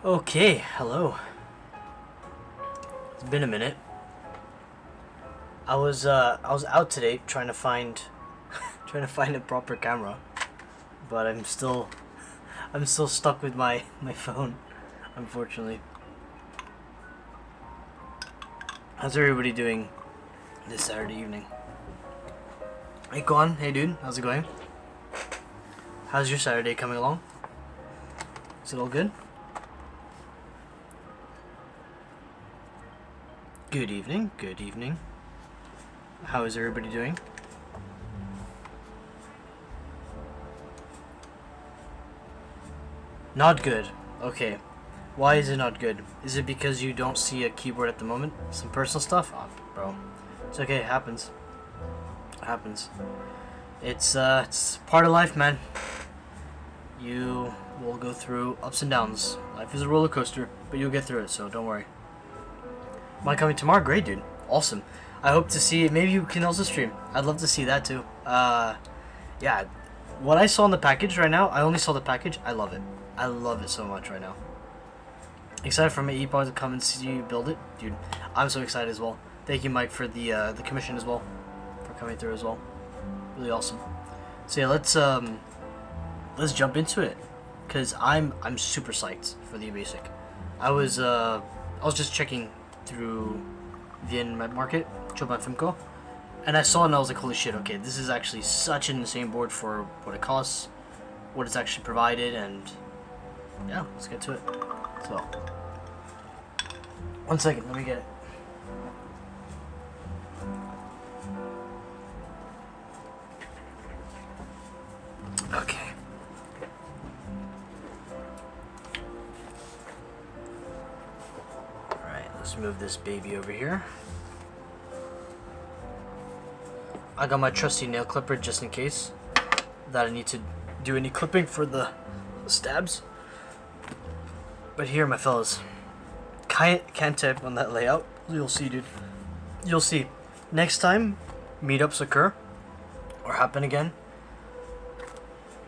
Okay, hello. It's been a minute. I was out today trying to find trying to find a proper camera, but I'm still stuck with my phone, unfortunately. How's everybody doing this Saturday evening? Hey, Kwan. Hey, dude. How's it going? How's your Saturday coming along? Is it all good? Good evening. Good evening. How is everybody doing? Not good. Okay. Why is it not good? Is it because you don't see a keyboard at the moment? Some personal stuff? Oh, bro. It's okay. It happens. It happens. It's part of life, man. You will go through ups and downs. Life is a roller coaster, but you'll get through it, so don't worry. Mine coming tomorrow? Great, dude. Awesome. I hope to see, maybe you can also stream. I'd love to see that too. Yeah. What I saw in the package right now, I only saw the package. I love it. I love it so much right now. Excited for my e-pod to come and see you build it. Dude, I'm so excited as well. Thank you, Mike, for the commission as well. For coming through as well. Really awesome. So yeah, let's jump into it. Cause I'm super psyched for the Abasic. I was just checking through Vien Market, Choban Fimco, and I saw it and I was like, holy shit, okay, this is actually such an insane board for what it costs, what it's actually provided, and yeah, let's get to it. So, 1 second, let me get it. Okay. Let's move this baby over here. I got my trusty nail clipper just in case that I need to do any clipping for the stabs. But here, my fellas, can't tip on that layout. You'll see, dude. You'll see. Next time meetups occur or happen again,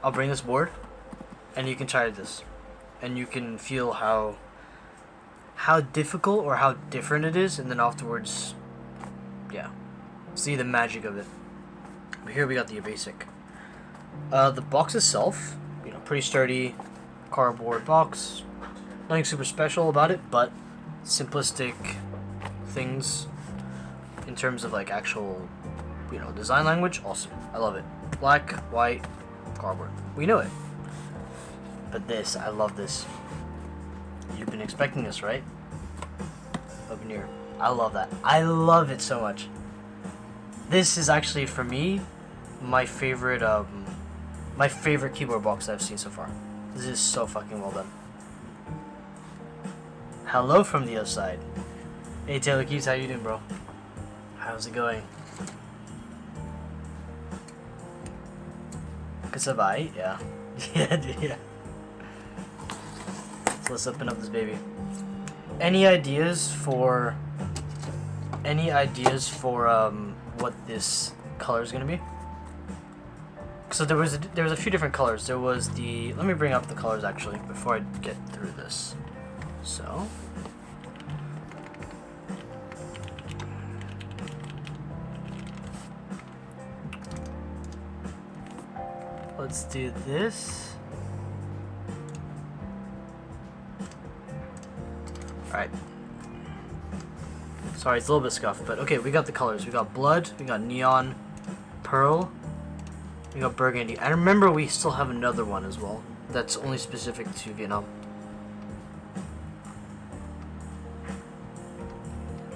I'll bring this board and you can try this and you can feel how difficult or how different it is, and then afterwards, yeah, see the magic of it. But here we got the Abasic. The box itself, pretty sturdy cardboard box. Nothing super special about it, but simplistic things in terms of like actual, design language. Awesome, I love it. Black, white, cardboard. We know it. But this, I love this. You've been expecting this, right? Open here. I love that. I love it so much. This is actually, for me, my favorite keyboard box that I've seen so far. This is so fucking well done. Hello from the other side. Hey Taylor Keys, how you doing, bro? How's it going? Kasavai? Yeah. Yeah, dude, yeah. So let's open up this baby. Any ideas for what this color is gonna be? So there was a few different colors. There was let me bring up the colors actually before I get through this. So let's do this. Alright. Sorry, it's a little bit scuffed, but okay, we got the colors. We got blood, we got neon, pearl, we got burgundy. I remember we still have another one as well that's only specific to Vietnam.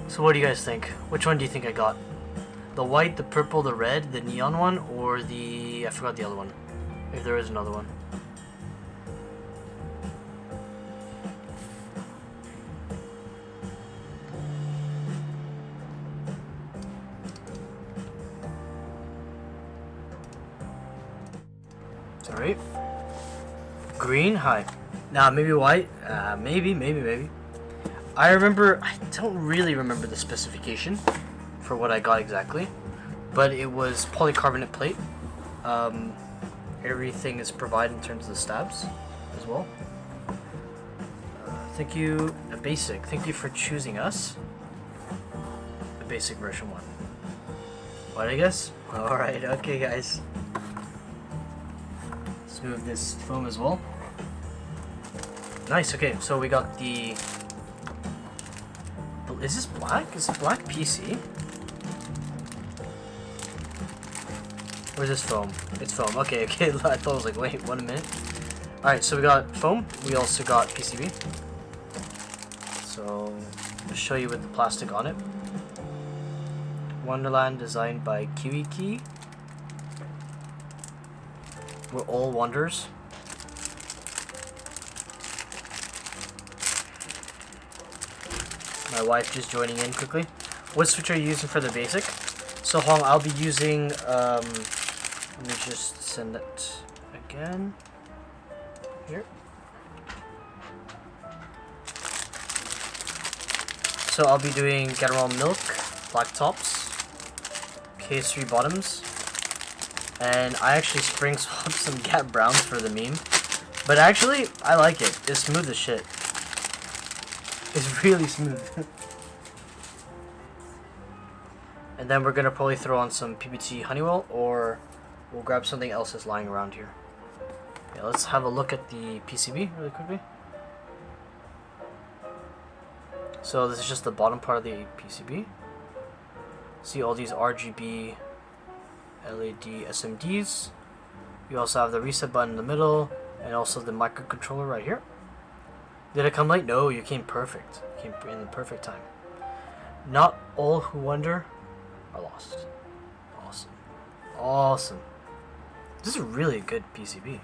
So what do you guys think? Which one do you think I got? The white, the purple, the red, the neon one, or I forgot the other one. If there is another one. Alright. Green? Hi. Nah, maybe white? Maybe. I don't really remember the specification for what I got exactly, but it was polycarbonate plate. Everything is provided in terms of the stabs as well. Thank you, Abasic. Thank you for choosing us. The basic version 1. What, I guess? Alright, okay, guys. Let's move this foam as well. Nice, okay, so we got the... Is this black? Is it black PC? Or is this foam? It's foam. Okay, okay. I thought I was like, wait, 1 minute. Alright, so we got foam. We also got PCB. So, I'll show you with the plastic on it. Wonderland designed by Kiwi Key. We're all wonders. My wife just joining in quickly. What switch are you using for the basic? So Hong, I'll be using, let me just send it again. Here. So I'll be doing Caramel Milk, black tops, PS3 bottoms, and I actually spring swapped some Gap Browns for the meme. But actually, I like it. It's smooth as shit. It's really smooth. And then we're gonna probably throw on some PBT Honeywell, or we'll grab something else that's lying around here. Yeah, let's have a look at the PCB really quickly. So this is just the bottom part of the PCB. See all these RGB LED SMDs. You also have the reset button in the middle, and also the microcontroller right here. Did it come late? No, you came perfect. You came in the perfect time. Not all who wonder are lost. Awesome. Awesome. This is a really good PCB.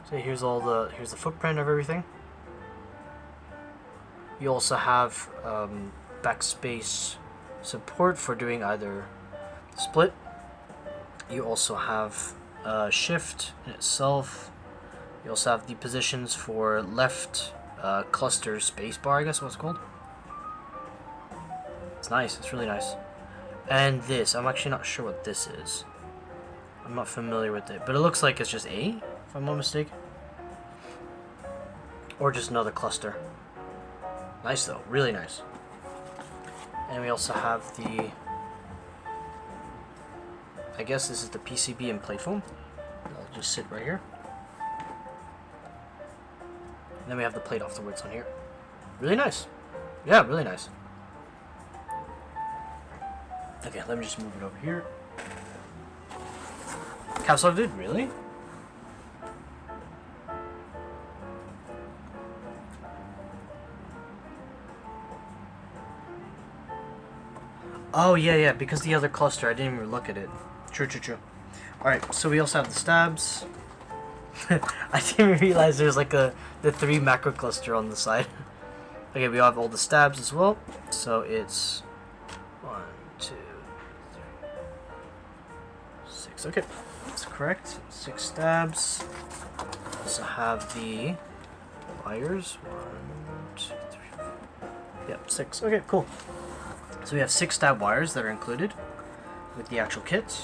So here's the footprint of everything. You also have backspace support for doing either split. You also have shift in itself. You also have the positions for left cluster spacebar, I guess what it's called. It's nice, it's really nice. And this, I'm actually not sure what this is. I'm not familiar with it, but it looks like it's just A, if I'm not mistaken. Or just another cluster. Nice though, really nice. And we also have the, I guess this is the PCB and plate foam. I'll just sit right here. And then we have the plate afterwards on here. Really nice. Yeah, really nice. Okay, let me just move it over here. Capsule dude, really? Oh, yeah, because the other cluster, I didn't even look at it. True. Alright, so we also have the stabs. I didn't realize there's like the 3 macro cluster on the side. Okay, we have all the stabs as well. So it's 1, 2, 3, 6. Okay, that's correct. 6 stabs. Also have the wires. 1, 2, 3, 4. Yep, 6. Okay, cool. So we have 6 stab wires that are included with the actual kit.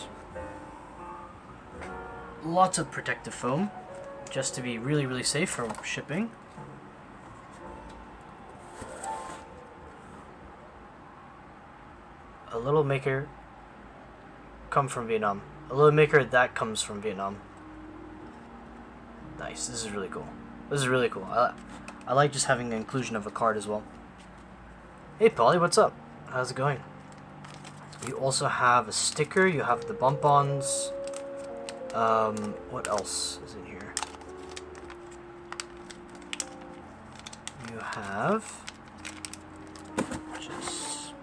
Lots of protective foam, just to be really safe for shipping. A little maker come from Vietnam. A little maker that comes from Vietnam. Nice, this is really cool. This is really cool. I like just having the inclusion of a card as well. Hey Polly, what's up? How's it going? You also have a sticker, you have the bump-ons. What else is in here? You have just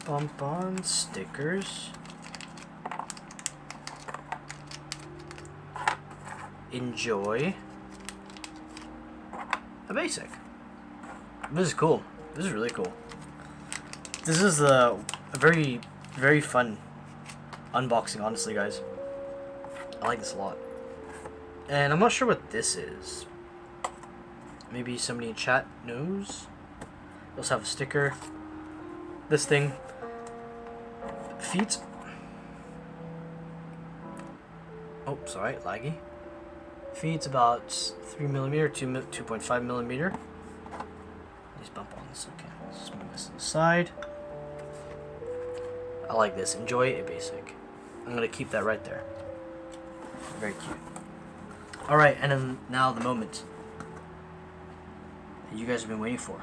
bump-on stickers. Enjoy. Abasic. This is cool. This is really cool. This is a very fun unboxing, honestly, guys. I like this a lot. And I'm not sure what this is. Maybe somebody in chat knows. We also have a sticker. This thing. Feet. Oh, sorry, laggy. Feet's about 3mm, 2.5mm. Let's bump on this. Okay, let's just move this to the side. I like this. Enjoy Abasic. I'm gonna keep that right there. Very cute. Alright, and then now the moment that you guys have been waiting for.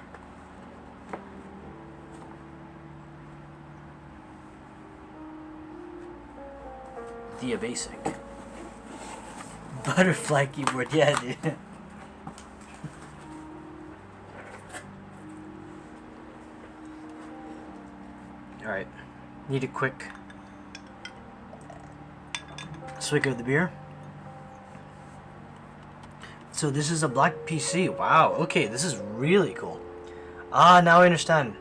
The Abasic. Butterfly keyboard, yeah, dude. Alright. Need a quick swig of the beer. So this is a black PC. Wow, okay, this is really cool. Ah, now I understand.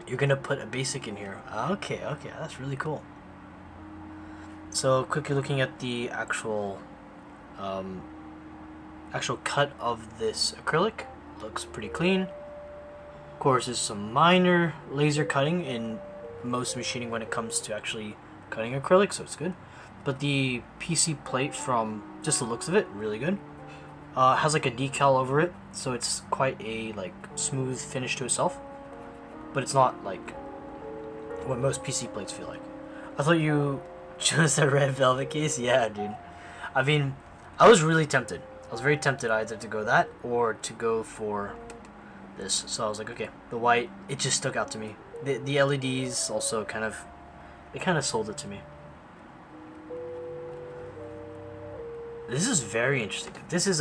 You're gonna put Abasic in here. Okay, that's really cool. So quickly looking at the actual cut of this acrylic, looks pretty clean. Of course, there's some minor laser cutting in most machining when it comes to actually cutting acrylic, so it's good. But the PC plate, from just the looks of it, really good. Has like a decal over it, so it's quite a like smooth finish to itself. But it's not like what most PC plates feel like. I thought you chose the red velvet case. Yeah, dude. I mean, I was really tempted. I was very tempted either to go that or to go for this. So I was like, okay, the white, it just stuck out to me. The LEDs also kind of sold it to me. This is very interesting. This has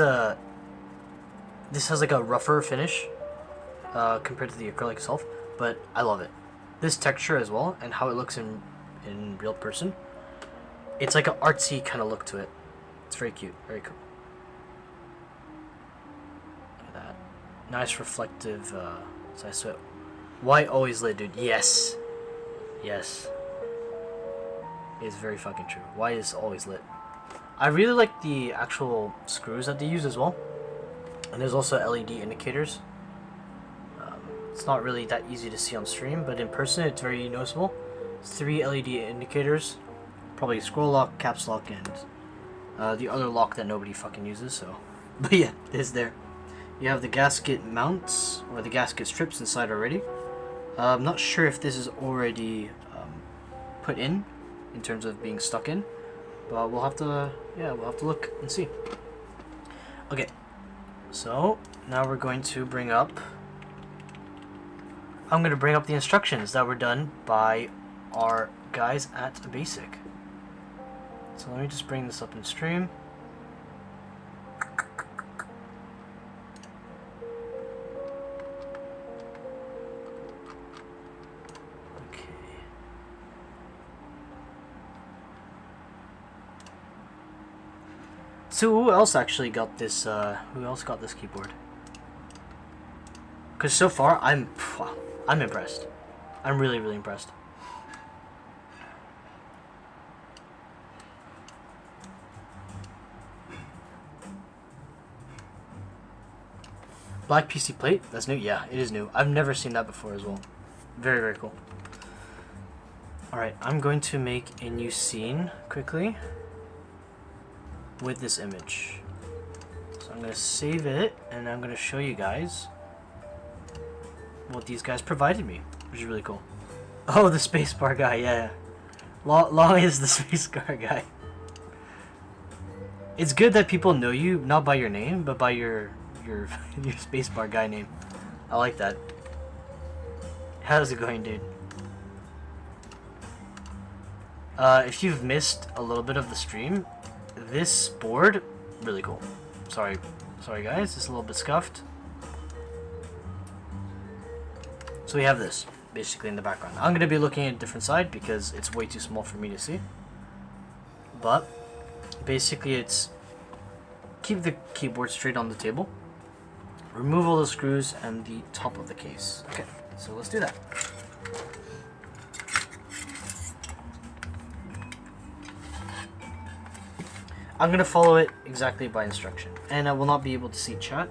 like a rougher finish compared to the acrylic itself, but I love it. This texture as well, and how it looks in real person. It's like an artsy kind of look to it. It's very cute, very cool. Look at that. Nice reflective size to it. White always lit, dude. Yes. Yes. It's very fucking true. White is always lit. I really like the actual screws that they use as well. And there's also LED indicators. It's not really that easy to see on stream, but in person it's very noticeable. It's 3 LED indicators. Probably scroll lock, caps lock, and the other lock that nobody fucking uses, so. But yeah, it's there. You have the gasket mounts, or the gasket strips inside already. I'm not sure if this is already put in terms of being stuck in. But we'll have to, we'll have to look and see. Okay, so now we're going to bring up, I'm going to bring up the instructions that were done by our guys at Abasic. So let me just bring this up in stream. So who else actually got this? Who else got this keyboard? Because so far I'm impressed. I'm really impressed. Black PC plate? That's new? Yeah, it is new. I've never seen that before as well. Very cool. Alright, I'm going to make a new scene quickly with this image. So I'm going to save it and I'm going to show you guys what these guys provided me, which is really cool. Oh, the spacebar guy, yeah. Long is the spacebar guy. It's good that people know you not by your name, but by your spacebar guy name. I like that. How's it going, dude? If you've missed a little bit of the stream, this board, really cool. Sorry guys, it's a little bit scuffed. So we have this, basically in the background. I'm going to be looking at a different side because it's way too small for me to see. But, basically it's, keep the keyboard straight on the table. Remove all the screws and the top of the case. Okay, so let's do that. I'm going to follow it exactly by instruction. And I will not be able to see chat.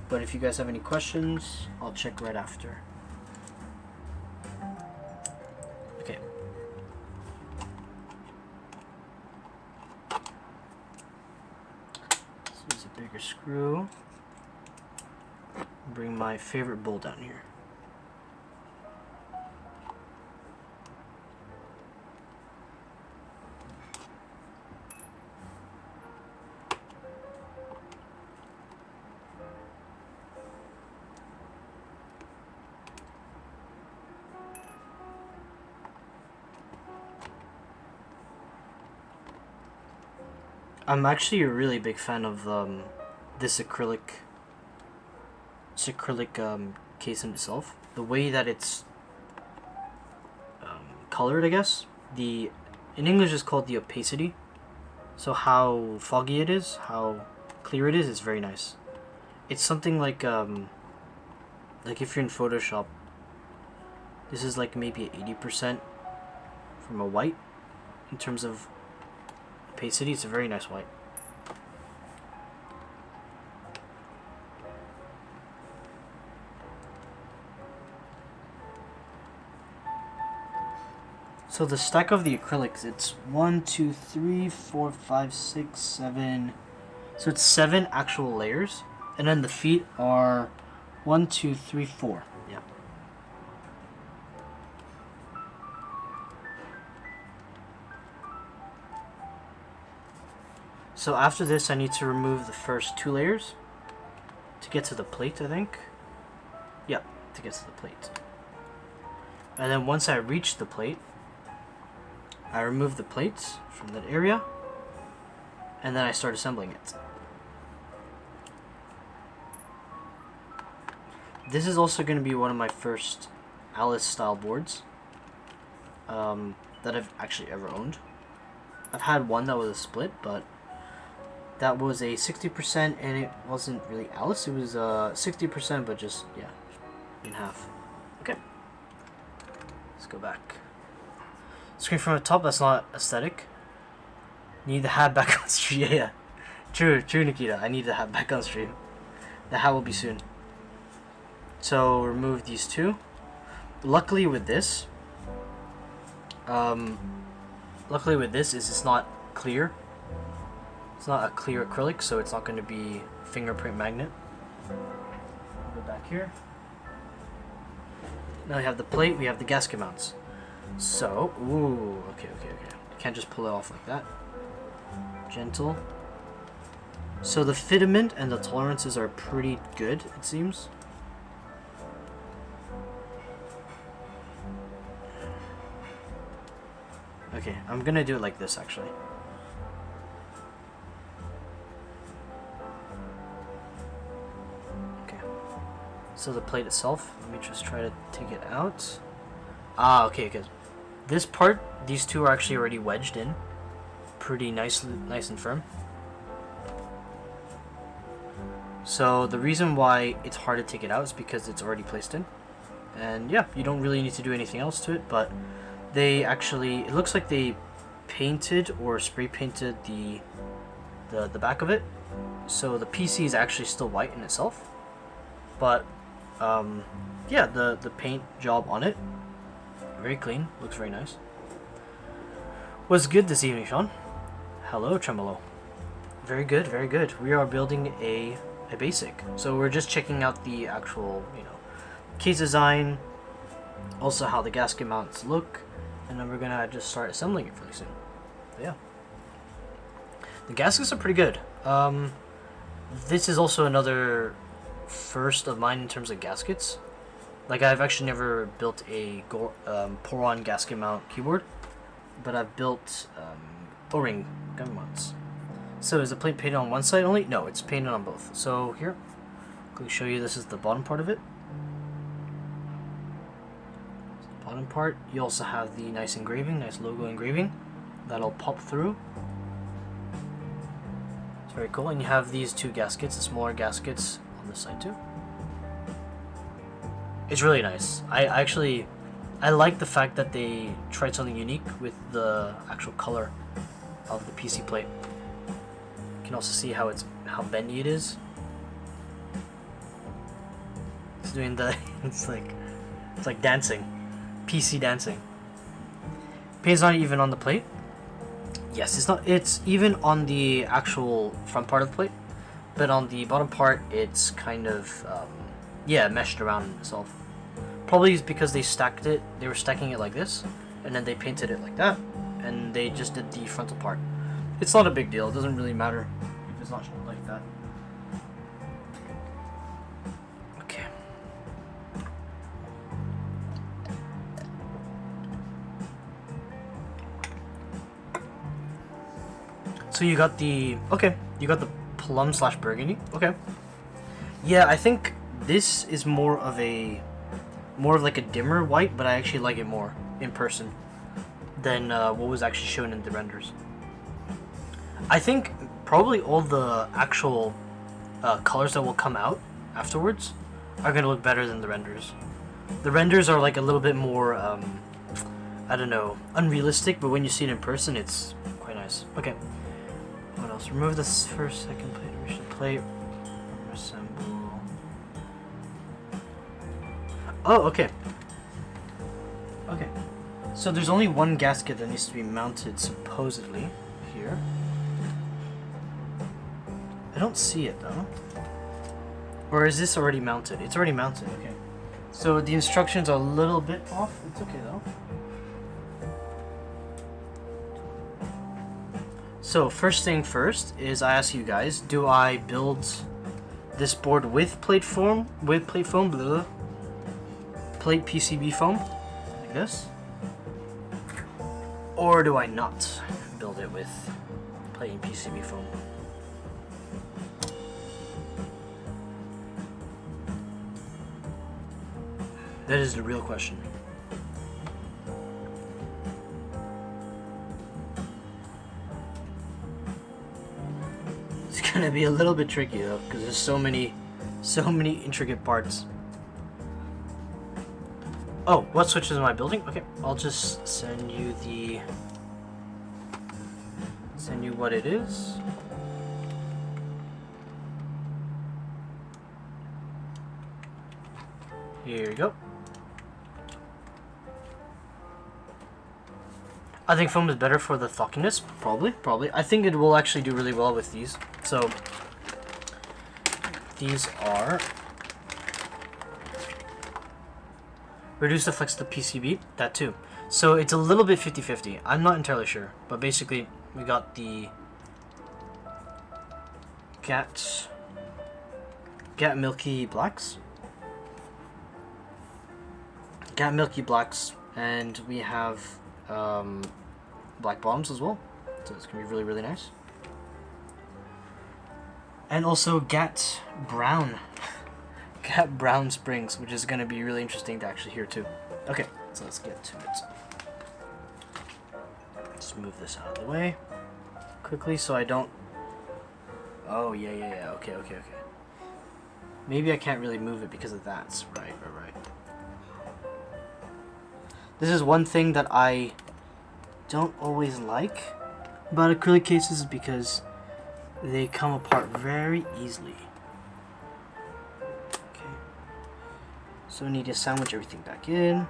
But if you guys have any questions, I'll check right after. Okay. bigger screw. Bring my favorite bowl down here. I'm actually a really big fan of this acrylic case in itself. The way that it's colored, I guess. In English it's called the opacity. So how foggy it is, how clear it is very nice. It's something like if you're in Photoshop, this is like maybe 80% from a white in terms of opacity. It's a very nice white. So the stack of the acrylics, it's 1, 2, 3, 4, 5, 6, 7. So it's 7 actual layers, and then the feet are 1, 2, 3, 4. Yeah. So after this, I need to remove the first 2 layers to get to the plate, I think. Yeah, to get to the plate. And then once I reach the plate, I remove the plates from that area, and then I start assembling it. This is also going to be one of my first Alice style boards that I've actually ever owned. I've had one that was a split, but that was a 60%, and it wasn't really Alice. It was 60%, but just, yeah, in half. Okay. Let's go back. Screen from the top, that's not aesthetic. Need the hat back on stream. Yeah. True, Nikita. I need the hat back on stream. The hat will be soon. So remove these 2. Luckily with this is it's not clear. It's not a clear acrylic, so it's not going to be fingerprint magnet. Go back here. Now we have the plate, we have the gasket mounts. So, ooh, okay. Can't just pull it off like that. Gentle. So the fitment and the tolerances are pretty good, it seems. Okay, I'm gonna do it like this actually. Okay. So the plate itself, let me just try to take it out. Ah, okay, good. This part, these 2 are actually already wedged in. Pretty nice and firm. So the reason why it's hard to take it out is because it's already placed in. And yeah, you don't really need to do anything else to it, but they actually, it looks like they painted or spray painted the back of it. So the PC is actually still white in itself. But yeah, the paint job on it, very clean, looks very nice. What's good this evening, Sean? Hello, Tremolo. Very good, very good. We are building a basic. So we're just checking out the actual, case design, also how the gasket mounts look, and then we're gonna just start assembling it really soon. So yeah. The gaskets are pretty good. This is also another first of mine in terms of gaskets. Like, I've actually never built a pour-on gasket mount keyboard, but I've built O-ring gun mounts. So is the plate painted on one side only? No, it's painted on both. So here, I'll show you, this is the bottom part of it. So the bottom part, you also have the nice engraving, nice logo engraving, that'll pop through. It's very cool, and you have these 2 gaskets, the smaller gaskets on this side too. It's really nice. I like the fact that they tried something unique with the actual color of the PC plate. You can also see how bendy it is. It's doing the it's like dancing. PC dancing. Paint's not even on the plate. Yes, it's not, it's even on the actual front part of the plate, but on the bottom part, it's kind of yeah, meshed around itself. Probably is because they stacked it. They were stacking it like this, and then they painted it like that, and they just did the frontal part. It's not a big deal. It doesn't really matter if it's not like that. Okay. So you got the you got the plum slash burgundy. Okay. Yeah, I think this is more of like a dimmer white, but I actually like it more in person than what was actually shown in the renders. I think probably all the actual colors that will come out afterwards are gonna look better than the renders. The renders are like a little bit more I don't know, unrealistic, but when you see it in person, it's quite nice. Okay. What else? Remove this first, second plate, original plate, assemble. Oh, okay. Okay. So there's only one gasket that needs to be mounted, supposedly, here. I don't see it, though. Or is this already mounted? It's already mounted, okay. So the instructions are a little bit off. It's okay, though. So first thing first is I ask you guys, do I build this board with plate foam, plate PCB foam, like this? Or do I not build it with plate and PCB foam? That is the real question. It's gonna be a little bit tricky though, because there's so many intricate parts. Oh, what switches am I building? Okay, I'll just send you what it is. Here you go. I think foam is better for the thockiness, probably. I think it will actually do really well with these. So, these are reduce the flex of the PCB, that too. So it's a little bit 50-50. I'm not entirely sure, but basically we got the Gat Milky Blacks. Gat Milky Blacks, and we have black bottoms as well, so it's gonna be really, really nice. And also Gat Brown springs, which is gonna be really interesting to actually hear too. Okay, so let's get to it. Let's move this out of the way quickly so I don't. Oh yeah. Okay. Maybe I can't really move it because of that. Right. This is one thing that I don't always like about acrylic cases, because they come apart very easily. Okay. So we need to sandwich everything back in.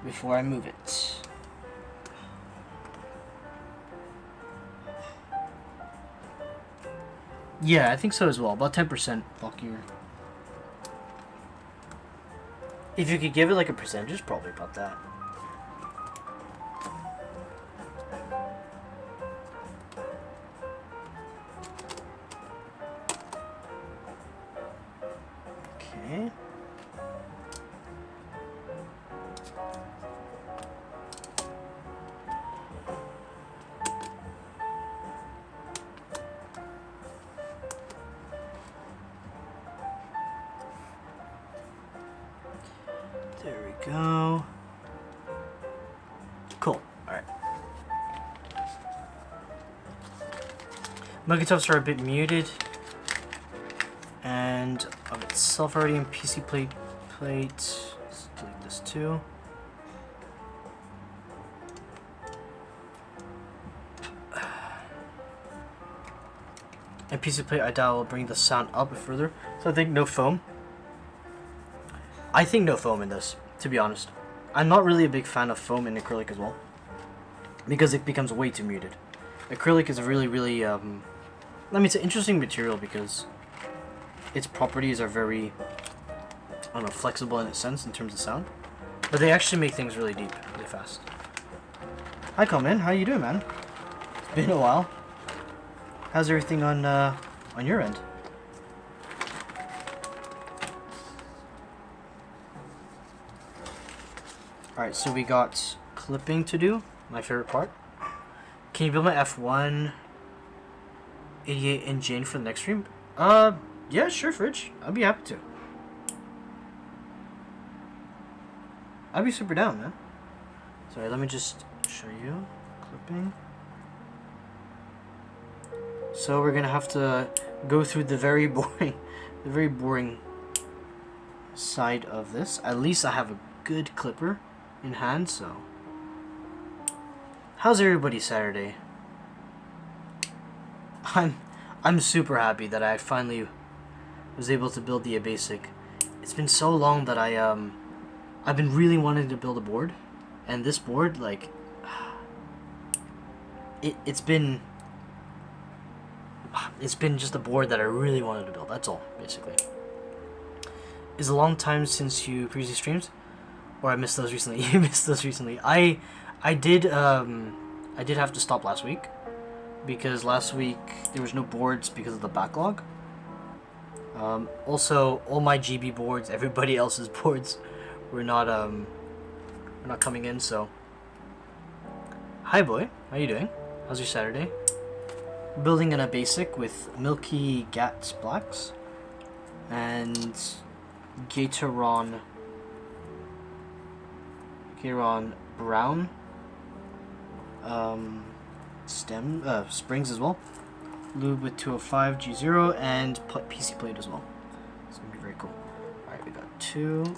Before I move it. Yeah, I think so as well. About 10% bulkier. If you could give it like a percentage, probably about that. Okay. There we go. Cool. Alright. Muggatops are a bit muted. And of itself already in PC plate. Let's delete this too. And PC plate I doubt will bring the sound up further. So I think no foam. I think no foam in this, to be honest. I'm not really a big fan of foam in acrylic as well. because it becomes way too muted. Acrylic is a really I mean, it's an interesting material because its properties are very, I don't know, flexible in a sense in terms of sound, but they actually make things really deep, really fast. Hi, Coleman. How you doing, man? It's been a while. How's everything on your end? Alright, so we got clipping to do, my favorite part. Can you build my F1 88 in Jane for the next stream? Yeah, sure, Fridge. I'd be happy to. I'd be super down, man. Sorry, let me just show you clipping. So we're gonna have to go through the very boring side of this. At least I have a good clipper in hand, so. How's everybody Saturday? I'm super happy that I finally was able to build the Abasic. It's been so long that I've been really wanting to build a board, and this board, like, it's been just a board that I really wanted to build. That's all, basically. It's a long time since you previously streamed, or I missed those recently. You missed those recently. I did have to stop last week because last week there was no boards because of the backlog. Also, all my GB boards, everybody else's boards, were not coming in. So, hi boy, how you doing? How's your Saturday? Building an Abasic with Milky Gats Blacks and Gatoron Brown springs as well. Lube with 205 G0 and PC plate as well. It's gonna be very cool. Alright, we got 2.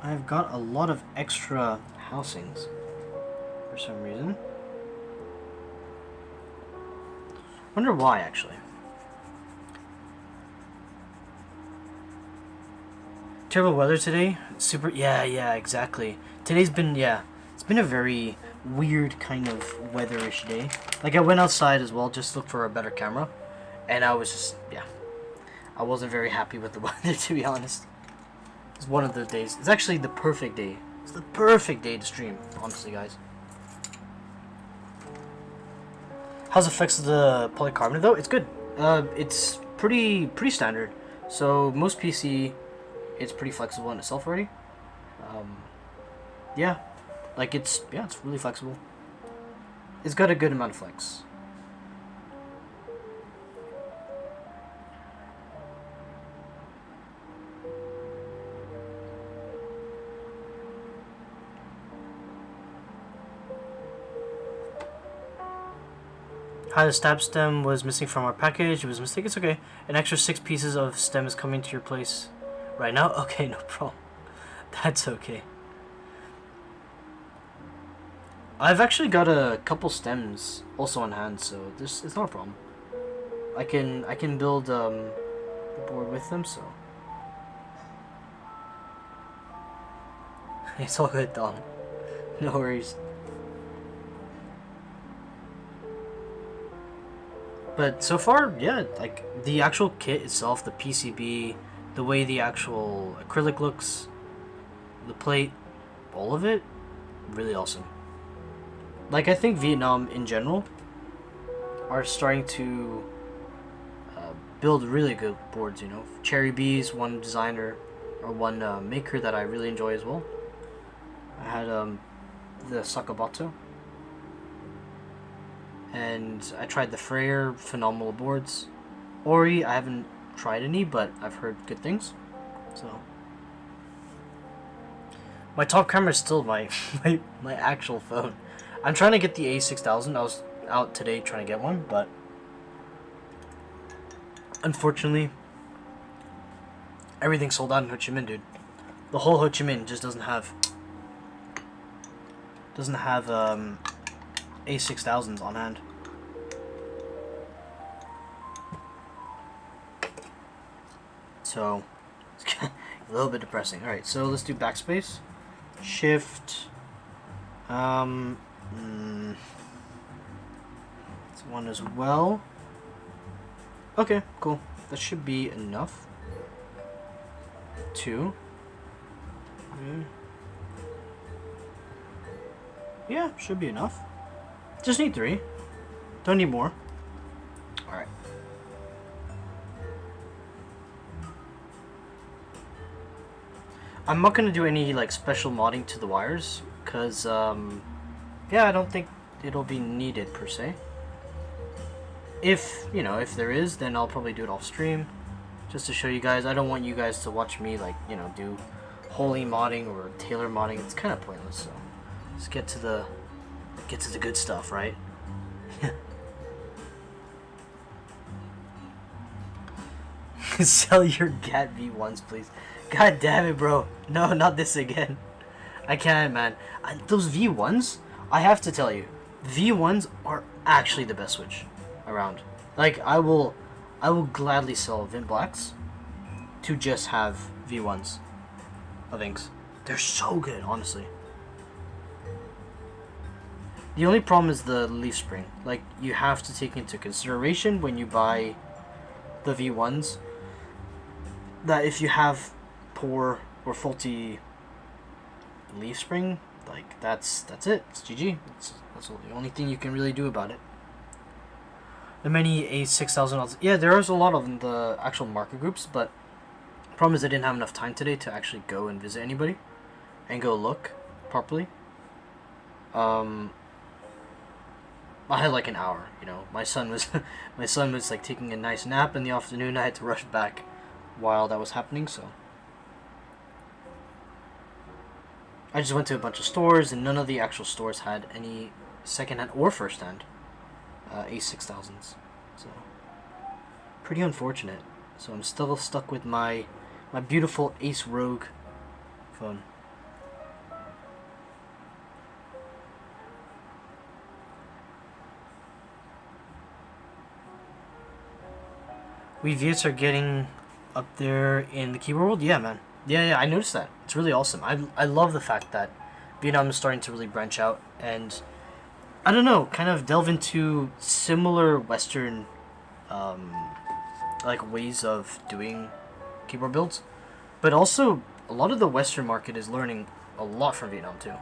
I've got a lot of extra housings for some reason. Wonder why, actually. Terrible weather today. Super. Yeah, exactly. Today's been, it's been a very weird kind of weatherish day. Like, I went outside as well just to look for a better camera, and I was just, I wasn't very happy with the weather, to be honest. It's one of those days. It's actually the perfect day. It's the perfect day to stream, honestly, guys. How's the effects of the polycarbonate though? It's good. It's pretty standard. So most PC, it's pretty flexible in itself already. Yeah, like it's really flexible. It's got a good amount of flex. Hi, the stab stem was missing from our package. It was a mistake. It's okay. An extra 6 pieces of stem is coming to your place right now. Okay, no problem. That's okay. I've actually got a couple stems also on hand, so it's not a problem. I can build the board with them, so it's all good, Dom. No worries. But so far, yeah, like the actual kit itself, the PCB, the way the actual acrylic looks, the plate, all of it, really awesome. Like, I think Vietnam in general are starting to build really good boards, you know. Cherry B's one designer or one maker that I really enjoy as well. I had the Sakabato. And I tried the Freyr, phenomenal boards. Ori, I haven't tried any, but I've heard good things. So my top camera is still my actual phone. I'm trying to get the A6000. I was out today trying to get one, but unfortunately everything sold out in Ho Chi Minh, dude. The whole Ho Chi Minh just doesn't have A6000s on hand. So it's a little bit depressing. All right, so let's do backspace, shift. It's one as well. Okay, cool. That should be enough. 2. Yeah, should be enough. Just need 3. Don't need more. Alright. I'm not gonna do any like special modding to the wires, cause yeah, I don't think it'll be needed per se. If, you know, if there is, then I'll probably do it off stream, just to show you guys. I don't want you guys to watch me like, you know, do holy modding or Taylor modding. It's kind of pointless. So let's get to the good stuff, right? Sell your GAT V1s, please. God damn it, bro. No, not this again. I can't, man. Those V1s, I have to tell you, V1s are actually the best switch around. Like, I will gladly sell Vint Blacks to just have V1s of inks. They're so good, honestly. The only problem is the leaf spring. Like, you have to take into consideration when you buy the V1s that if you have poor or faulty leaf spring, like, that's it. It's GG. That's the only thing you can really do about it. The many A6000, yeah, there's a lot of in the actual market groups, but the problem is I didn't have enough time today to actually go and visit anybody and go look properly. I had like an hour, you know. My son was like taking a nice nap in the afternoon. I had to rush back while that was happening, so I just went to a bunch of stores, and none of the actual stores had any secondhand or firsthand A6000s. So pretty unfortunate. So I'm still stuck with my beautiful Ace Rogue phone. We Viets are getting up there in the keyboard world. Yeah, man. Yeah, I noticed that. It's really awesome. I love the fact that Vietnam is starting to really branch out and, I don't know, kind of delve into similar Western like ways of doing keyboard builds, but also a lot of the Western market is learning a lot from Vietnam too.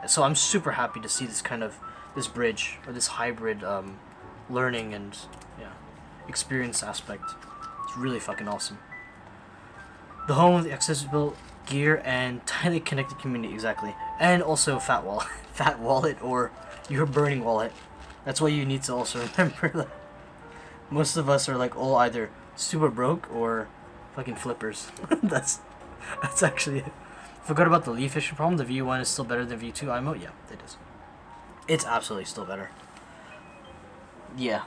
So I'm super happy to see this kind of this bridge or this hybrid learning and experience aspect. It's really fucking awesome. The home of the accessible gear and tightly connected community, exactly. And also fat wallet, fat wallet, or your burning wallet. That's what you need to also remember. That most of us are like all either super broke or fucking flippers. that's actually it. Forgot about the leaf issue problem. The V1 is still better than V2 IMO. Yeah, it is. It's absolutely still better. Yeah,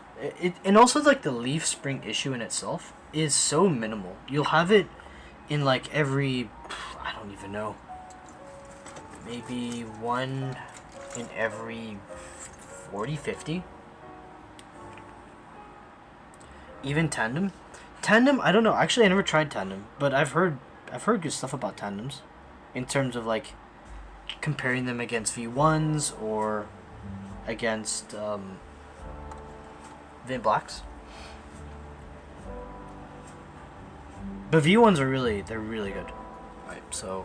and also like the leaf spring issue in itself is so minimal. You'll have it in like every, I don't even know, maybe one in every 40, 50. Even tandem, I don't know. Actually, I never tried tandem, but I've heard good stuff about tandems, in terms of like comparing them against V1s or against Vint Blacks. But V1s are really good. Right, so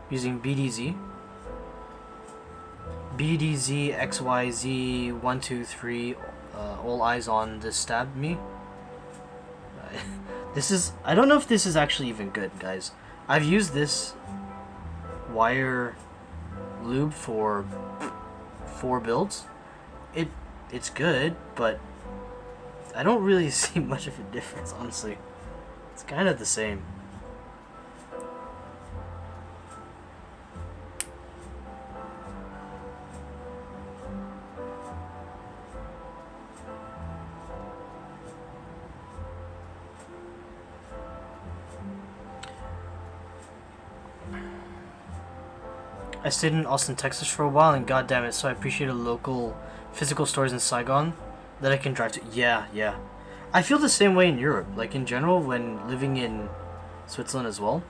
using BDZ XYZ 123 all eyes on this stab me. This is, I don't know if this is actually even good, guys. I've used this wire lube for 4 builds. It's good, but I don't really see much of a difference, honestly. It's kind of the same. I stayed in Austin, Texas for a while, and goddamn it, so I appreciate local physical stores in Saigon that I can drive to. Yeah. I feel the same way in Europe. Like, in general, when living in Switzerland as well.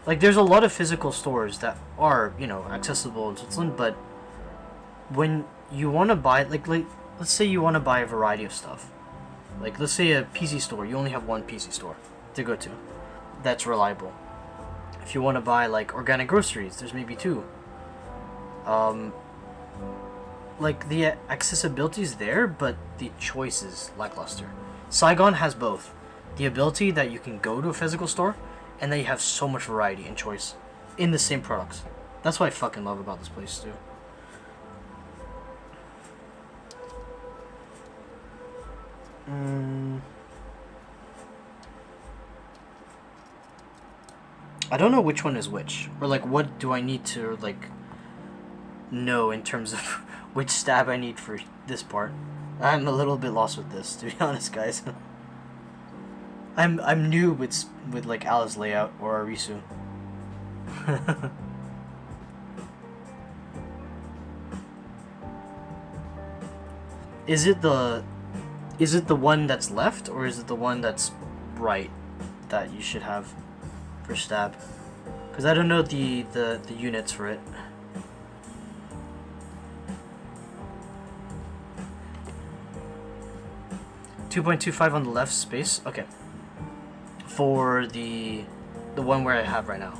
Like, there's a lot of physical stores that are, you know, accessible in Switzerland, but when you want to buy, like, let's say you want to buy a variety of stuff. Like, let's say a PC store, you only have one PC store to go to that's reliable. If you want to buy, like, organic groceries, there's maybe two. Like, the accessibility is there, but the choice is lackluster. Saigon has both. The ability that you can go to a physical store, and then you have so much variety and choice in the same products. That's what I fucking love about this place, too. I don't know which one is which, or like what do I need to like know in terms of which stab I need for this part. I'm a little bit lost with this, to be honest, guys. I'm new with like Alice layout or Arisu. Is it the one that's left, or is it the one that's right that you should have for stab? Because I don't know the units for it. .25 on the left space. Okay. For the one where I have right now.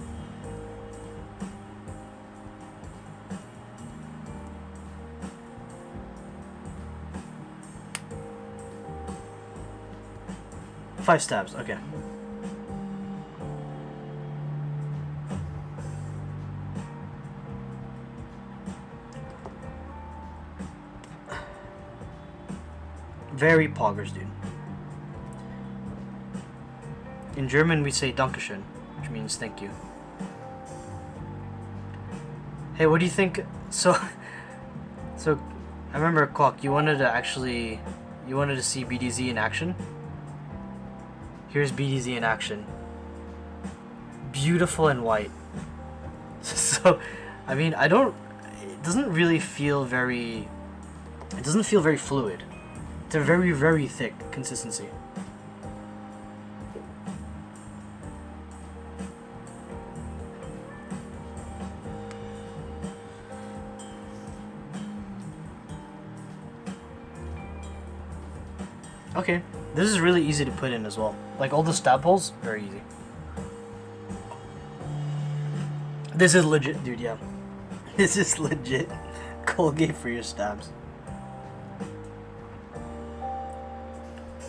Five stabs, okay. Very poggers, dude. In German, we say Dankeschön, which means thank you. Hey, what do you think? So I remember, Clock, you wanted to see BDZ in action? Here's BDZ in action. Beautiful and white. So, I mean, it doesn't really feel very, it doesn't feel very fluid. It's a very, very thick consistency. Okay, this is really easy to put in as well. Like all the stab holes, very easy. This is legit, dude, yeah. This is legit Colgate for your stabs.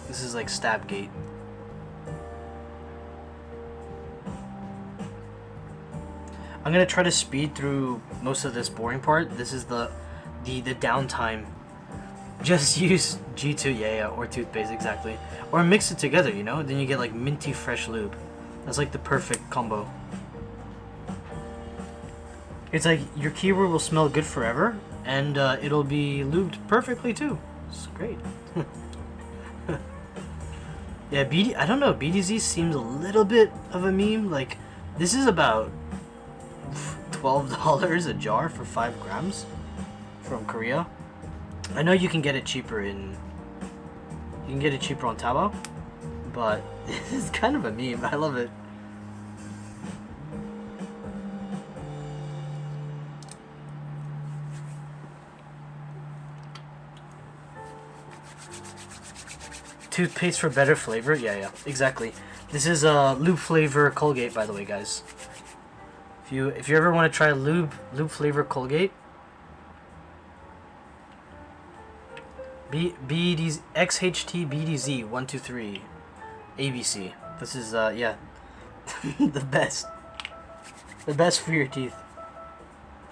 This is like Stabgate. I'm gonna try to speed through most of this boring part. This is the downtime. Just use G2, yeah, or toothpaste, exactly. Or mix it together, you know? Then you get like minty fresh lube. That's like the perfect combo. It's like your keyboard will smell good forever, and it'll be lubed perfectly too. It's great. Yeah, I don't know, BDZ seems a little bit of a meme. Like, this is about $12 a jar for 5 grams from Korea. I know you can get it cheaper on Taobao, but this is kind of a meme. I love it. Toothpaste for better flavor? Yeah, exactly. This is lube flavor Colgate, by the way, guys. If you ever want to try lube flavor Colgate, BDZ XHT BDZ 123 ABC. This is yeah, the best for your teeth.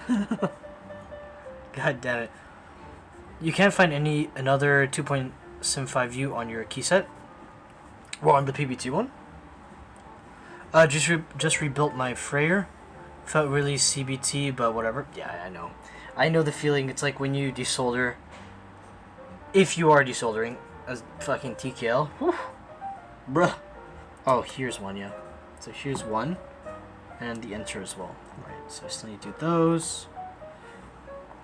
God damn it! You can't find another 2.75U on your key set, or on the PBT one. Just rebuilt my Frayer. Felt really CBT, but whatever. Yeah, I know the feeling. It's like when you desolder. If you are desoldering a fucking TKL, whew, bruh. Oh, here's one, yeah. So here's one, and the enter as well. Right. So I still need to do those.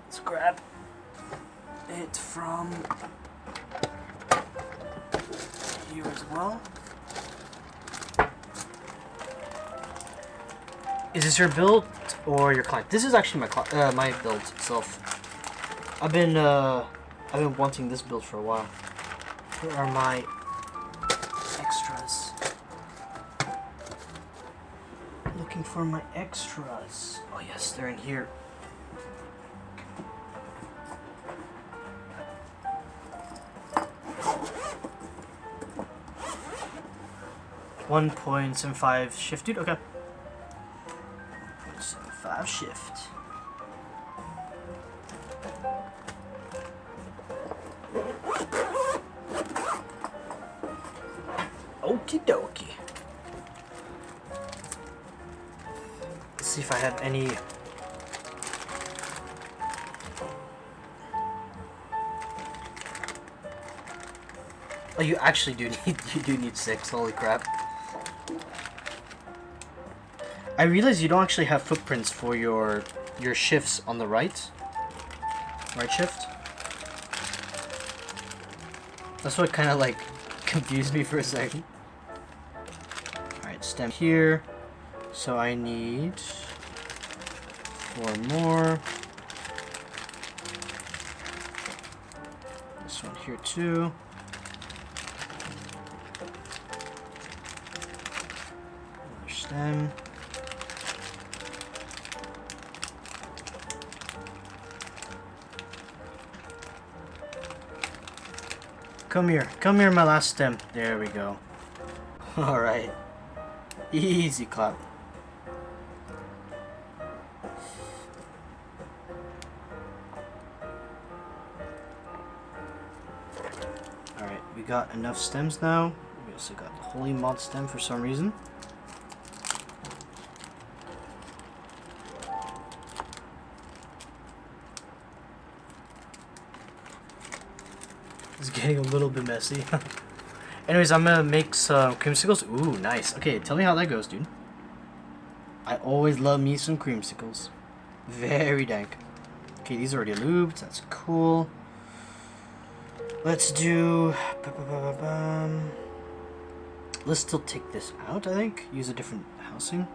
Let's grab it from here as well. Is this your build or your client? This is actually my build itself. I've been wanting this build for a while. Where are my extras? Looking for my extras. Oh yes, they're in here. .75 shift, dude. Okay. 0.75 shift. Okie dokie. Let's see if I have any. Oh, you actually do need 6. Holy crap. I realize you don't actually have footprints for your shifts on the right shift. That's what kind of like confused me for a second. Alright, stem here. So I need 4 more. This one here too. Another stem. Come here, my last stem. There we go. Alright. Easy clap. Alright, we got enough stems now. We also got the holy mod stem for some reason. It's getting a little bit messy. Anyways, I'm gonna make some creamsicles. Ooh, nice. Okay, tell me how that goes, dude. I always love me some creamsicles. Very dank. Okay, these are already lubed. That's cool. Let's do... Let's still take this out, I think. Use a different housing.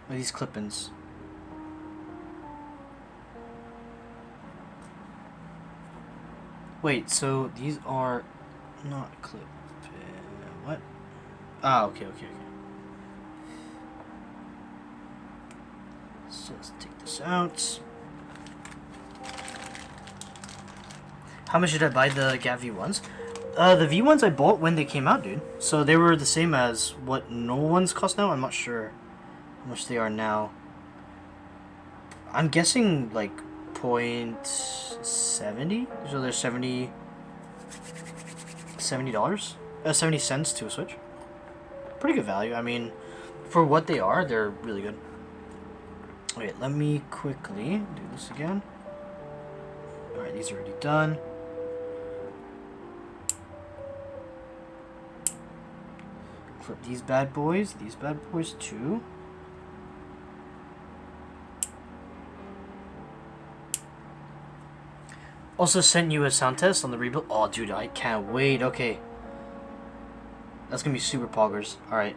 What are these clip-ins? Wait, so these are not clip. What? Ah, okay. So let's take this out. How much did I buy the GAT V1s? The V1s I bought when they came out, dude. So they were the same as what normal ones cost now. I'm not sure how much they are now. I'm guessing like .70. So they're $70. 70 cents to a Switch. Pretty good value. I mean, for what they are, they're really good. Wait, let me quickly do this again. Alright, these are already done. Flip these bad boys too. Also sent you a sound test on the rebuild. Oh, dude, I can't wait. Okay. That's gonna be super poggers. Alright.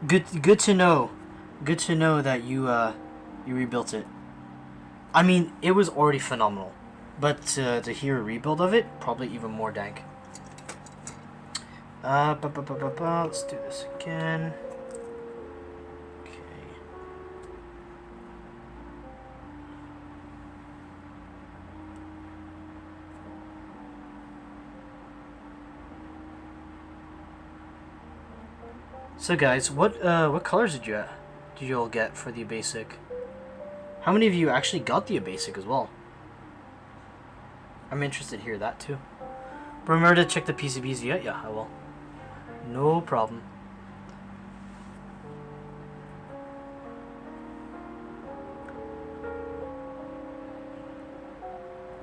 Good to know. Good to know that you rebuilt it. I mean, it was already phenomenal. But to hear a rebuild of it, probably even more dank. Let's do this again. So guys, what colors did you all get for the Abasic? How many of you actually got the Abasic as well? I'm interested to hear that too. But remember to check the PCBs yet? Yeah, I will. No problem.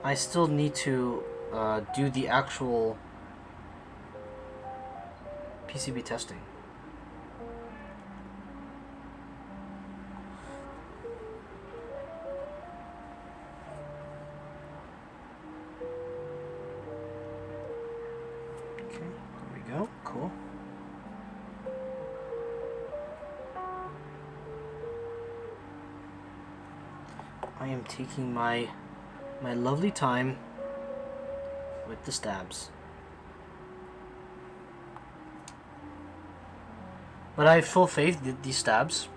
I still need to do the actual PCB testing. Okay, there we go. Cool. I am taking my lovely time with the stabs. But I have full faith that these stabs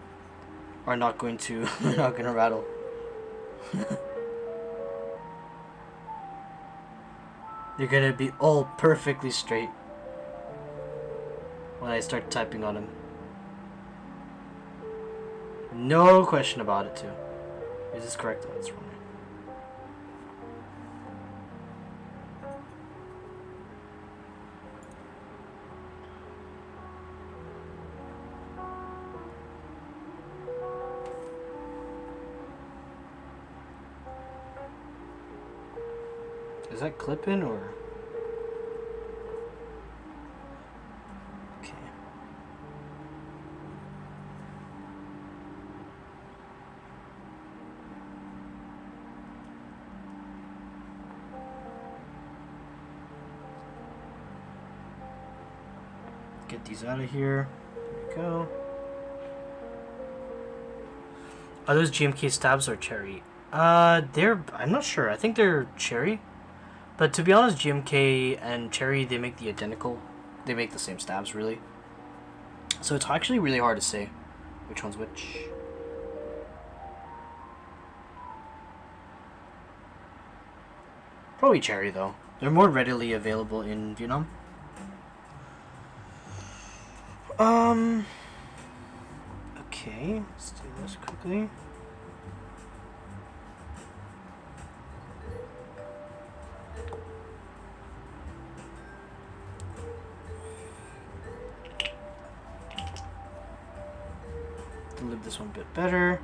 are not going to not going to rattle. They're going to be all perfectly straight when I start typing on them. No question about it, too. Is this correct? Oh, that's wrong. Is that clip-in or? Okay. Get these out of here. There we go. Are those GMK stabs or cherry? I'm not sure. I think they're cherry. But to be honest, GMK and cherry, they make the same stabs, really. So it's actually really hard to say which one's which. Probably cherry, though. They're more readily available in Vietnam. Okay, let's do this quickly. Live this one a bit better.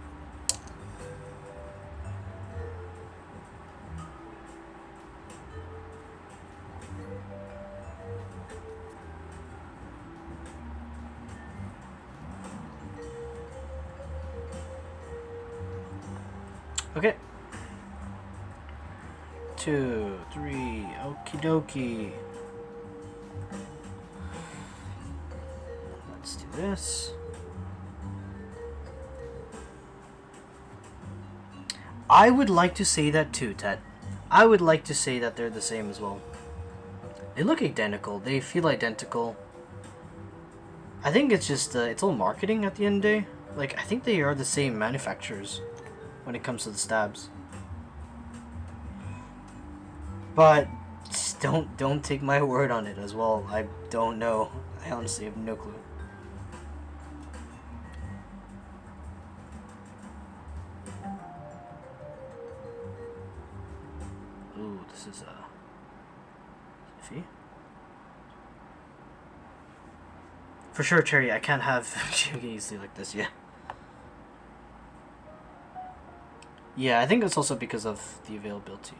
Okay. 2, 3, okie dokie. Let's do this. I would like to say that too, Ted. I would like to say that they're the same as well. They look identical. They feel identical. I think it's just, it's all marketing at the end of the day. Like, I think they are the same manufacturers when it comes to the stabs. But just don't take my word on it as well. I don't know. I honestly have no clue. Ooh, this is iffy. For sure, Cherry, I can't have GMK easily like this, yeah. Yeah, I think it's also because of the availability.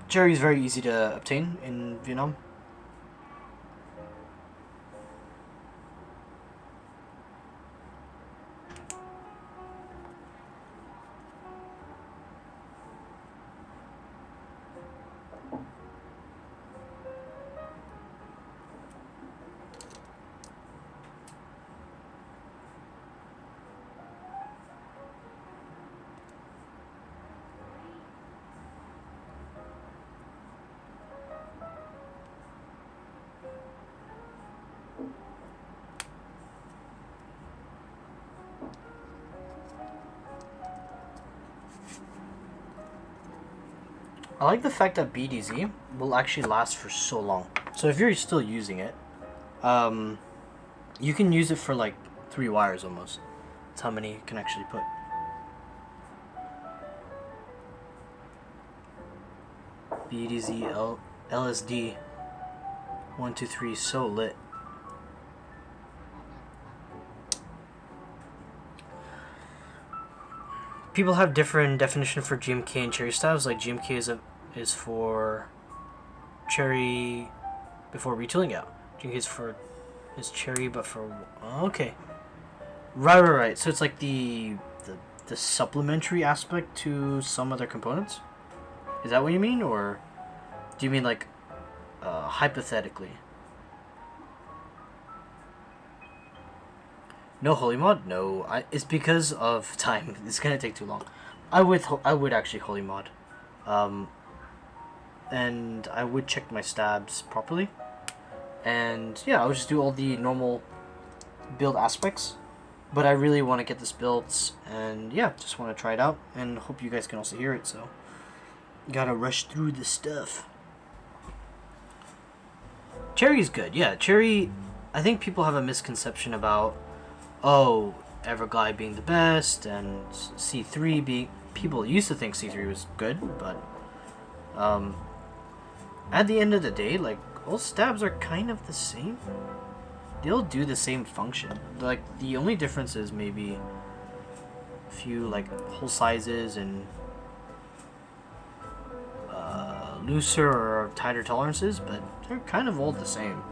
Cherry is very easy to obtain in Vietnam. I like the fact that BDZ will actually last for so long. So if you're still using it, you can use it for like 3 wires almost. That's how many you can actually put. BDZ LSD 1, 2, 3, so lit. People have different definition for GMK and cherry styles. Like GMK is for cherry before retooling out. GMK is cherry but for okay. Right. So it's like the supplementary aspect to some other components. Is that what you mean, or do you mean like hypothetically? No holy mod? No, it's because of time. It's gonna take too long. I would actually holy mod, um, and I would check my stabs properly, and yeah, I would just do all the normal build aspects. But I really want to get this built, and yeah, just want to try it out, and hope you guys can also hear it. So, gotta rush through the stuff. Cherry's good, yeah. Cherry, I think people have a misconception about, oh, Everglide being the best, and C3 being... People used to think C3 was good, but at the end of the day, like, all stabs are kind of the same. They'll do the same function. Like, the only difference is maybe a few, like, hole sizes and looser or tighter tolerances, but they're kind of all the same.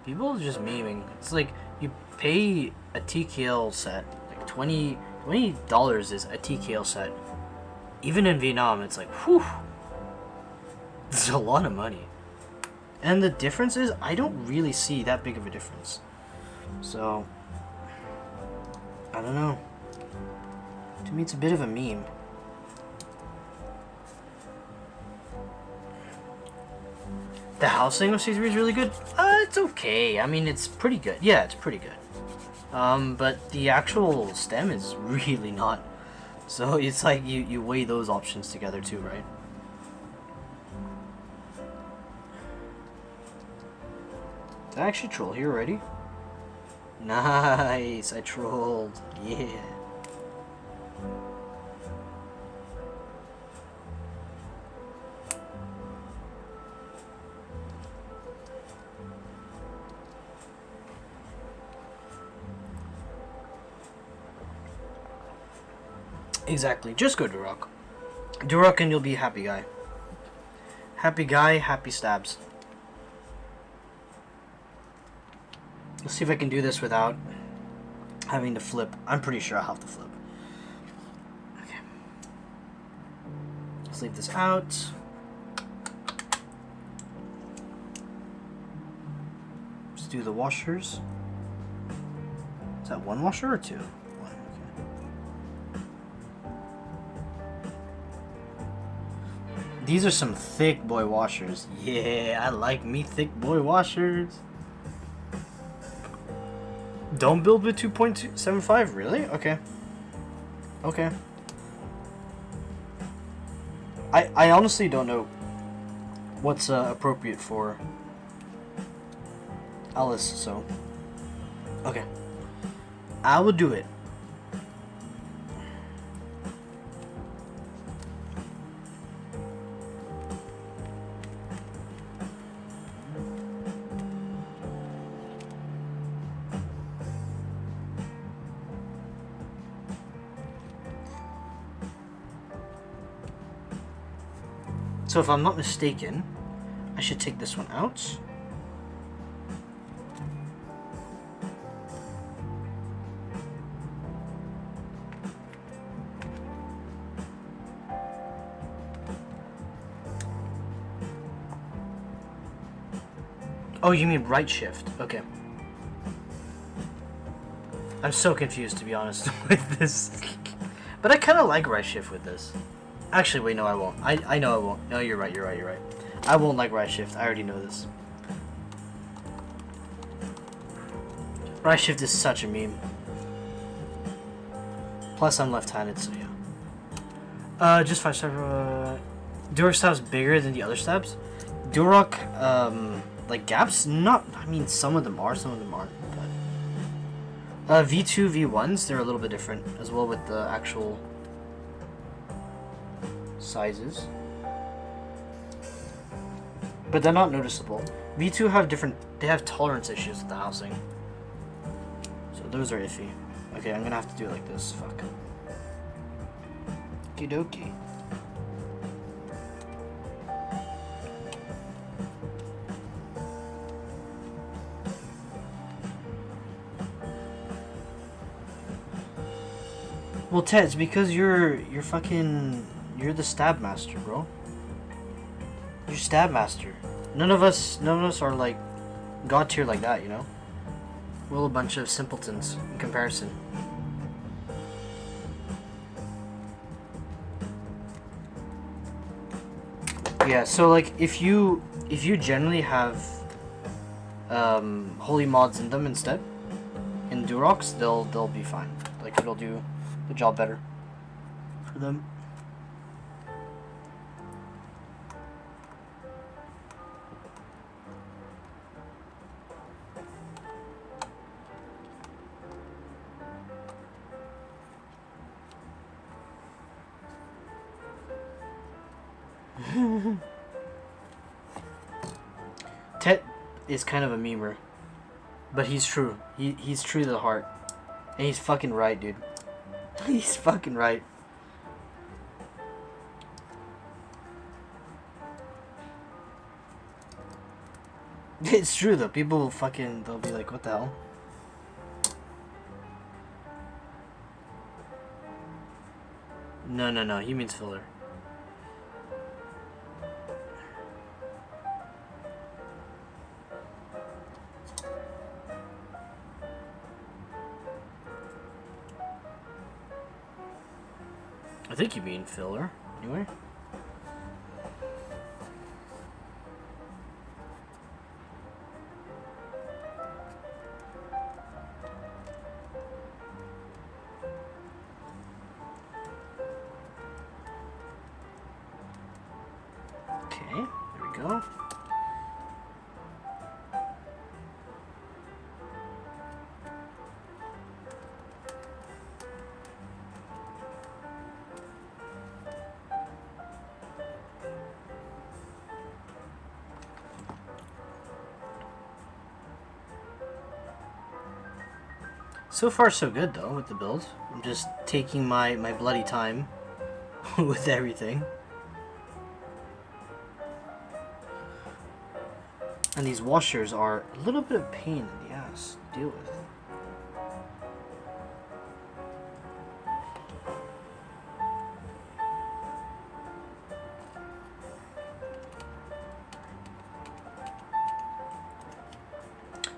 People are just memeing. It's like, you pay a TKL set, like $20 is a TKL set. Even in Vietnam, it's like, whew, it's a lot of money. And the difference is, I don't really see that big of a difference. So, I don't know. To me, it's a bit of a meme. The housing of C3 is really good. It's okay. I mean, it's pretty good. Yeah, it's pretty good. But the actual stem is really not. So it's like you weigh those options together too, right? Did I actually troll here already? Nice, I trolled. Yeah. Exactly. Just go Durok. Durok and you'll be a happy guy. Happy guy, happy stabs. Let's see if I can do this without having to flip. I'm pretty sure I'll have to flip. Okay. Let's leave this out. Let's do the washers. Is that one washer or two? One, okay. These are some thick boy washers. Yeah, I like me thick boy washers. Don't build with 2.75, really? Okay. Okay. I honestly don't know what's appropriate for Alice, so... Okay. I will do it. So if I'm not mistaken, I should take this one out. Oh, you mean right shift? Okay. I'm so confused, to be honest, with this. But I kind of like right shift with this. Actually, wait, no, I won't. I know I won't. No, you're right. I won't like right shift. I already know this. Right shift is such a meme. Plus, I'm left-handed, so yeah. Just 5-star. Durok stabs bigger than the other stabs. Durok, like gaps? Not. I mean, some of them are, some of them aren't. But V2, V1s, they're a little bit different as well with the actual sizes, but they're not noticeable. V2 have different, they have tolerance issues with the housing, so those are iffy. Okay, I'm gonna have to do it like this. Fuck. Okie dokie. Well, Ted, it's because you're fucking... You're the stab master, bro. You're stab master. None of us are like god tier like that, you know? We're all a bunch of simpletons in comparison. Yeah, so like if you generally have holy mods in them instead, in Durox, they'll be fine. Like it'll do the job better for them. Tet is kind of a memer, but he's true. He's true to the heart, and he's fucking right, dude. He's fucking right. It's true though. People will they'll be like, what the hell? No. He means filler. I think you mean filler, anyway. Okay, there we go. So far so good though with the build. I'm just taking my bloody time with everything. And these washers are a little bit of pain in the ass to deal with.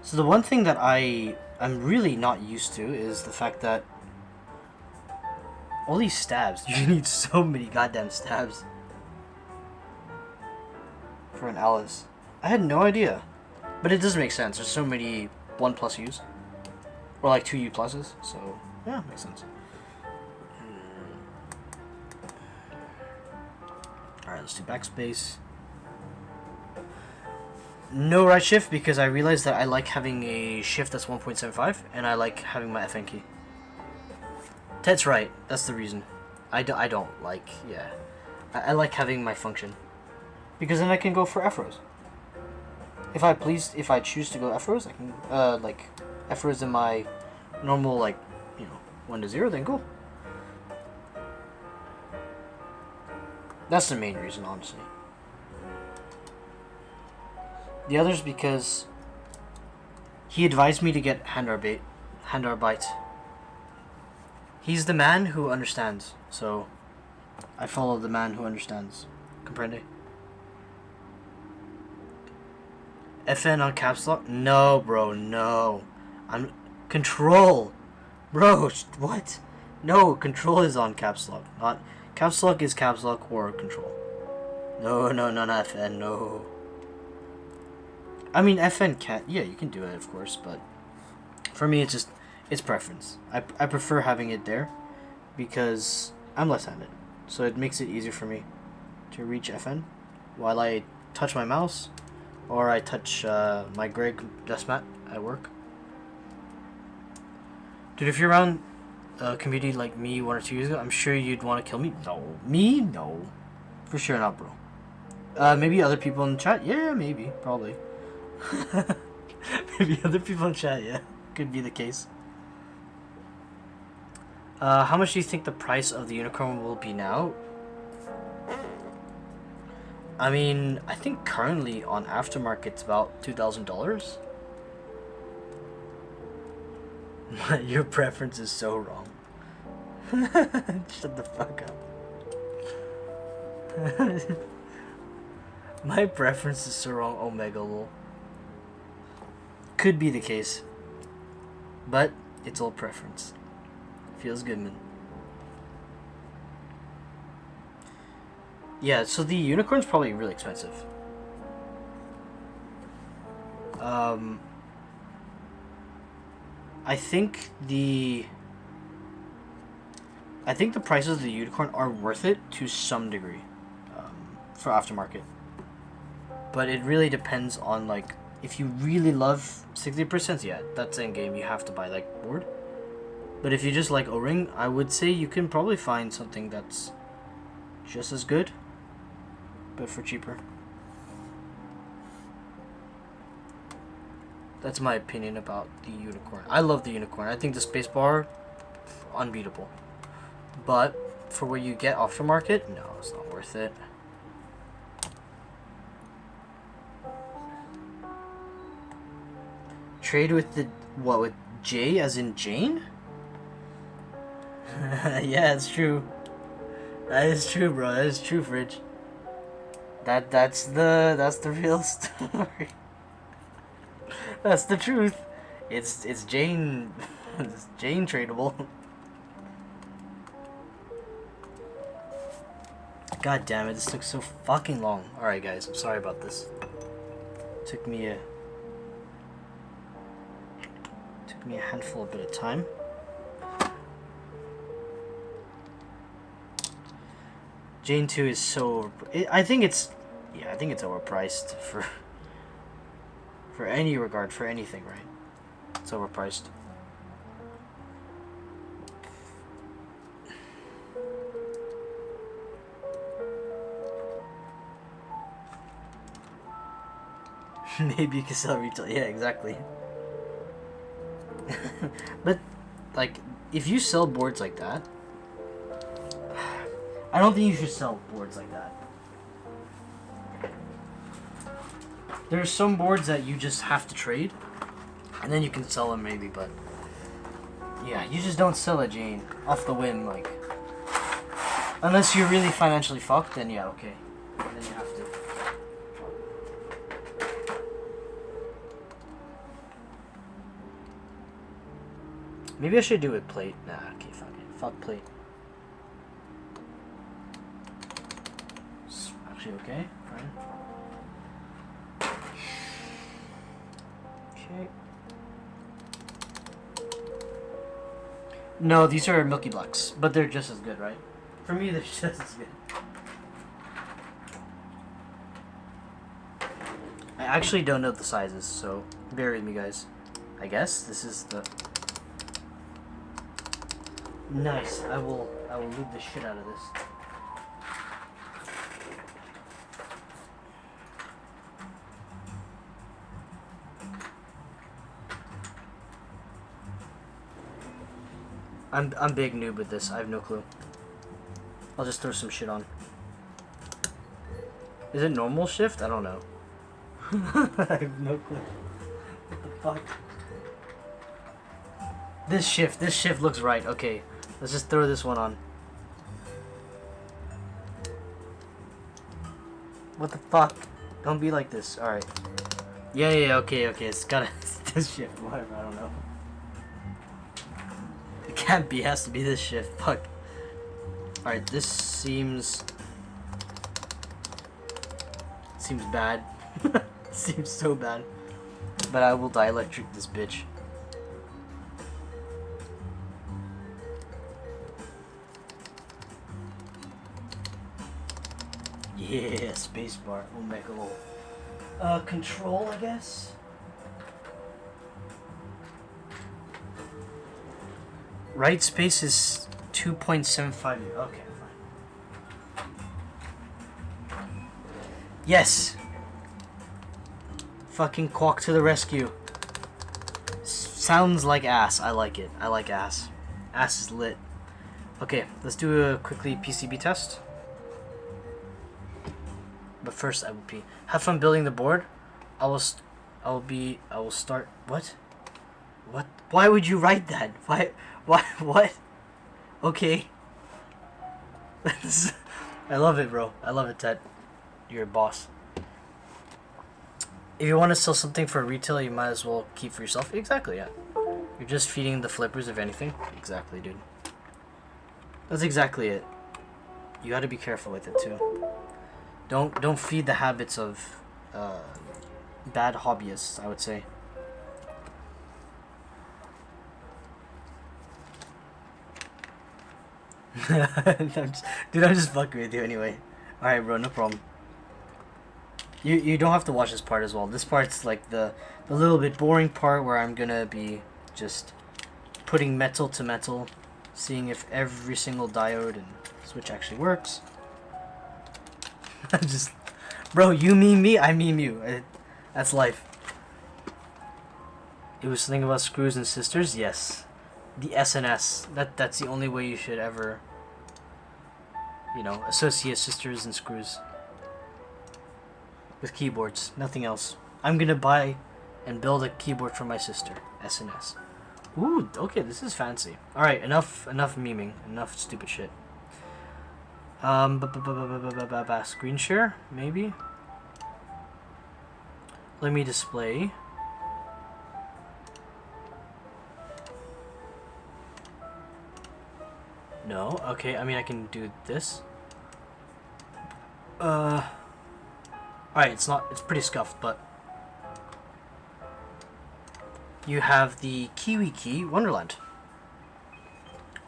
So the one thing that I'm really not used to is the fact that all these stabs, you need so many goddamn stabs for an Alice. I had no idea, but it does make sense. There's so many 1+ U's, or like 2 U pluses, so yeah, it makes sense. Alright, let's do backspace. No right shift because I realized that I like having a shift that's 1.75 and I like having my FN key. Ted's right, that's the reason. I don't like, yeah. I like having my function. Because then I can go for F-rows. If I choose to go F-rows, I can, like, F-rows in my normal, like, 1 to 0, then go. That's the main reason, honestly. The other's because he advised me to get Handarbeit. He's the man who understands, so I follow the man who understands. Comprende? FN on caps lock? No, bro, no. I'm control, bro. What? No, control is on caps lock. Not caps lock is caps lock or control. No, not FN. No. I mean, FN can't. Yeah, you can do it, of course, but for me, it's preference. I prefer having it there because I'm left-handed, so it makes it easier for me to reach FN while I touch my mouse or I touch my Greg desk mat at work. Dude, if you're around a community like me 1 or 2 years ago, I'm sure you'd want to kill me. No, me? No, for sure not, bro. Maybe other people in the chat. Yeah, maybe, probably. Maybe other people in chat, yeah. Could be the case. How much do you think the price of the unicorn will be now? I mean, I think currently on aftermarket it's about $2,000. Your preference is so wrong. Shut the fuck up. My preference is Sarong Omega lol. Could be the case. But it's all preference. Feels good, man. Yeah, so the unicorn's probably really expensive. I think the prices of the unicorn are worth it to some degree, for aftermarket. But it really depends on, like, if you really love 60%, yeah, that's in game. You have to buy like board. But if you just like O-ring, I would say you can probably find something that's just as good, but for cheaper. That's my opinion about the unicorn. I love the unicorn. I think the spacebar, unbeatable. But for what you get aftermarket, no, it's not worth it. Trade with the what, with J as in Jane? Yeah, it's true. That is true, bro. That is true, Fridge. That's the real story. That's the truth. It's Jane. It's Jane tradable. God damn it! This took so fucking long. All right, guys. I'm sorry about this. Took me a handful of bit of time. Jane 2 is so I think it's overpriced for any regard, for anything, right? It's overpriced. Maybe you can sell retail. Yeah, exactly. But like, if you sell boards like that, I don't think you should sell boards like that. There's some boards that you just have to trade, and then you can sell them maybe, but yeah, you just don't sell a Jane off the whim, like, unless you're really financially fucked, then yeah, okay, then you have to. Maybe I should do it plate. Nah, okay, fuck it. Fuck plate. It's actually okay, fine. Okay. No, these are Milky Blacks, but they're just as good, right? For me, they're just as good. I actually don't know the sizes, so bear with me, guys. I guess this is the... Nice. I will lube the shit out of this. I'm big noob with this. I have no clue. I'll just throw some shit on. Is it normal shift? I don't know. I have no clue. What the fuck? This shift looks right. Okay, let's just throw this one on. What the fuck? Don't be like this. All right. Yeah. Okay. It's gotta this shift. Whatever. I don't know. It can't be. It has to be this shift. Fuck. All right. This seems bad. Seems so bad. But I will dielectric this bitch. Yeah, spacebar. We'll make a little control, I guess. Right space is 2.75. Okay, fine. Yes. Fucking Quack to the rescue. Sounds like ass. I like it. I like ass. Ass is lit. Okay, let's do a quickly PCB test. But first, I will pee. Have fun building the board. I will start. What? What? Why would you write that? Why? What? Okay. I love it, bro. I love it, Ted. You're a boss. If you want to sell something for retail, you might as well keep for yourself. Exactly, yeah. You're just feeding the flippers, if anything. Exactly, dude. That's exactly it. You got to be careful with it too. Don't feed the habits of bad hobbyists, I would say. Dude, I'm just fucking with you anyway. Alright, bro, no problem. You don't have to watch this part as well. This part's like the little bit boring part where I'm gonna be just putting metal to metal, seeing if every single diode and switch actually works. Just, bro, you meme me, I meme you. That's life. It was something about screws and sisters. Yes, the SNS. That's the only way you should ever, you know, associate sisters and screws with keyboards. Nothing else. I'm gonna buy and build a keyboard for my sister. SNS. Ooh, okay, this is fancy. All right, enough memeing, enough stupid shit. Screen share, maybe. Let me display. No, okay, I mean I can do this. Alright, it's pretty scuffed, but you have the Kiwi Key Wonderland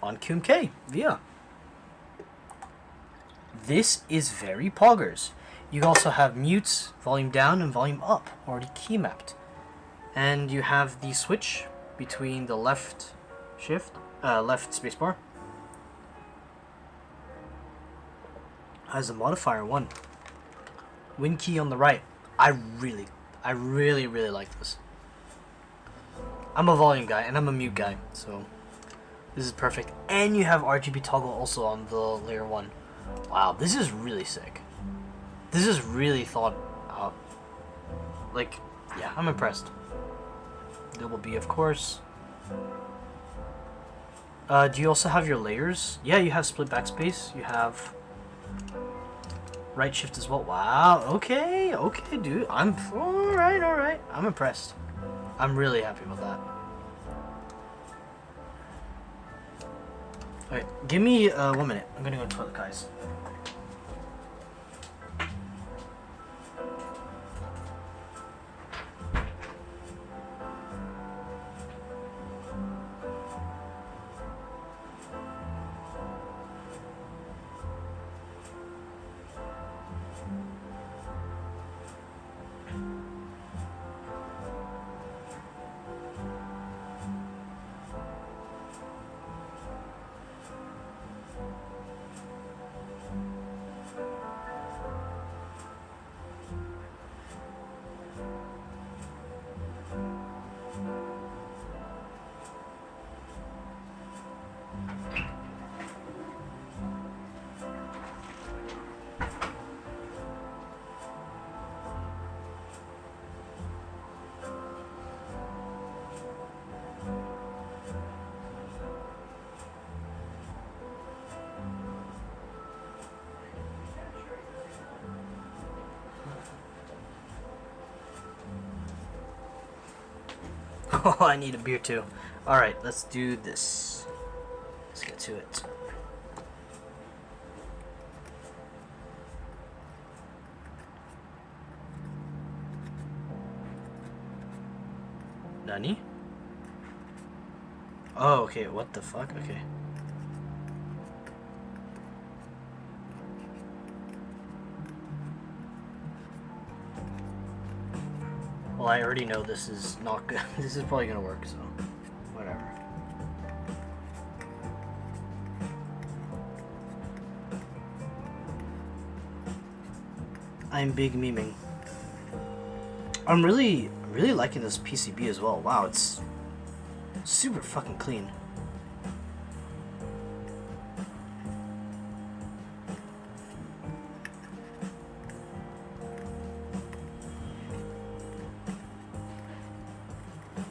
on QMK via. This is very poggers. You also have mutes, volume down and volume up, already key mapped. And you have the switch between the left spacebar. Has a modifier 1. Win key on the right. I really like this. I'm a volume guy and I'm a mute guy, so this is perfect. And you have RGB toggle also on the layer 1. Wow, this is really sick. This is really thought out. Like, yeah, I'm impressed. Double B, of course. Do you also have your layers? Yeah, you have split backspace. You have right shift as well. Wow, okay, dude. I'm alright. I'm impressed. I'm really happy with that. Alright, give me 1 minute. I'm gonna go to the toilet, guys. Oh, I need a beer too. Alright, let's do this. Let's get to it. Nani? Oh, okay, what the fuck? Okay. Well, I already know this is not good. This is probably gonna work, so whatever. I'm big memeing. I'm really liking this PCB as well. Wow, it's super fucking clean.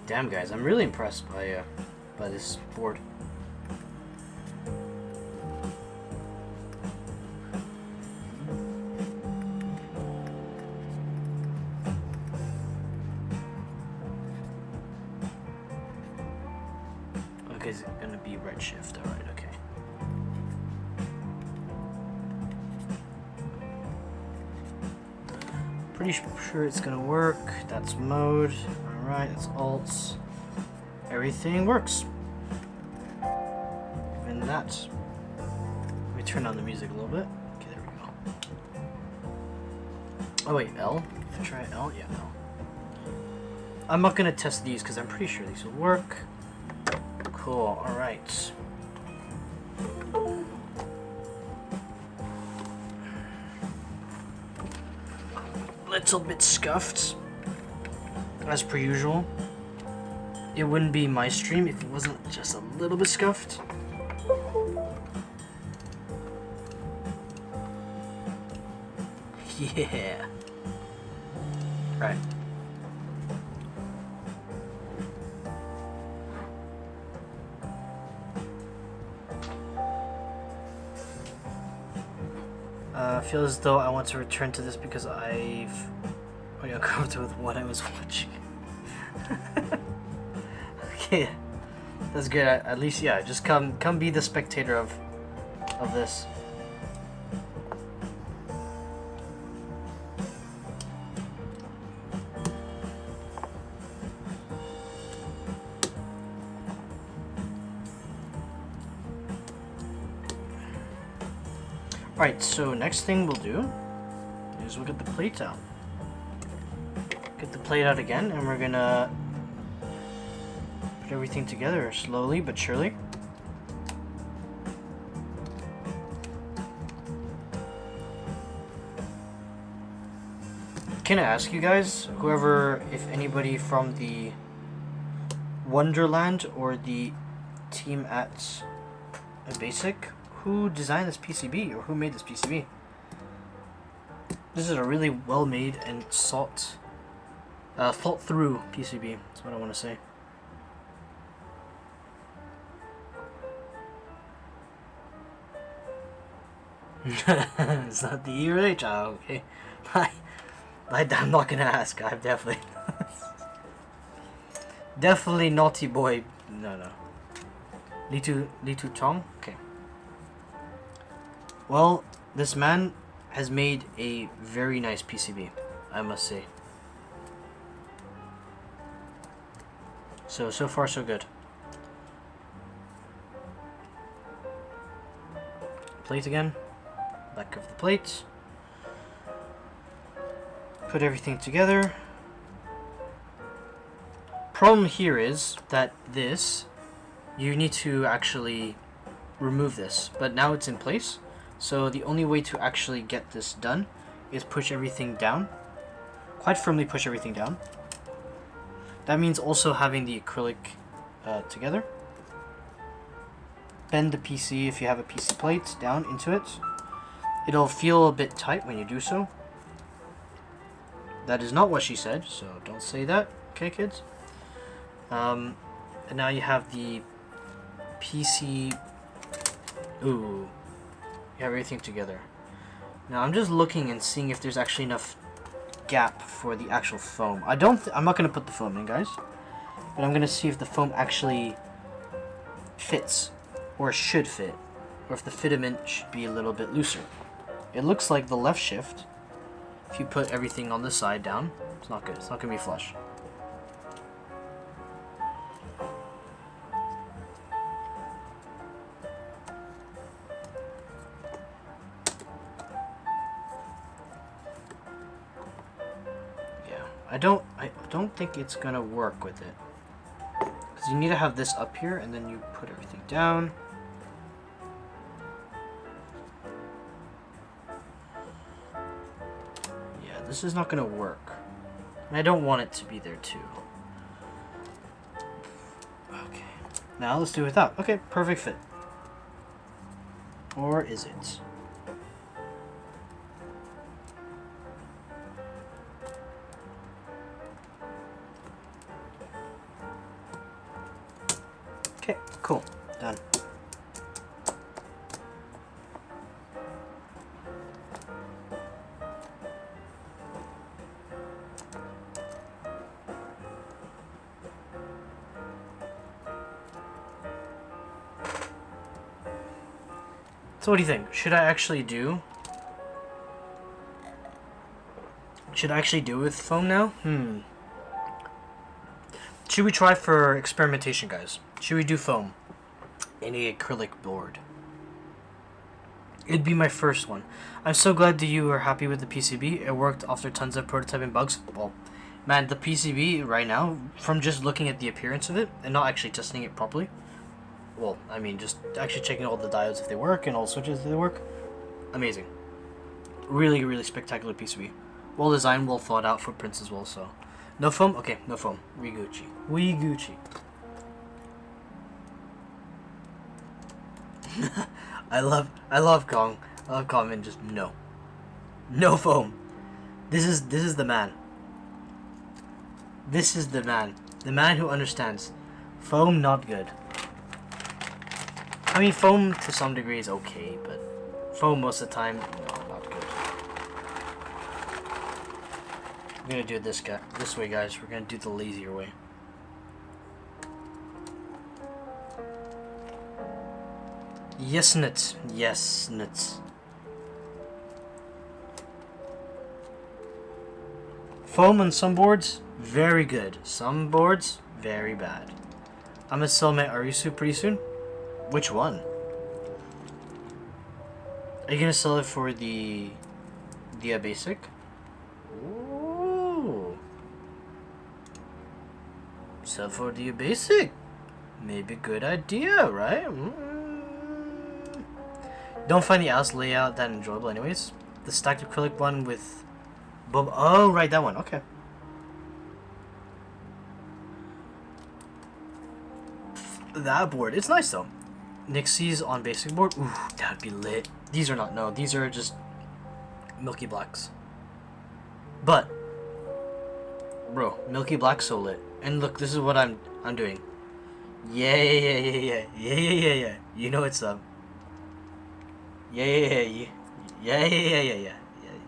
Damn, guys, I'm really impressed by this board. okay, it's gonna be redshift. All right, okay. Pretty sure it's gonna work. That's mode. All right, it's alts. Everything works. Even that. Let me turn on the music a little bit. Okay, there we go. Oh wait, L. Try L. Yeah, L. I'm not gonna test these because I'm pretty sure these will work. Cool. All right. Little bit scuffed, as per usual. It wouldn't be my stream if it wasn't just a little bit scuffed. Yeah. Right. I feel as though I want to return to this because I've got comfortable with what I was watching. Okay, that's good. At least, yeah, just come be the spectator of this. Alright, so next thing we'll do is we'll get the plate out. Get the plate out again, and we're gonna put everything together slowly but surely. Can I ask you guys, whoever, if anybody from the Wonderland or the team at Abasic, who designed this PCB, or who made this PCB? This is a really well made and thought through PCB, that's what I want to say. It's not the E or H, okay. I'm not gonna ask, I'm definitely definitely naughty boy. No. Litu Chong? Okay. Well, this man has made a very nice PCB, I must say. So far so good. Plate again. Back of the plate. Put everything together. Problem here is that you need to actually remove this, but now it's in place. So the only way to actually get this done is push everything down. Quite firmly push everything down. That means also having the acrylic together. Bend the PC, if you have a PC plate, down into it. It'll feel a bit tight when you do so. That is not what she said, so don't say that, okay kids? And now you have the PC... Ooh. You have everything together. Now I'm just looking and seeing if there's actually enough gap for the actual foam. I'm not going to put the foam in, guys. But I'm going to see if the foam actually fits. Or should fit. Or if the fitment should be a little bit looser. It looks like the left shift, if you put everything on this side down, it's not good. It's not going to be flush. I don't think it's gonna work with it, because you need to have this up here and then you put everything down. Yeah, this is not gonna work, and I don't want it to be there too. Okay, now let's do it without. Okay, perfect fit. Or is it? Okay, cool. Done. So what do you think? Should I actually do with foam now? Should we try for experimentation, guys? Should we do foam in a acrylic board? It'd be my first one. I'm so glad that you are happy with the PCB. It worked after tons of prototyping bugs. Well, man, the PCB right now, from just looking at the appearance of it and not actually testing it properly, well, I mean, just actually checking all the diodes if they work and all the switches if they work, amazing. Really, really spectacular PCB. Well designed, well thought out footprints as well, so. No foam? Okay, no foam. We Gucci. We Gucci. I love Kong. I love Kong and just no. No foam. This is the man. This is the man. The man who understands. Foam not good. I mean, foam to some degree is okay, but foam most of the time, no, not good. We're gonna do it this way, guys. We're gonna do it the lazier way. Yes, nuts. Yes, nuts. Foam on some boards, very good. Some boards, very bad. I'm gonna sell my Arisu pretty soon. Which one? Are you gonna sell it for the Abasic? Ooh. Sell for the Abasic. Maybe good idea, right? Don't find the Alice layout that enjoyable anyways. The stacked acrylic one with oh, right, that one. Okay. That board. It's nice though. Nixie's on basic board. Ooh, that'd be lit. These are not, no, these are just Milky Blacks. But bro, Milky Black's so lit. And look, this is what I'm doing. Yeah. You know it's Yeah.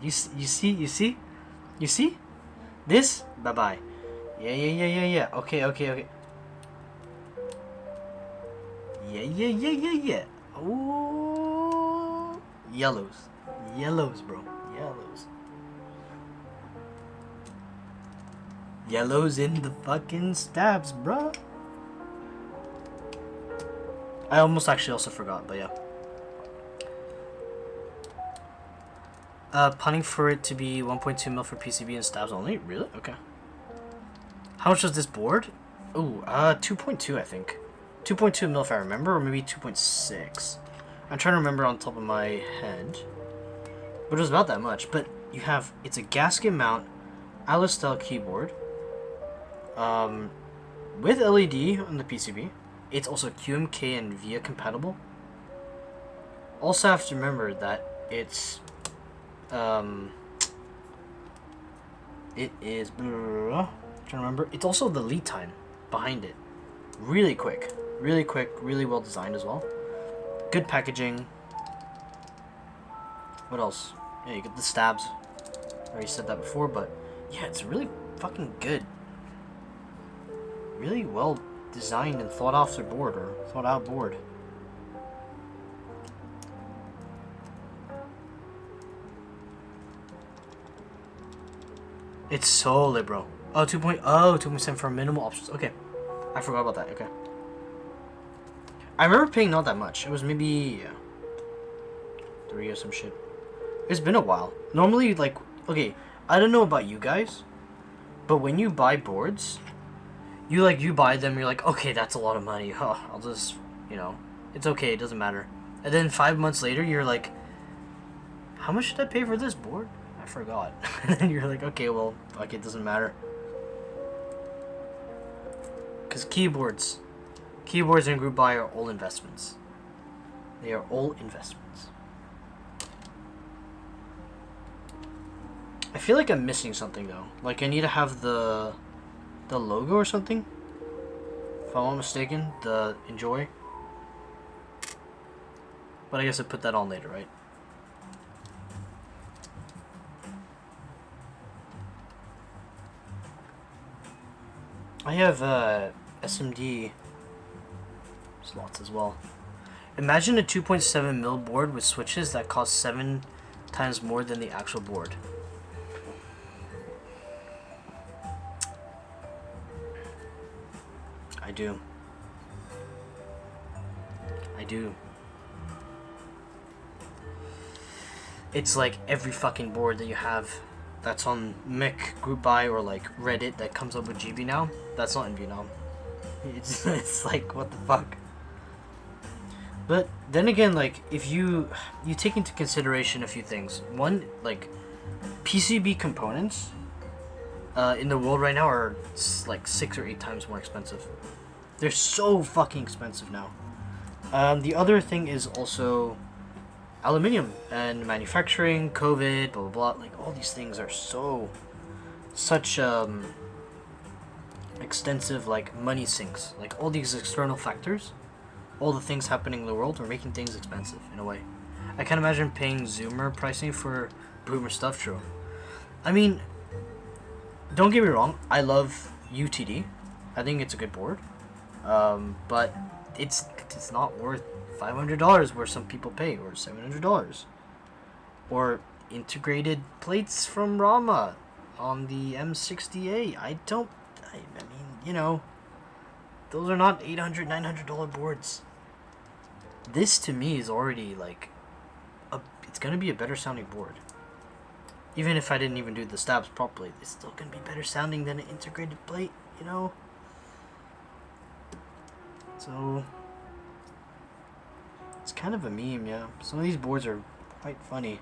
You see? This? Bye-bye. Yeah. Okay. Yeah. Ooh. Yellows, bro. Yellows in the fucking stabs, bro. I almost actually also forgot, but yeah. Punning for it to be 1.2 mil for PCB and stabs only? Really? Okay. How much was this board? Ooh, 2.2 I think. 2.2 mil if I remember, or maybe 2.6. I'm trying to remember on top of my head. But it was about that much. But you have, it's a gasket mount, Alice style keyboard. With LED on the PCB. It's also QMK and VIA compatible. Also have to remember that it's it is trying to remember. It's also the lead time behind it. Really quick, really well designed as well. Good packaging. What else? Yeah, you get the stabs. I already said that before, but yeah, it's really fucking good. Really well designed and thought out board. It's so lit, bro. Oh, 2.7 for minimal options. Okay. I forgot about that. Okay. I remember paying not that much. It was maybe 3 or some shit. It's been a while. Normally, like, okay, I don't know about you guys, but when you buy boards, you buy them, you're like, okay, that's a lot of money. Huh, I'll just, it's okay, it doesn't matter. And then 5 months later, you're like, how much should I pay for this board? I forgot. And then you're like, okay, well, fuck, it doesn't matter. Because keyboards and group buy are all investments. They are all investments. I feel like I'm missing something though. Like I need to have the logo or something. If I'm not mistaken, the Enjoy. But I guess I put that on later, right? I have SMD slots as well. Imagine a 2.7 mil board with switches that cost 7 times more than the actual board. I do. I do. It's like every fucking board that you have that's on Mick Group Buy or like Reddit that comes up with GB now, that's not in Vietnam. It's like, what the fuck? But then again, like, if you take into consideration a few things. One, like, PCB components in the world right now are like 6 or 8 times more expensive. They're so fucking expensive now. The other thing is also aluminium and manufacturing, COVID, blah blah blah. Like, all these things are such extensive, like, money sinks. Like, all these external factors, all the things happening in the world are making things expensive in a way. I can't imagine paying Zoomer pricing for Boomer stuff. True. I mean, don't get me wrong, I love UTD. I think it's a good board. But it's not worth $500 where some people pay, or $700. Or integrated plates from Rama on the M60A. I mean, you know, those are not $800, $900 boards. This to me is already like it's gonna be a better sounding board. Even if I didn't even do the stabs properly, it's still gonna be better sounding than an integrated plate, you know? So it's kind of a meme, yeah. Some of these boards are quite funny.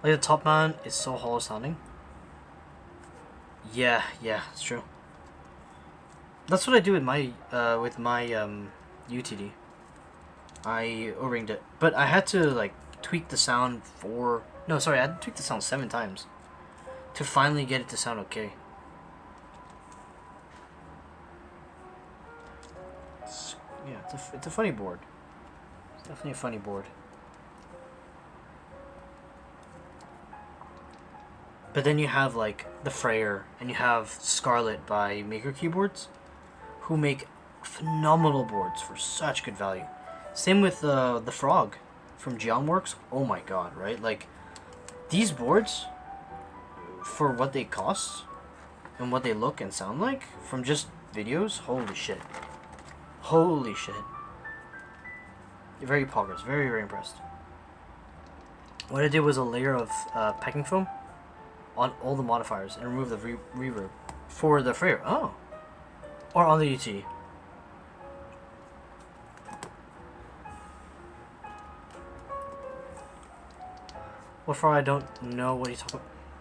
Like the top mount is so hollow sounding. Yeah, it's true. That's what I do with my UTD. I O-ringed it, but I had to like tweak the sound I had to tweak the sound 7 times to finally get it to sound okay. It's a funny board. It's definitely a funny board. But then you have like the Freyer and you have Scarlet by Maker Keyboards, who make phenomenal boards for such good value. Same with the Frog from Geonworks. Oh my god, right? Like, these boards, for what they cost and what they look and sound like from just videos, holy shit. Holy shit. Very poggers. Very, very impressed. What I did was a layer of packing foam on all the modifiers and remove the reverb for the Freyer. Oh. Or on the UT. What for? I don't know what you're talking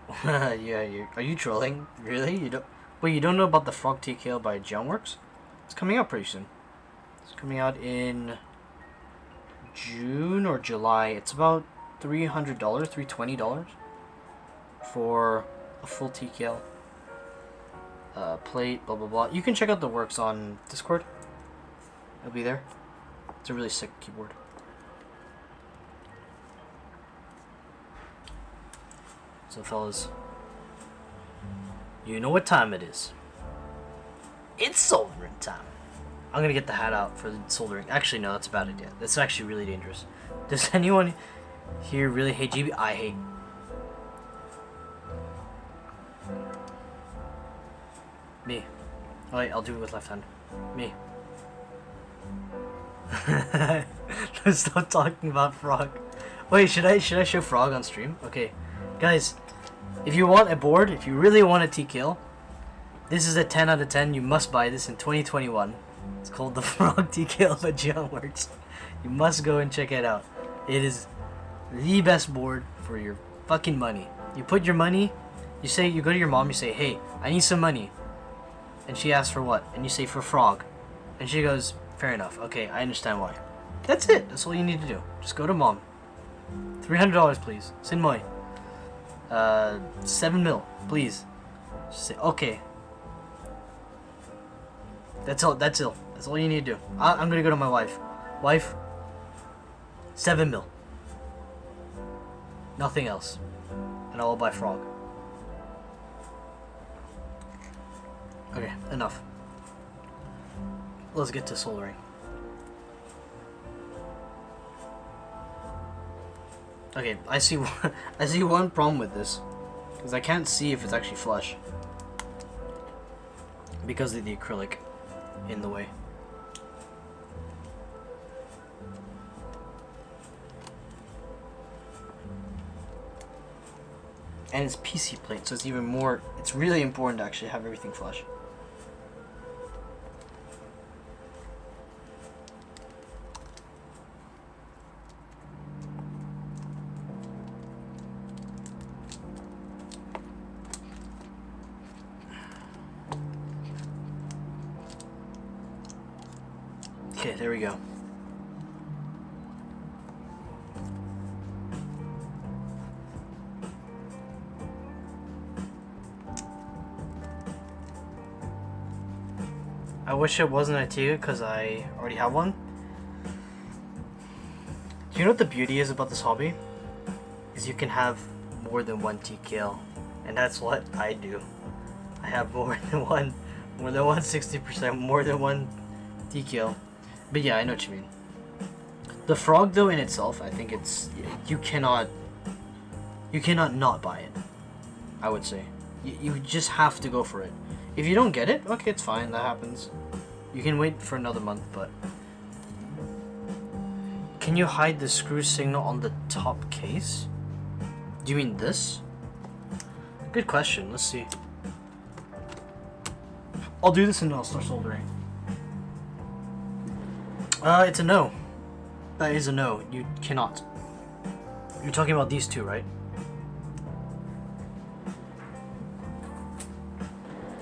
about. Yeah, are you trolling? Really? You don't know about the Frog TKL by Geonworks? It's coming out pretty soon. It's coming out in June or July. It's about $300, $320 for a full TKL plate, blah blah blah. You can check out the works on Discord. It'll be there. It's a really sick keyboard. So fellas, you know what time it is. It's soldering time. I'm gonna get the hat out for the soldering. Actually, no, that's a bad idea. That's actually really dangerous. Does anyone here really hate GB? I hate. Me. Alright, I'll do it with left hand. Me. Stop talking about Frog. Wait, should I show Frog on stream? Okay. Guys, if you want a board, if you really want a TKL, this is a 10 out of 10. You must buy this in 2021. It's called the Frog TKL by Geonworks. You must go and check it out. It is the best board for your fucking money. You put your money, you go to your mom, you say, hey, I need some money. And she asks for what? And you say, for Frog. And she goes, fair enough. Okay, I understand why. That's it. That's all you need to do. Just go to mom. $300, please. Sin moi. 7 mil, please. Just say, okay. That's all. That's all you need to do. I'm gonna go to my wife. Wife, 7 mil. Nothing else. And I will buy Frog. Okay, enough. Let's get to soldering. Okay, I see I see one problem with this. Because I can't see if it's actually flush. Because of the acrylic in the way. And it's PC plate, so it's even more, it's really important to actually have everything flush. Okay, there we go. I wish it wasn't a Tiga because I already have one. Do you know what the beauty is about this hobby? Is you can have more than one TKL, and that's what I do. I have more than one 60%, more than one TKL. But yeah, I know what you mean. The frog though in itself, I think it's, you cannot not buy it. I would say. You just have to go for it. If you don't get it, okay, it's fine, that happens. You can wait for another month, but... Can you hide the screw signal on the top case? Do you mean this? Good question, let's see. I'll do this and then I'll start soldering. It's a no. That is a no, you cannot. You're talking about these two, right?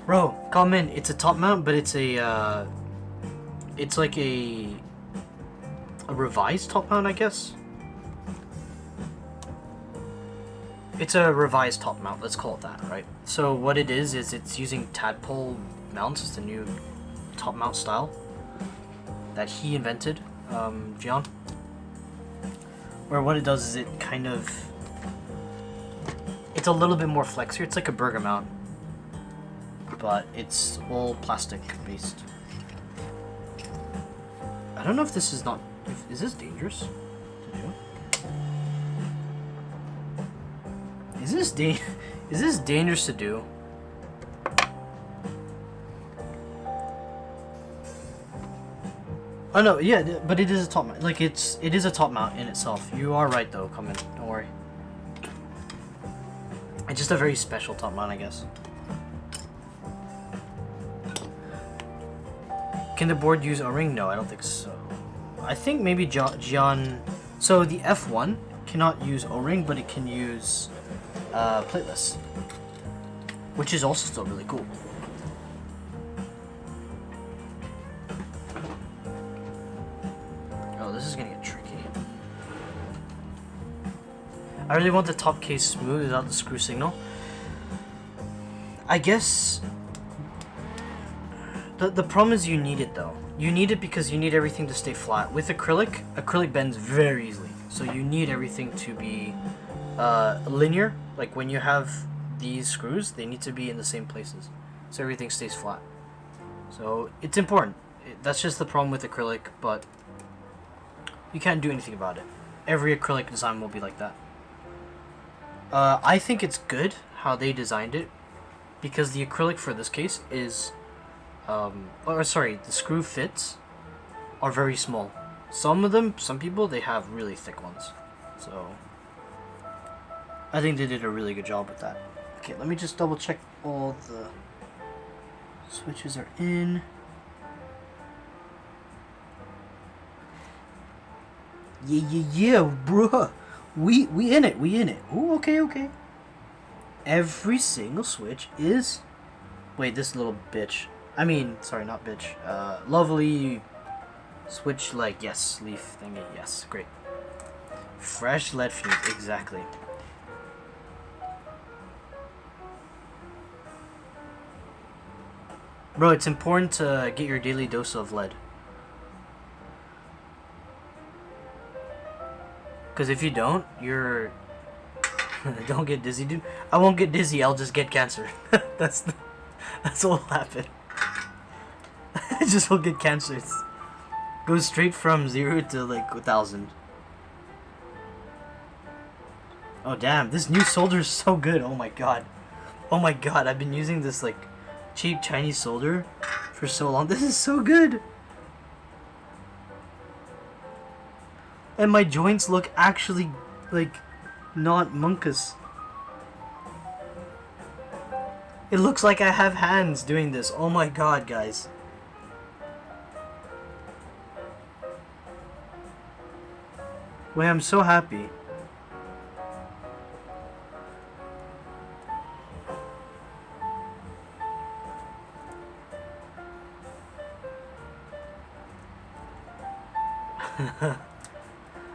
Bro, come in. It's a top mount, but it's a, it's like a revised top mount, I guess. It's a revised top mount, let's call it that, right? So what it is it's using tadpole mounts. It's the new top mount style that he invented, Gian. Where what it does is it kind of, it's a little bit more flexier. It's like a burger mount, but it's all plastic based. I don't know if this is not, is this dangerous to do? Is this dangerous to do? Oh no, yeah, but it is a top mount. Like it is a top mount in itself. You are right though, come in, don't worry. It's just a very special top mount, I guess. Can the board use O-ring? No, I don't think so. I think maybe Gian... So the F1 cannot use O-ring, but it can use plateless. Which is also still really cool. Oh, this is gonna get tricky. I really want the top case smooth without the screw signal. I guess... The problem is you need it though. You need it because you need everything to stay flat. With acrylic bends very easily. So you need everything to be linear. Like when you have these screws, they need to be in the same places. So everything stays flat. So it's important. That's just the problem with acrylic, but you can't do anything about it. Every acrylic design will be like that. I think it's good how they designed it, because the acrylic for this case is... the screw fits are very small. Some people, they have really thick ones. So, I think they did a really good job with that. Okay, let me just double check all the switches are in. Yeah, bruh. We in it, Ooh, okay. Every single switch is... Wait, this little bitch. I mean, sorry, not bitch. Lovely switch, like, yes, leaf thingy, yes, great. Fresh lead fuse, exactly. Bro, it's important to get your daily dose of lead. Because if you don't, you're... Don't get dizzy, dude. I won't get dizzy, I'll just get cancer. That's what will happen. I just will get cancer. It goes straight from 0 to like 1,000. Oh damn, this new solder is so good. Oh my god. Oh my god, I've been using this like cheap Chinese solder for so long. This is so good. And my joints look actually like not monkus. It looks like I have hands doing this. Oh my god, guys. Wait, I'm so happy.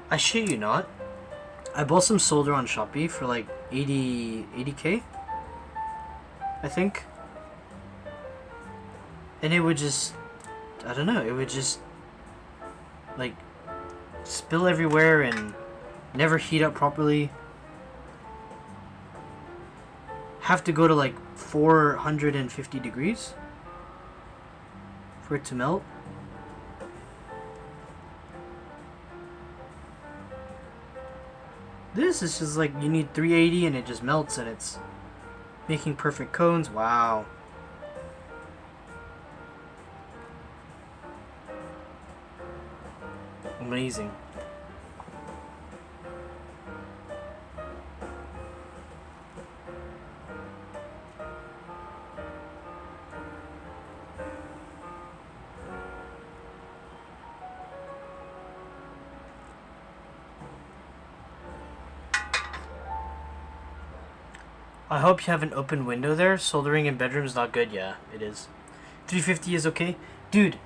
I shit you not. I bought some solder on Shopee for like 80k, I think. And it would just, I don't know, it would just like spill everywhere and never heat up properly. Have to go to like 450 degrees for it to melt. This is just like you need 380 and it just melts and it's making perfect cones. Wow. Amazing. I hope you have an open window there. Soldering in bedrooms not good. Yeah, it is. 350 is okay. Dude,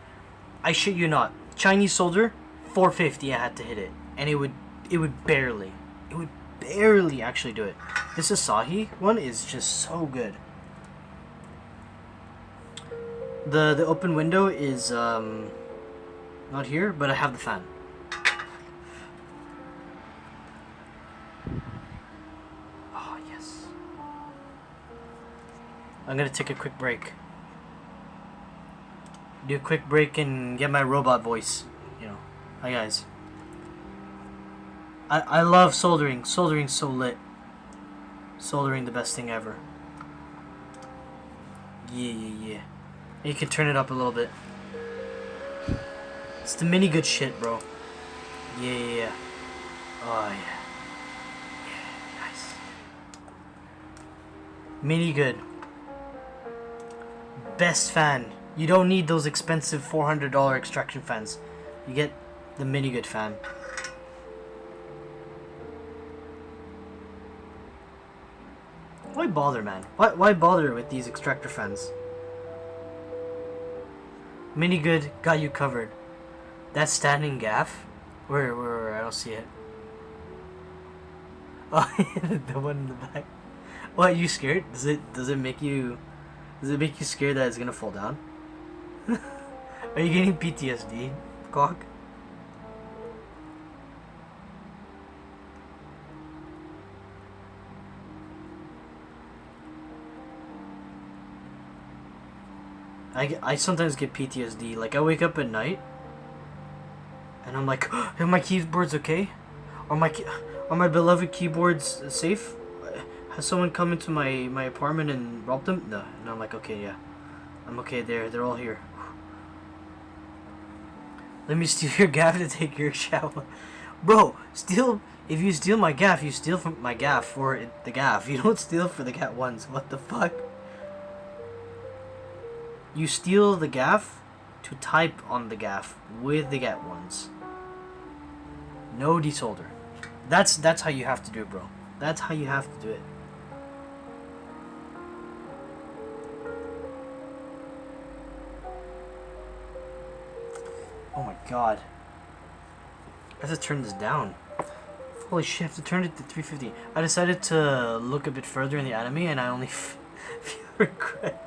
I shit you not. Chinese solder, 450 I had to hit it. And it would barely actually do it. This Asahi one is just so good. The open window is not here, but I have the fan. Oh yes. I'm gonna take a quick break. Do a quick break and get my robot voice. You know. Hi guys. I love soldering. Soldering's so lit. Soldering the best thing ever. Yeah. And you can turn it up a little bit. It's the mini good shit, bro. Yeah. Oh yeah. Yeah, nice. Mini good. Best fan. You don't need those expensive $400 extraction fans. You get the mini good fan. Why bother, man? Why bother with these extractor fans? Mini good got you covered. That standing gaff? Where? I don't see it. Oh, the one in the back. What? You scared? Does it make you scared that it's gonna fall down? Are you getting PTSD, cock? I sometimes get PTSD. Like I wake up at night and I'm like, are my keyboards okay? Are my beloved keyboards safe? Has someone come into my apartment and robbed them? No. And I'm like, okay, yeah, I'm okay. They're all here. Let me steal your gaff to take your shower, bro. If you steal my gaff, you steal from my gaff for the gaff. You don't steal for the cat ones. What the fuck? You steal the gaff to type on the gaff with the GAT ones. No desolder. That's how you have to do it, bro. That's how you have to do it. Oh my god. I have to turn this down. Holy shit, I have to turn it to 350. I decided to look a bit further in the anime and I only feel regret.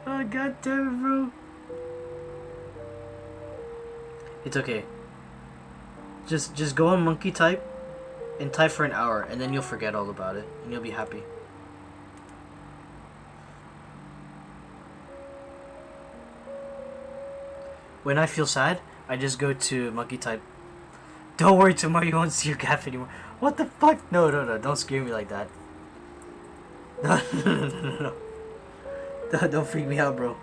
Oh god damn it, bro. It's okay. Just go on monkey type and type for an hour and then you'll forget all about it and you'll be happy. When I feel sad, I just go to monkey type. Don't worry, tomorrow you won't see your gaff anymore. What the fuck? No, no, no, don't scare me like that. No, no, no, no, no, no. Don't freak me out, bro.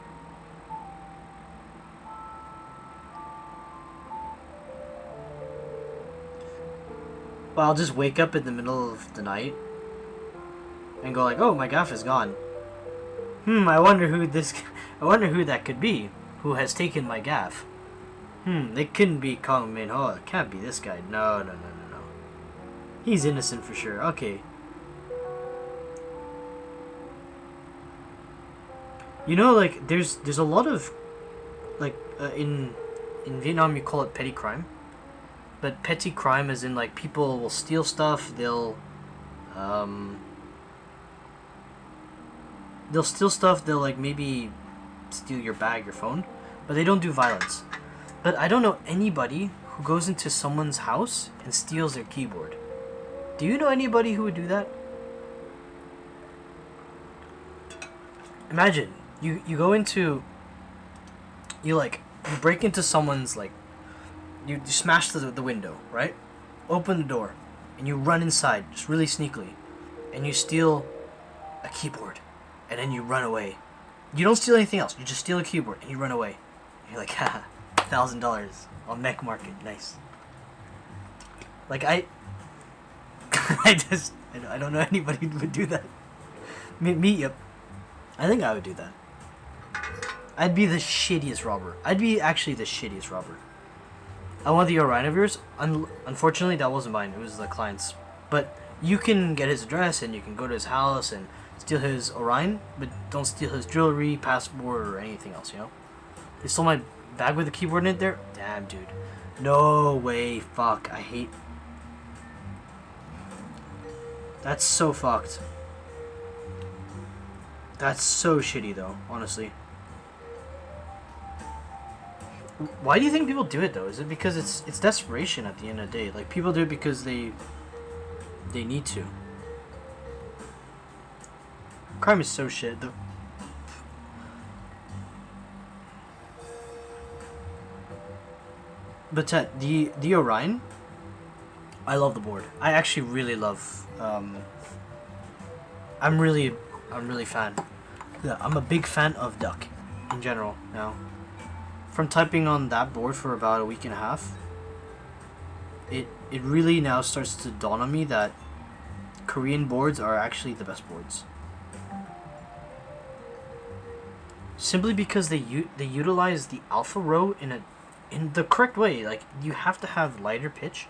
Well, I'll just wake up in the middle of the night and go like, oh, my gaff is gone. I wonder who that could be, who has taken my gaff. They couldn't be Kong Min Ho. It can't be this guy. No, no, no, no, no. He's innocent for sure. Okay. You know, like, there's a lot of, like, in Vietnam you call it petty crime. But petty crime is in, like, people will steal stuff, they'll steal stuff, they'll, like, maybe steal your bag, your phone, but they don't do violence. But I don't know anybody who goes into someone's house and steals their keyboard. Do you know anybody who would do that? Imagine, you go into, you break into someone's, like, you smash the window, right? Open the door, and you run inside, just really sneakily, and you steal a keyboard, and then you run away. You don't steal anything else, you just steal a keyboard, and you run away. And you're like, haha, $1,000 on Mech Market, nice. Like, I don't know anybody who would do that. Me, yep. I think I would do that. I'd be the shittiest robber. I'd be actually the shittiest robber. I want the Orion of yours. Unfortunately, that wasn't mine. It was the client's. But you can get his address and you can go to his house and steal his Orion, but don't steal his jewelry, passport, or anything else, you know? They stole my bag with the keyboard in it there? Damn, dude. No way. Fuck. I hate... That's so fucked. That's so shitty, though, honestly. Why do you think people do it, though? Is it because it's desperation at the end of the day? Like, people do it because they need to. Crime is so shit, though. But Ted, the Orion, I love the board. I actually really love. I'm really fan. Yeah, I'm a big fan of Duck, in general now. From typing on that board for about a week and a half, it really now starts to dawn on me that Korean boards are actually the best boards. Simply because they utilize the alpha row in the correct way. Like, you have to have lighter pitch.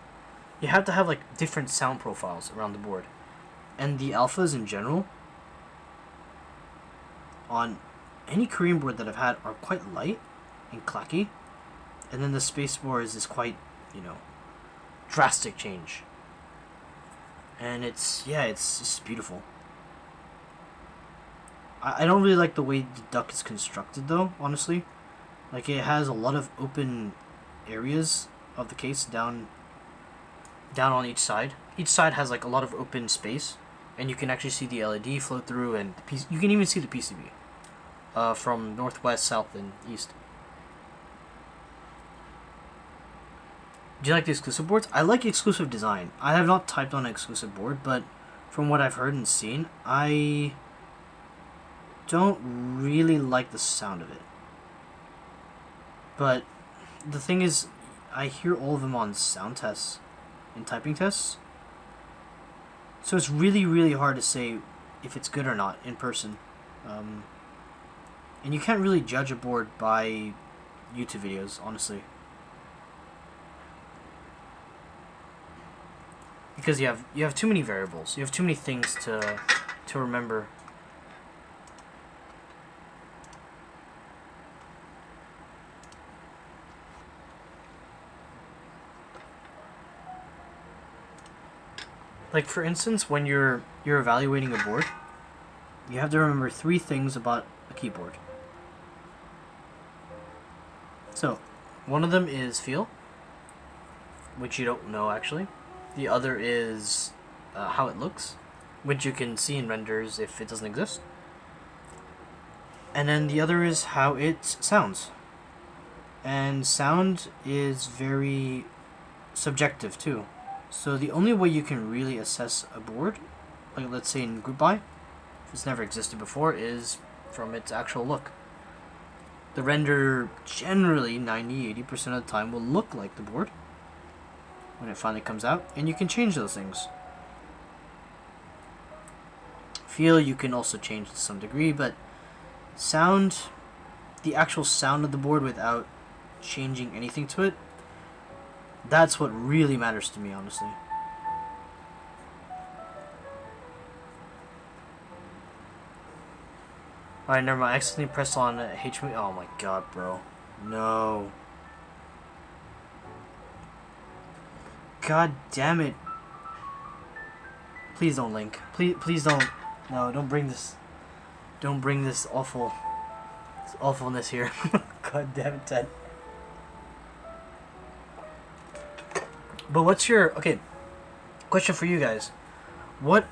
You have to have, like, different sound profiles around the board. And the alphas in general on any Korean board that I've had are quite light and clacky, and then the space bars is quite, you know, drastic change. And it's just beautiful. I don't really like the way the Duck is constructed, though, honestly. Like, it has a lot of open areas of the case down on each side. Each side has, like, a lot of open space, and you can actually see the LED flow through, and you can even see the PCB from northwest, south, and east. Do you like the exclusive boards? I like exclusive design. I have not typed on an exclusive board, but from what I've heard and seen, I don't really like the sound of it. But the thing is, I hear all of them on sound tests and typing tests. So it's really, really hard to say if it's good or not in person. And you can't really judge a board by YouTube videos, honestly. Because you have too many variables. You have too many things to remember. Like, for instance, when you're evaluating a board, you have to remember 3 things about a keyboard. So, one of them is feel, which you don't know actually. The other is how it looks, which you can see in renders if it doesn't exist. And then the other is how it sounds. And sound is very subjective too. So the only way you can really assess a board, like let's say in group buy, if it's never existed before, is from its actual look. The render generally 90-80% of the time will look like the board when it finally comes out, and you can change those things. Feel you can also change to some degree, but sound, the actual sound of the board without changing anything to it, that's what really matters to me, honestly. Alright, never mind. I accidentally pressed on HM. Oh my god, bro. No. God damn it. Please don't link. Please don't. No, don't bring this. Don't bring this awfulness here. God damn it, Ted. But what's your... Okay, question for you guys. What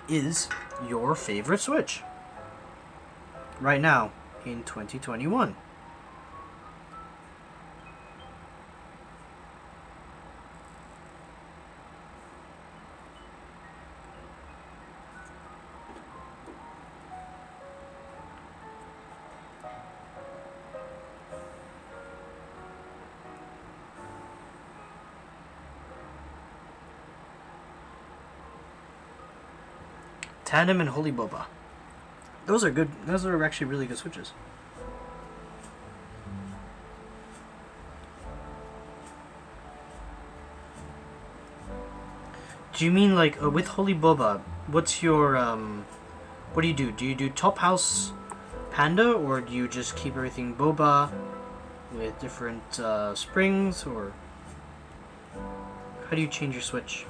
is your favorite Switch right now in 2021? Tandem and Holy Boba. Those are good. Those are actually really good Switches. Do you mean like with Holy Boba? What's your what do you do? Do you do Top House Panda, or do you just keep everything Boba with different springs, or how do you change your Switch?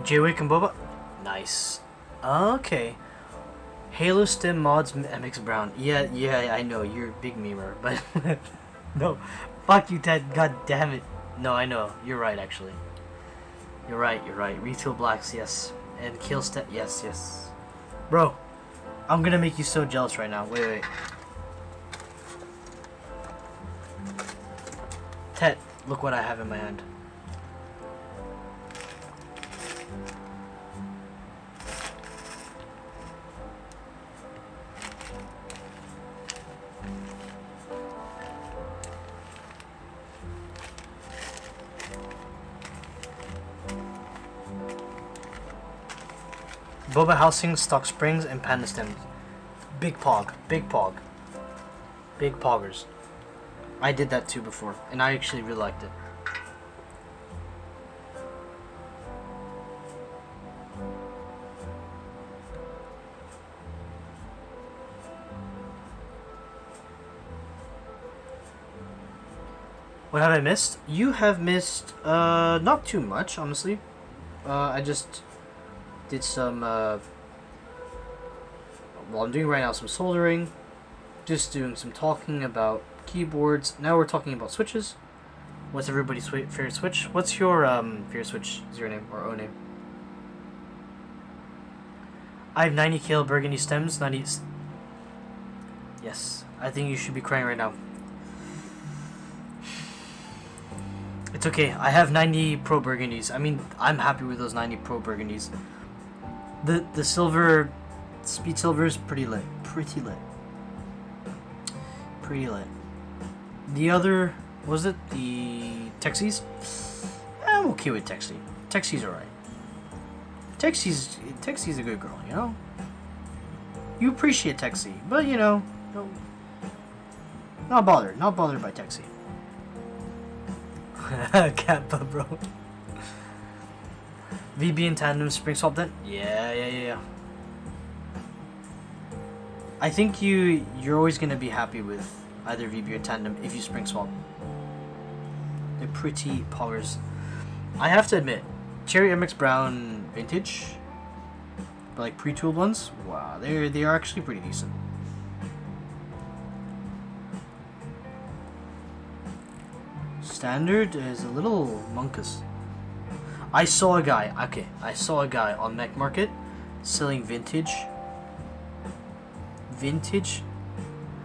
J-Wick and Boba? Nice. Okay. Halo Stim mods MX Brown. Yeah, I know, you're a big memer, but no. Fuck you, Ted. God damn it. No, I know. You're right, actually. You're right. Retail Blacks, yes. And Kill Step, yes. Bro, I'm gonna make you so jealous right now. Wait. Ted, look what I have in my hand. Boba housing, stock springs, and panda stems. Big pog. Big poggers. I did that too before, and I actually really liked it. What have I missed? You have missed, not too much, honestly. I just did some, well, I'm doing right now some soldering, just doing some talking about keyboards. Now we're talking about switches. What's everybody's favorite switch? What's your favorite switch? Is your name or O name? I have 90 kilo burgundy stems. 90. Yes, I think you should be crying right now. It's okay. I have 90 pro burgundies. I mean, I'm happy with those 90 pro burgundies. The silver, speed silver is pretty lit. Pretty lit. The other, was it the Texies? I'm okay with Texie. Texie's alright. Texie's a good girl, you know? You appreciate Texie, but you know, not bothered by Texie. Kappa, bro. VB and Tandem spring swap then? Yeah. I think you're always gonna be happy with either VB or Tandem if you spring swap. They're pretty poggers. I have to admit, Cherry MX Brown Vintage, but like pre-tooled ones, wow, they are actually pretty decent. Standard is a little monkus. I saw a guy on Mech Market selling vintage vintage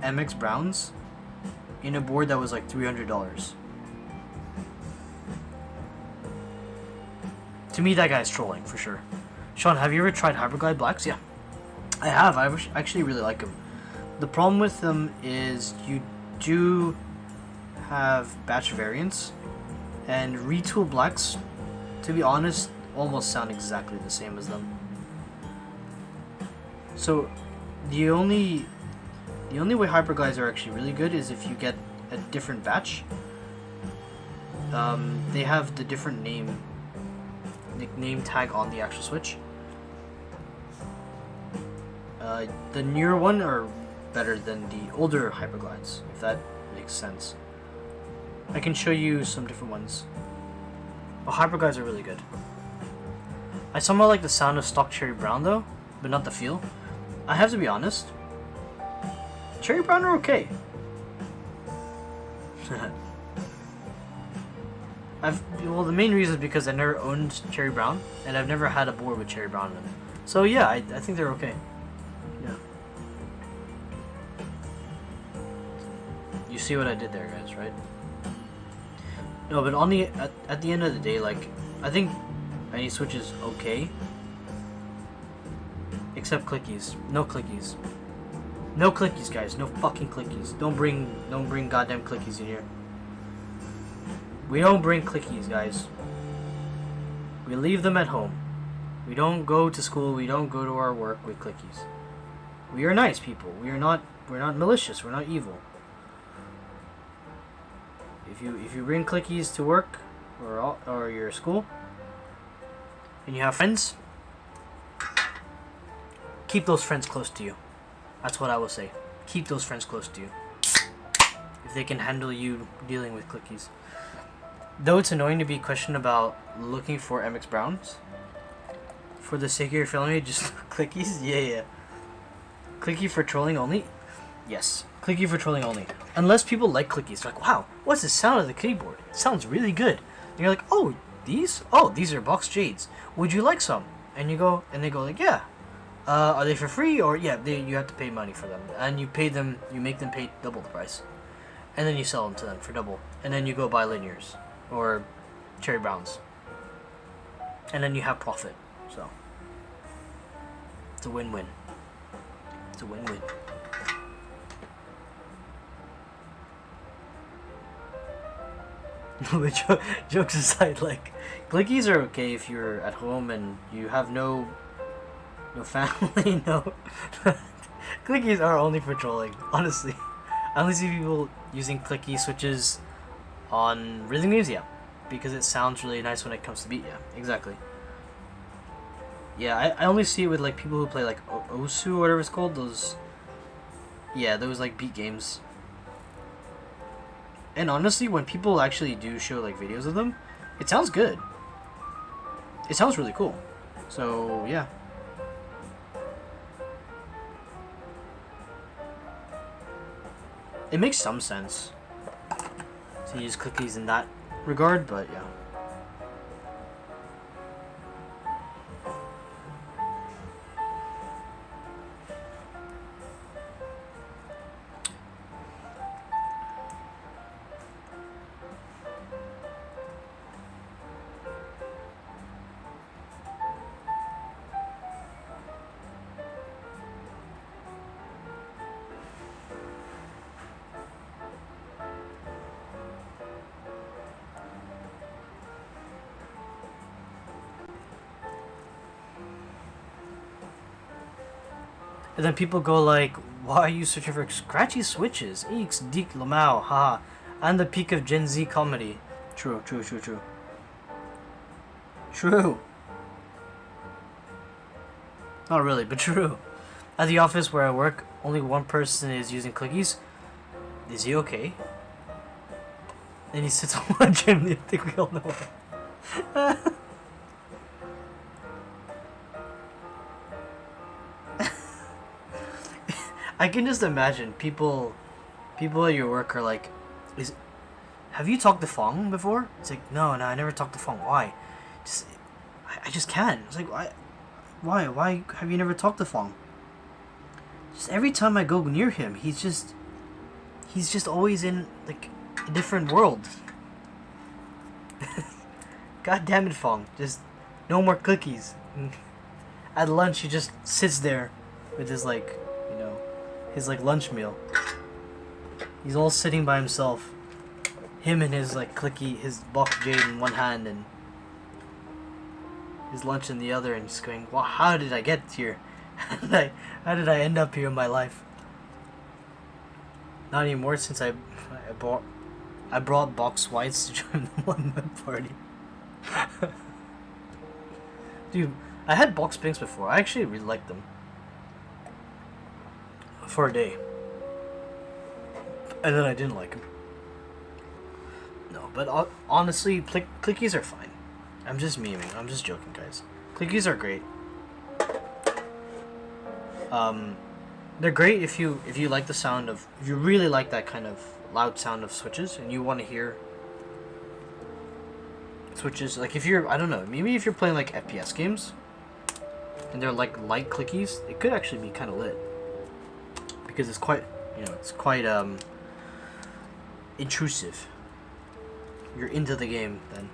MX Browns in a board that was like $300. To me, that guy's trolling for sure. Sean, have you ever tried Hyperglide Blacks? Yeah, I have. I actually really like them. The problem with them is you do have batch variants, and retool blacks, to be honest, almost sound exactly the same as them. So the only way Hyperglides are actually really good is if you get a different batch. They have the different name tag on the actual Switch. The newer one are better than the older Hyperglides, if that makes sense. I can show you some different ones. But Hyperglides are really good. I somehow like the sound of stock Cherry Brown though, but not the feel. I have to be honest. Cherry Brown are okay. Well, the main reason is because I never owned Cherry Brown, and I've never had a board with Cherry Brown in it. So yeah, I think they're okay. Yeah. You see what I did there, guys, right? No, but on the at the end of the day, like, I think any Switch is okay, except clickies. No clickies. No clickies, guys. No fucking clickies. Don't bring goddamn clickies in here. We don't bring clickies, guys. We leave them at home. We don't go to school. We don't go to our work with clickies. We are nice people. We're not malicious. We're not evil. If you bring clickies to work or your school, and you have friends, keep those friends close to you. That's what I will say. Keep those friends close to you. If they can handle you dealing with clickies. Though it's annoying to be questioned about looking for MX Browns, for the sake of your family, just clickies? Yeah. Clicky for trolling only? Yes. Clicky for trolling only. Unless people like clickies. They're like, wow, what's the sound of the keyboard? It sounds really good. And you're like, oh, these? Oh, these are box jades. Would you like some? And you go, and they go like, yeah. Are they for free? Or, yeah, you have to pay money for them. And you make them pay double the price. And then you sell them to them for double. And then you go buy linears. Or Cherry Browns. And then you have profit. So, it's a win-win. It's a win-win. But jokes aside, like, clickies are okay if you're at home and you have no family, no. Clickies are only for trolling, honestly. I only see people using clicky switches on rhythm games, yeah, because it sounds really nice when it comes to beat, yeah, exactly. Yeah, I only see it with like people who play like Osu or whatever it's called, those like beat games. And honestly, when people actually do show like videos of them, it sounds good. It sounds really cool. So yeah. It makes some sense to use cookies in that regard, but yeah. And then people go like, why are you searching for scratchy switches? Eeks, deek, lamau, haha. And the peak of Gen Z comedy. True. True. Not really, but true. At the office where I work, only one person is using clickies. Is he okay? And he sits on one gym. I think we all know. I can just imagine people at your work are like, have you talked to Fong before? It's like, no, I never talked to Fong. Why? I just can't. It's like, why have you never talked to Fong? Just every time I go near him, he's just always in like a different world. God damn it, Fong. Just no more cookies. At lunch, he just sits there with his like, you know, his like lunch meal. He's all sitting by himself. Him and his like clicky, his bok jade in one hand and his lunch in the other, and just going, "Wow, how did I get here? How did I end up here in my life?" Not anymore, since I brought box whites to join the one party. Dude, I had box pinks before. I actually really liked them for a day, and then I didn't like them. No, but honestly, clickies are fine. I'm just memeing. I'm just joking, guys. Clickies are great. They're great if you like the sound of, if you really like that kind of loud sound of switches and you want to hear switches. Like if you're, I don't know, maybe if you're playing like FPS games and they're like light clickies, it could actually be kind of lit because it's quite, you know, it's quite intrusive. You're into the game then.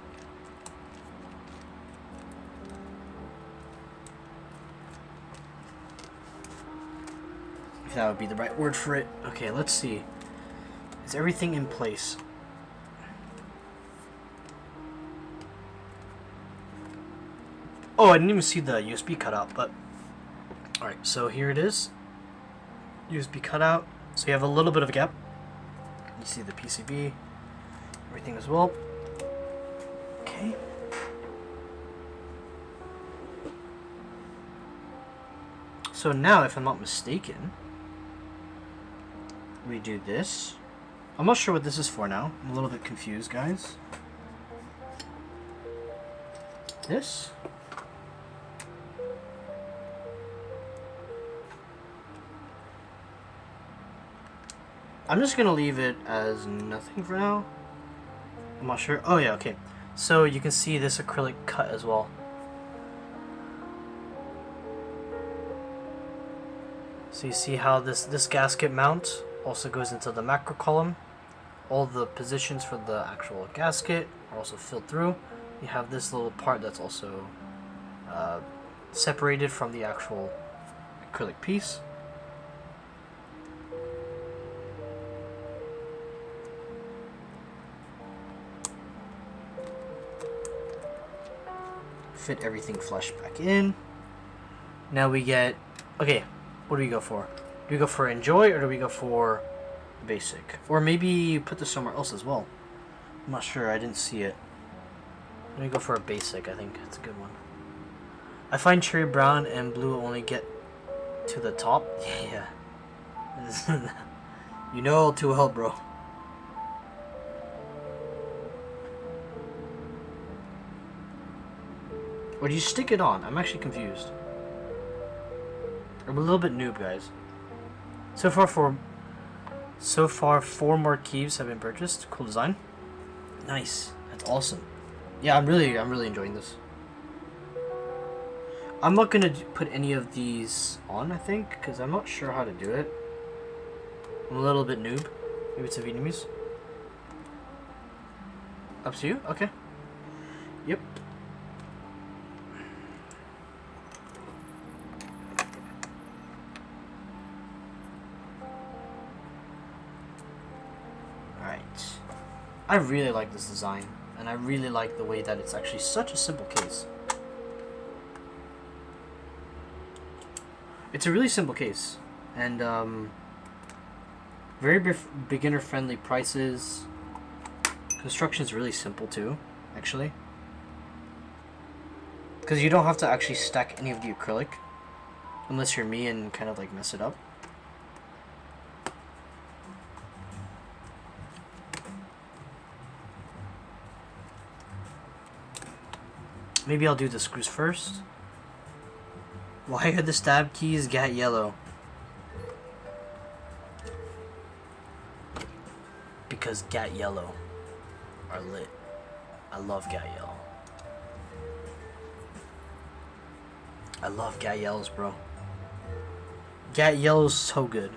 If that would be the right word for it. Okay, let's see. Is everything in place? Oh, I didn't even see the USB cutout, but alright, so here it is. USB cutout. So you have a little bit of a gap. You see the PCB, everything as well. Okay. So now, if I'm not mistaken, we do this. I'm not sure what this is for now. I'm a little bit confused, guys. This. I'm just gonna leave it as nothing for now. I'm not sure. Oh yeah, okay. So you can see this acrylic cut as well. So you see how this gasket mount also goes into the macro column. All the positions for the actual gasket are also filled through. You have this little part that's also separated from the actual acrylic piece. Fit everything flush back in. Now we get, okay, what do we go for? Do we go for enjoy or do we go for basic? Or maybe you put this somewhere else as well. I'm not sure, I didn't see it. Let me go for a basic, I think it's a good one. I find cherry brown and blue only get to the top. Yeah. You know too well, bro. Or do you stick it on? I'm actually confused. I'm a little bit noob, guys. So far, 4 more keys have been purchased. Cool design. Nice. That's awesome. Yeah, I'm really enjoying this. I'm not gonna put any of these on, I think, because I'm not sure how to do it. I'm a little bit noob. Maybe it's a Vietnamese. Up to you? Okay. Yep. I really like this design, and I really like the way that it's actually such a simple case. It's a really simple case, and very beginner-friendly prices. Construction is really simple too, actually, because you don't have to actually stack any of the acrylic, unless you're me and kind of like mess it up. Maybe I'll do the screws first. Why are the stab keys gat yellow? Because gat yellow are lit. I love gat yellow. I love gat yellows, bro. Yeah, yellow's so good.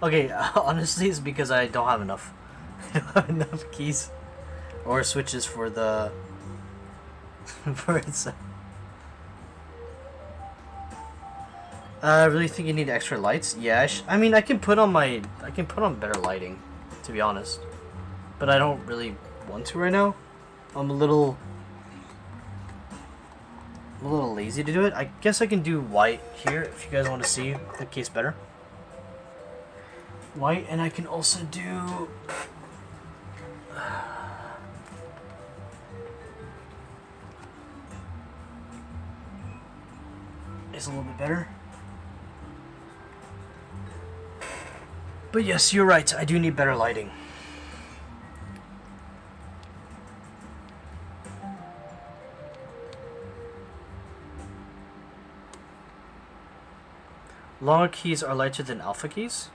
Okay, honestly, it's because I don't have enough. I don't have enough keys or switches for the for itself. I really think you need extra lights. Yeah, I mean, I can put on better lighting, to be honest, but I don't really want to right now. I'm a little lazy to do it. I guess I can do white here if you guys want to see the case better. White, and I can also do it's a little bit better. But yes, you're right. I do need better lighting. Longer keys are lighter than alpha keys.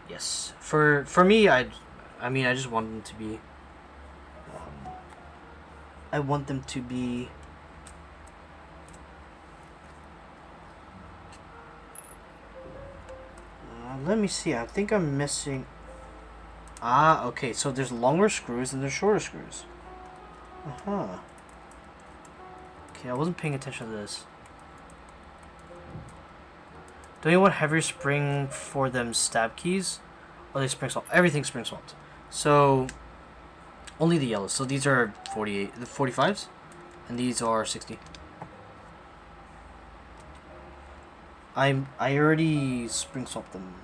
Yes. For me, I mean, I just want them to be. I want them to be. Let me see. I think I'm missing. Ah, okay. So there's longer screws and there's shorter screws. Okay, I wasn't paying attention to this. Don't you want heavier spring for them stab keys? Oh, they spring swapped. Everything's spring swapped. So only the yellows. So these are 48, the 45s, and these are 60. I already spring swapped them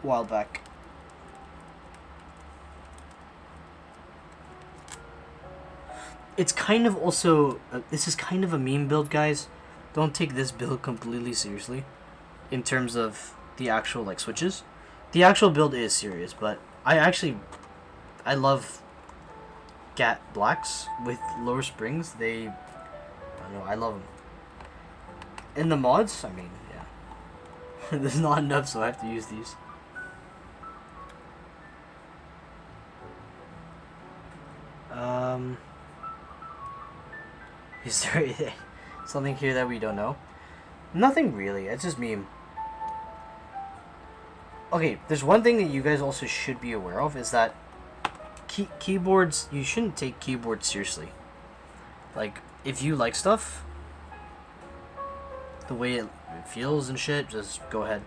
a while back. It's kind of also this is kind of a meme build, guys. Don't take this build completely seriously in terms of the actual like switches. The actual build is serious, but I love GAT blacks with lower springs. I don't know, I love them. In the mods, I mean, yeah. There's not enough, so I have to use these. Is there something here that we don't know? Nothing really, it's just meme. Okay, there's one thing that you guys also should be aware of, is that keyboards, you shouldn't take keyboards seriously. Like, if you like stuff, the way it feels and shit, just go ahead.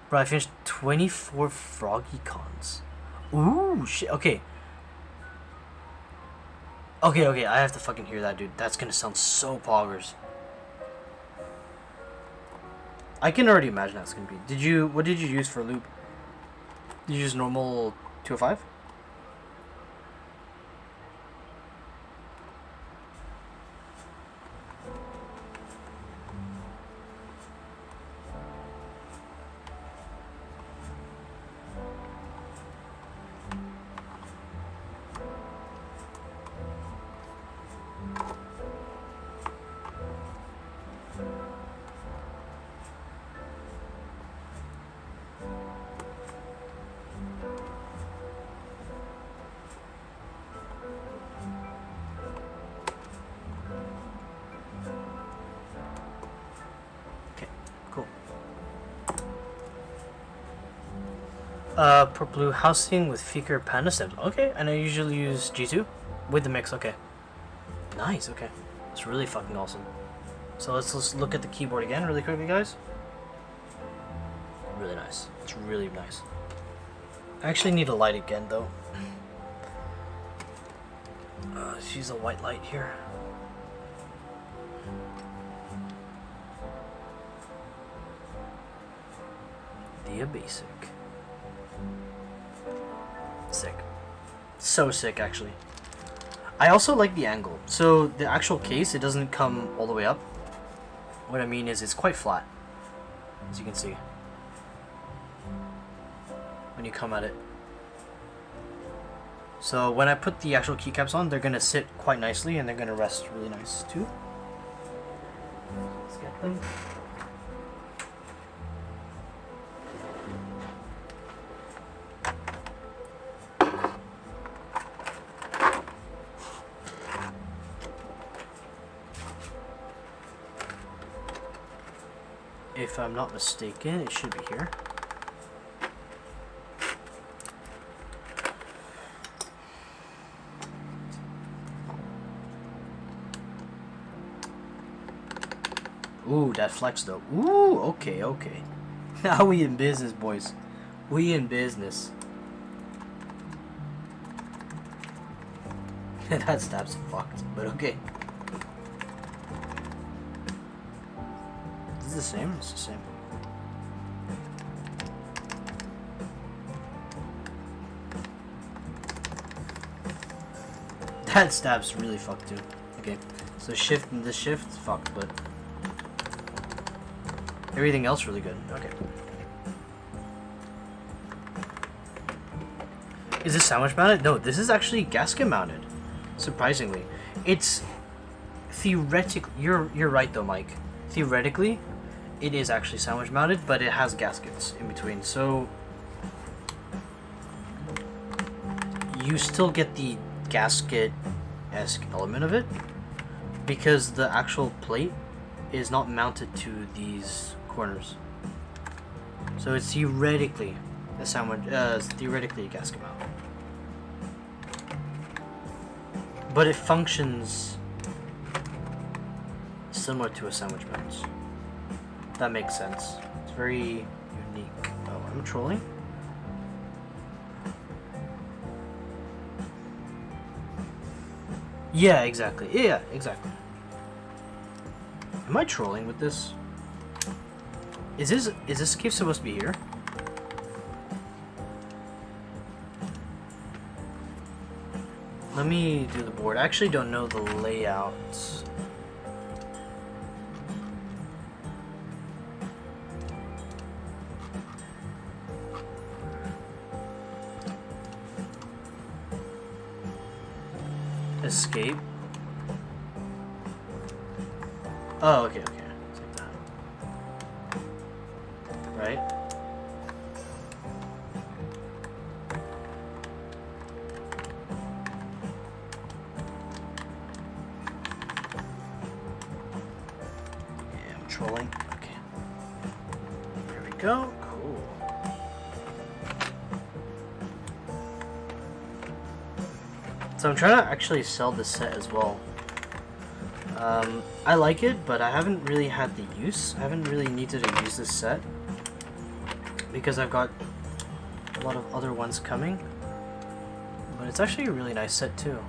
Bro, I finished 24 Froggy Cons. Ooh, shit, okay. Okay, I have to fucking hear that, dude. That's gonna sound so poggers. I can already imagine how it's gonna be. What did you use for loop? Did you use normal 205? Per blue housing with Feker Panda steps. Okay, and I usually use G2 with the mix. Okay, nice. Okay, it's really fucking awesome. So let's look at the keyboard again really quickly, guys. Really nice. It's really nice. I actually need a light again though. Let's use a white light here. The Abasic. Sick. So sick, actually. I also like the angle. So the actual case, it doesn't come all the way up. What I mean is it's quite flat, as you can see, when you come at it. So when I put the actual keycaps on, they're gonna sit quite nicely and they're gonna rest really nice too. Let's get them. if I'm not mistaken, it should be here. Ooh, that flex though. Ooh, okay, okay. Now we in business, boys. We in business. That stab's fucked, but okay. Is it the same? It's the same. That stab's really fucked too. Okay, so shift and this shift, fucked, but everything else really good. Okay. Is this sandwich mounted? No, this is actually gasket mounted. Surprisingly, it's theoretically. You're right though, Mike. Theoretically, it is actually sandwich mounted, but it has gaskets in between, so you still get the gasket-esque element of it because the actual plate is not mounted to these corners. So it's theoretically a sandwich. Theoretically a gasket mount. But it functions similar to a sandwich mount. That makes sense. It's very unique. Oh, I'm trolling? Yeah, exactly. Yeah, exactly. Am I trolling with this? Is this cave supposed to be here? Let me do the board. I actually don't know the layout. Escape. Oh, okay, okay. It's like that. Right? Trolling. Okay. There we go. Cool. So I'm trying to actually sell this set as well. I like it, but I haven't really had the use. I haven't really needed to use this set because I've got a lot of other ones coming. But it's actually a really nice set too.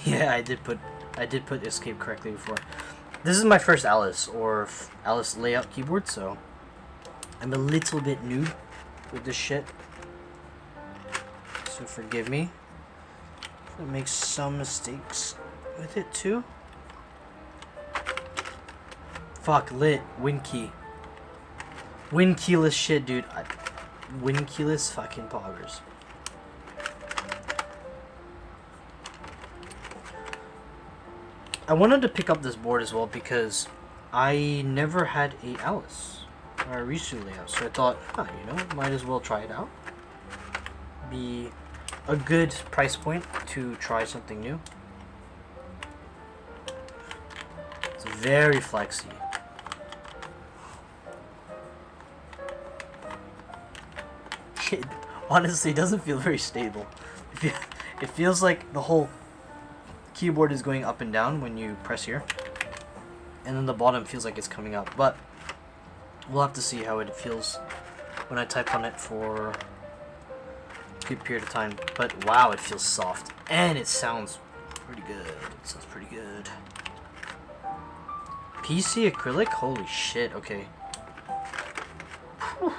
Yeah, I did put escape correctly before. This is my first Alice or Alice layout keyboard, so I'm a little bit new with this shit. So forgive me. I make some mistakes with it too. Fuck, lit. Win key. Win keyless shit, dude. Win keyless fucking poggers. I wanted to pick up this board as well because I never had a Alice or a Risu layout, so I thought, oh, you know, might as well try it out. Be a good price point to try something new. It's very flexy. It honestly doesn't feel very stable. It feels like the whole keyboard is going up and down when you press here, and then the bottom feels like it's coming up, but we'll have to see how it feels when I type on it for a good period of time. But wow, it feels soft and it sounds pretty good. It sounds pretty good. PC acrylic? Holy shit. Okay. Whew.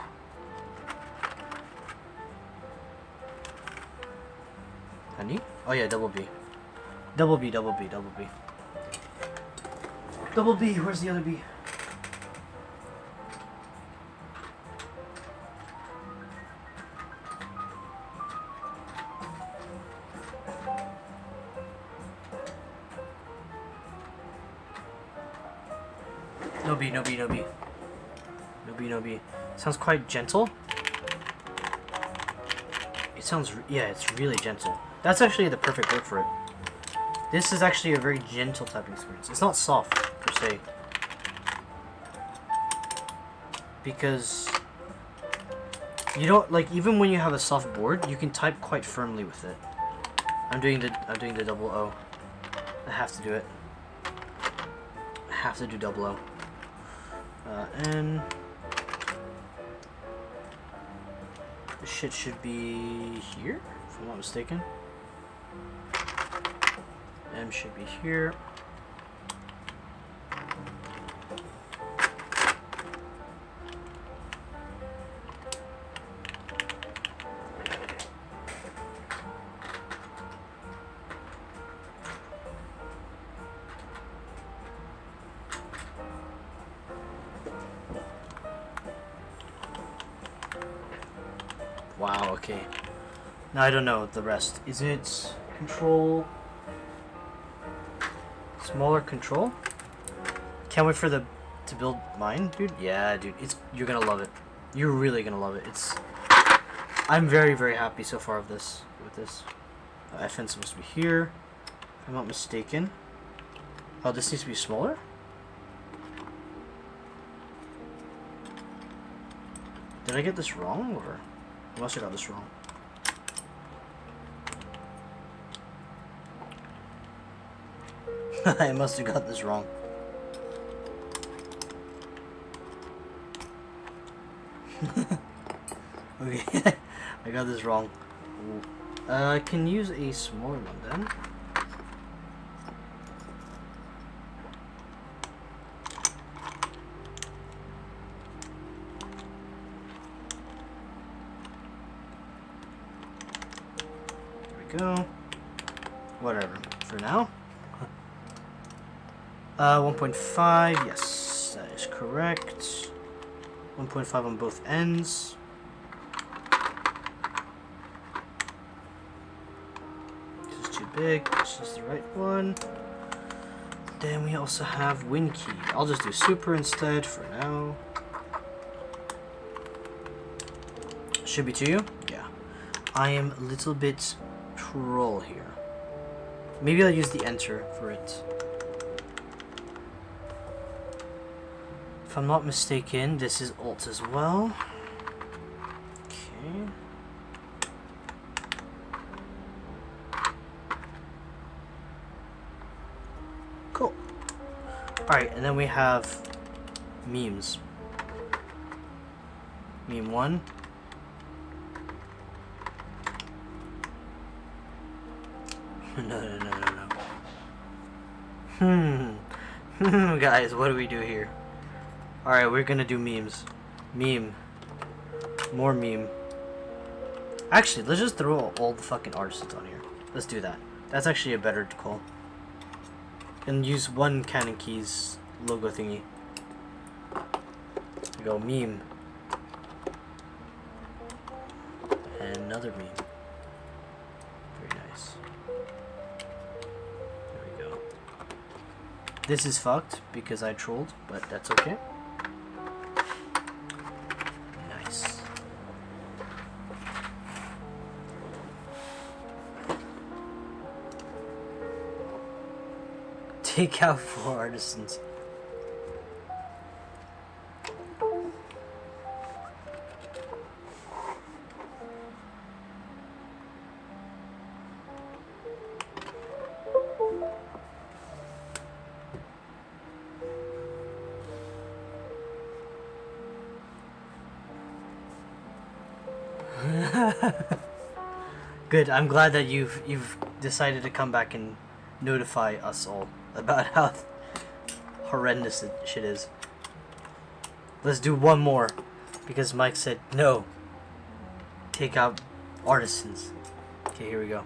Honey? Oh yeah, double B. Double B, double B, double B. Double B, where's the other B? No B, no B, no B. No B, no B. Sounds quite gentle. It sounds, yeah, it's really gentle. That's actually the perfect word for it. This is actually a very gentle typing experience. It's not soft, per se. Because you don't, like, even when you have a soft board, you can type quite firmly with it. I'm doing the double O. I have to do it. I have to do double O. N. This shit should be here, if I'm not mistaken. M should be here. Wow, okay. Now I don't know the rest. Is it control? Smaller control? Can't wait for the to build mine, dude. Yeah, dude. You're gonna love it. You're really gonna love it. I'm very, very happy so far with this. FN's supposed to be here, if I'm not mistaken. Oh, this needs to be smaller? Did I get this wrong, or I must have got this wrong? I must have got this wrong. Okay, I got this wrong. I can use a smaller one then. There we go. Whatever. For now. 1.5, yes, that is correct. 1.5 on both ends. This is too big, this is the right one. Then we also have WinKey. I'll just do super instead for now. Should be to you? Yeah. I am a little bit troll here. Maybe I'll use the enter for it. If I'm not mistaken, this is Alt as well. Okay. Cool. Alright, and then we have memes. Meme 1. No. Guys, what do we do here? Alright, we're gonna do memes. Meme. More meme. Actually, let's just throw all the fucking artists on here. Let's do that. That's actually a better call. And use one Canon Keys logo thingy. We go meme. And another meme. Very nice. There we go. This is fucked because I trolled, but that's okay. Take out 4 artisans. Good. I'm glad that you've decided to come back and notify us all about how horrendous it shit is. Let's do one more because Mike said no. Take out artisans. Okay, here we go.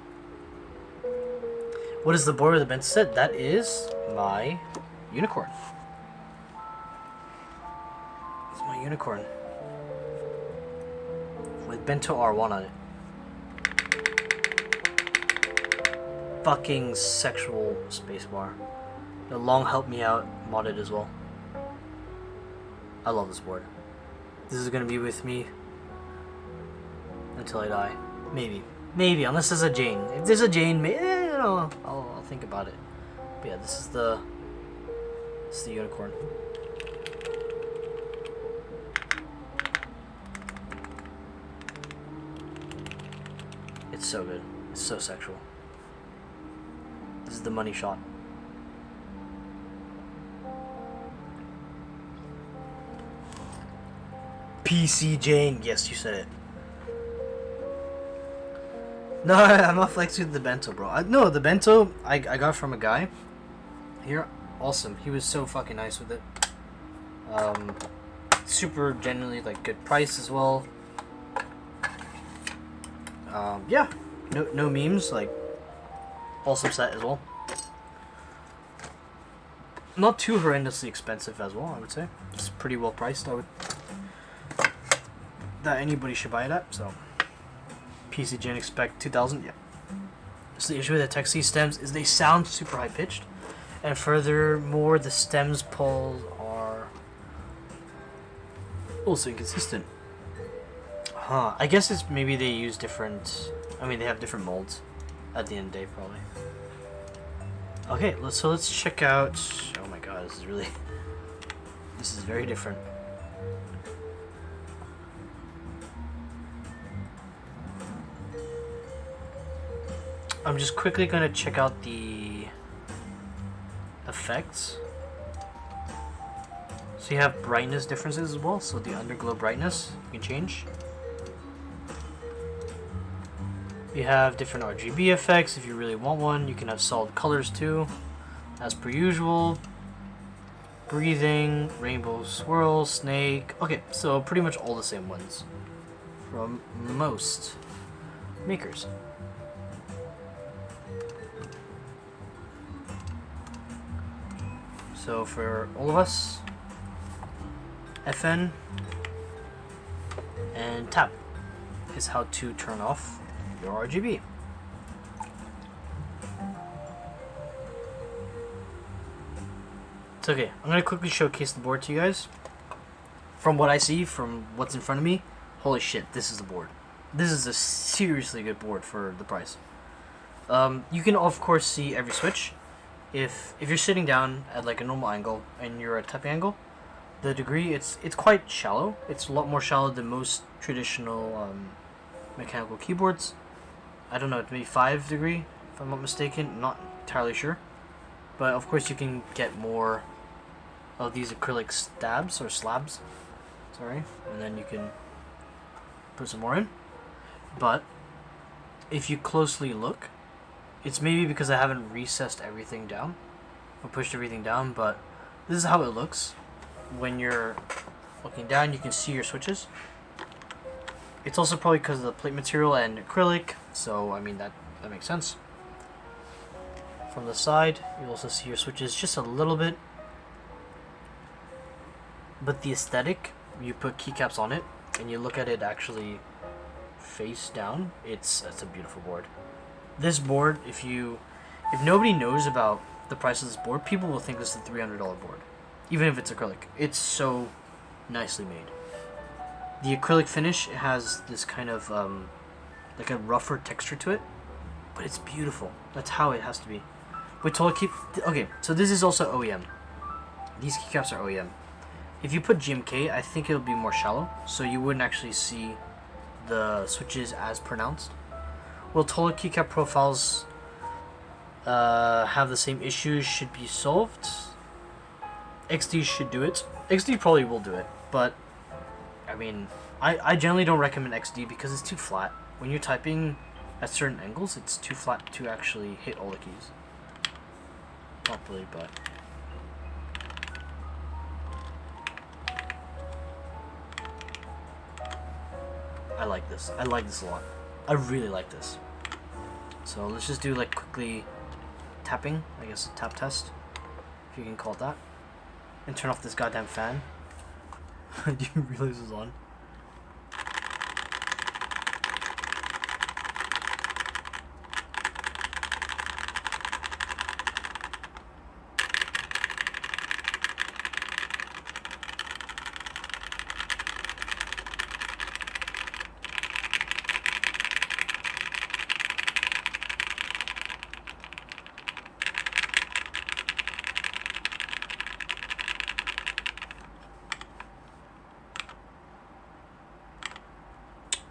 What is the board of the bento set? That is my unicorn. It's my unicorn with bento R1 on it. Fucking sexual spacebar. The long help me out modded as well. I love this board. This is gonna be with me until I die. Maybe, unless there's a Jane. If there's a Jane, I'll think about it. But yeah, this is the unicorn. It's so good. It's so sexual. This is the money shot. PC Jane. Yes, you said it. No, I'm not flexing with the bento, bro. No, the bento I got from a guy. Here, awesome. He was so fucking nice with it. Super genuinely like good price as well. Yeah, no memes, like awesome set as well. Not too horrendously expensive as well, I would say. It's pretty well priced, that anybody should buy it at. So PC Gen expect 2000. Yeah. So the issue with the Texas stems is they sound super high pitched, and furthermore the stems pulls are also inconsistent. I guess it's maybe they use different. I mean, they have different molds. At the end of the day, probably. Okay, let's check out. Oh my god, this is very different. I'm just quickly gonna check out the effects. So you have brightness differences as well. So the underglow brightness you can change. You have different RGB effects if you really want one. You can have solid colors too, as per usual. Breathing, rainbow swirl, snake. Okay, so pretty much all the same ones from most makers. So for all of us, FN and tap is how to turn off your RGB. It's okay. I'm going to quickly showcase the board to you guys. From what I see, from what's in front of me, holy shit, this is the board. This is a seriously good board for the price. You can of course see every switch. If you're sitting down at like a normal angle and you're at tapping angle, the degree it's quite shallow. It's a lot more shallow than most traditional mechanical keyboards. I don't know, maybe 5 degree if I'm not mistaken. I'm not entirely sure, but of course you can get more of these acrylic stabs or slabs. Sorry, and then you can put some more in. But if you closely look, it's maybe because I haven't recessed everything down or pushed everything down, but this is how it looks. When you're looking down, you can see your switches. It's also probably because of the plate material and acrylic, so I mean that makes sense. From the side, you'll also see your switches just a little bit. But the aesthetic, you put keycaps on it and you look at it actually face down, it's a beautiful board. This board, if nobody knows about the price of this board, people will think this is a $300 board, even if it's acrylic. It's so nicely made. The acrylic finish, it has this kind of like a rougher texture to it, but it's beautiful. That's how it has to be. Okay, so this is also OEM. These keycaps are OEM. If you put GMK, I think it'll be more shallow, so you wouldn't actually see the switches as pronounced. Will Tola keycap profiles have the same issues? Should be solved. XD should do it. XD probably will do it, but I mean, I generally don't recommend XD because it's too flat. When you're typing at certain angles, it's too flat to actually hit all the keys properly, but I like this. I like this a lot. I really like this. So let's just do like quickly tapping, I guess a tap test, if you can call it that, and turn off this goddamn fan. Do you realize it's on?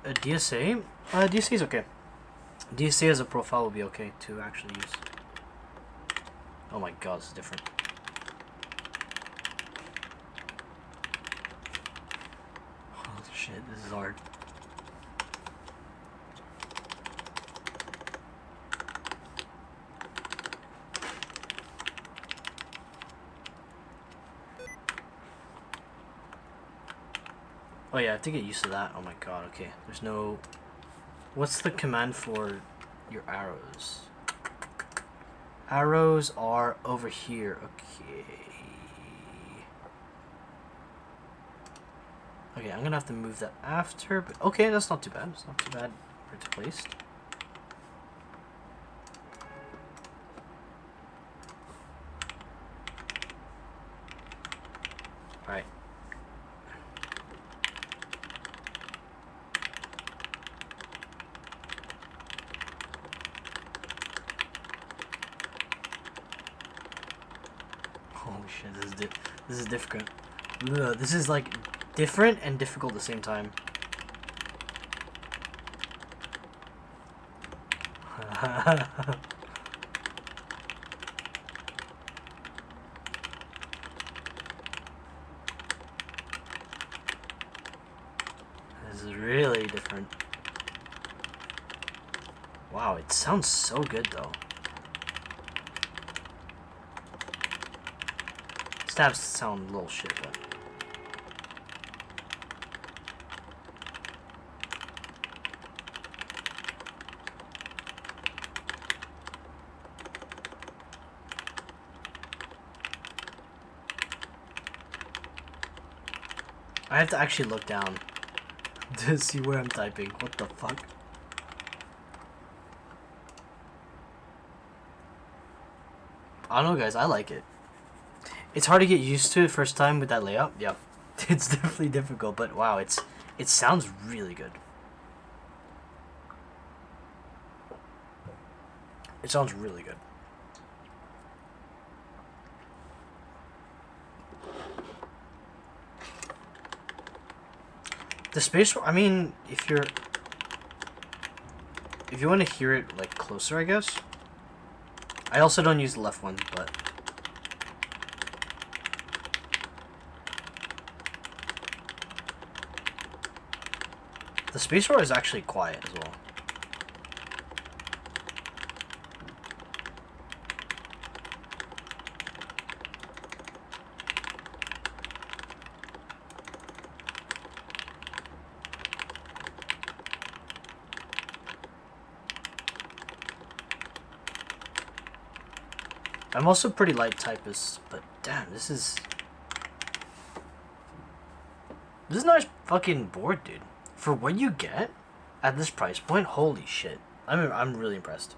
A DSA? DSA is okay. DSA as a profile will be okay to actually use. Oh my god, this is different. Oh shit, this is hard. Oh yeah, I have to get used to that. Oh my god, okay. There's no... What's the command for your arrows? Arrows are over here. Okay. Okay, I'm gonna have to move that after, but okay, that's not too bad. It's not too bad where it's placed. Alright. Holy shit, this is difficult. Ugh, this is like different and difficult at the same time. This is really different. Wow, it sounds so good though. Stabs sound a little shit, but... I have to actually look down to see where I'm typing. What the fuck? I don't know, guys. I like it. It's hard to get used to the first time with that layout. Yep. It's definitely difficult, but wow, it sounds really good. It sounds really good. The space, I mean, if you want to hear it like closer, I guess. I also don't use the left one, but the spacebar is actually quiet as well. I'm also pretty light typist, but damn, this is a nice fucking board, dude. For what you get at this price point, holy shit. I'm really impressed.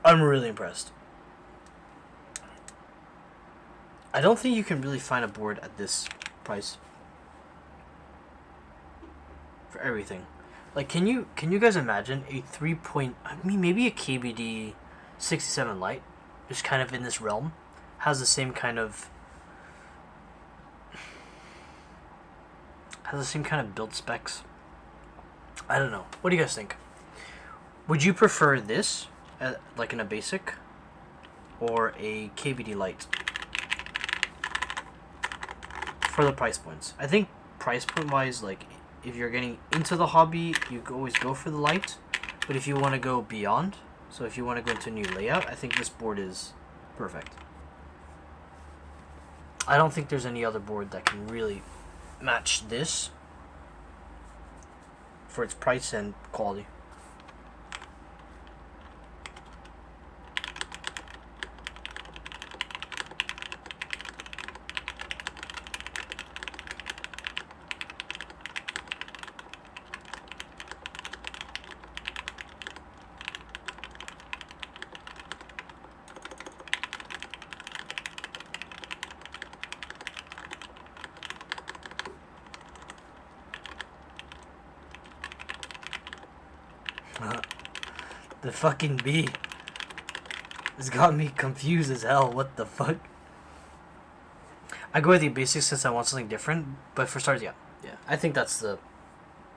I'm really impressed. I don't think you can really find a board at this price for everything. Like, can you guys imagine a 3 point, I mean, maybe a KBD 67 Lite, just kind of in this realm, has the same kind of build specs. I don't know. What do you guys think? Would you prefer this, like in a basic, or a KBD Lite for the price points? I think price point wise, like if you're getting into the hobby, you always go for the Lite. But if you want to go beyond, so if you want to go into a new layout, I think this board is perfect. I don't think there's any other board that can really match this for its price and quality. The fucking bee. It's got me confused as hell. What the fuck? I go with the basics since I want something different, but for starters, yeah. Yeah, I think that's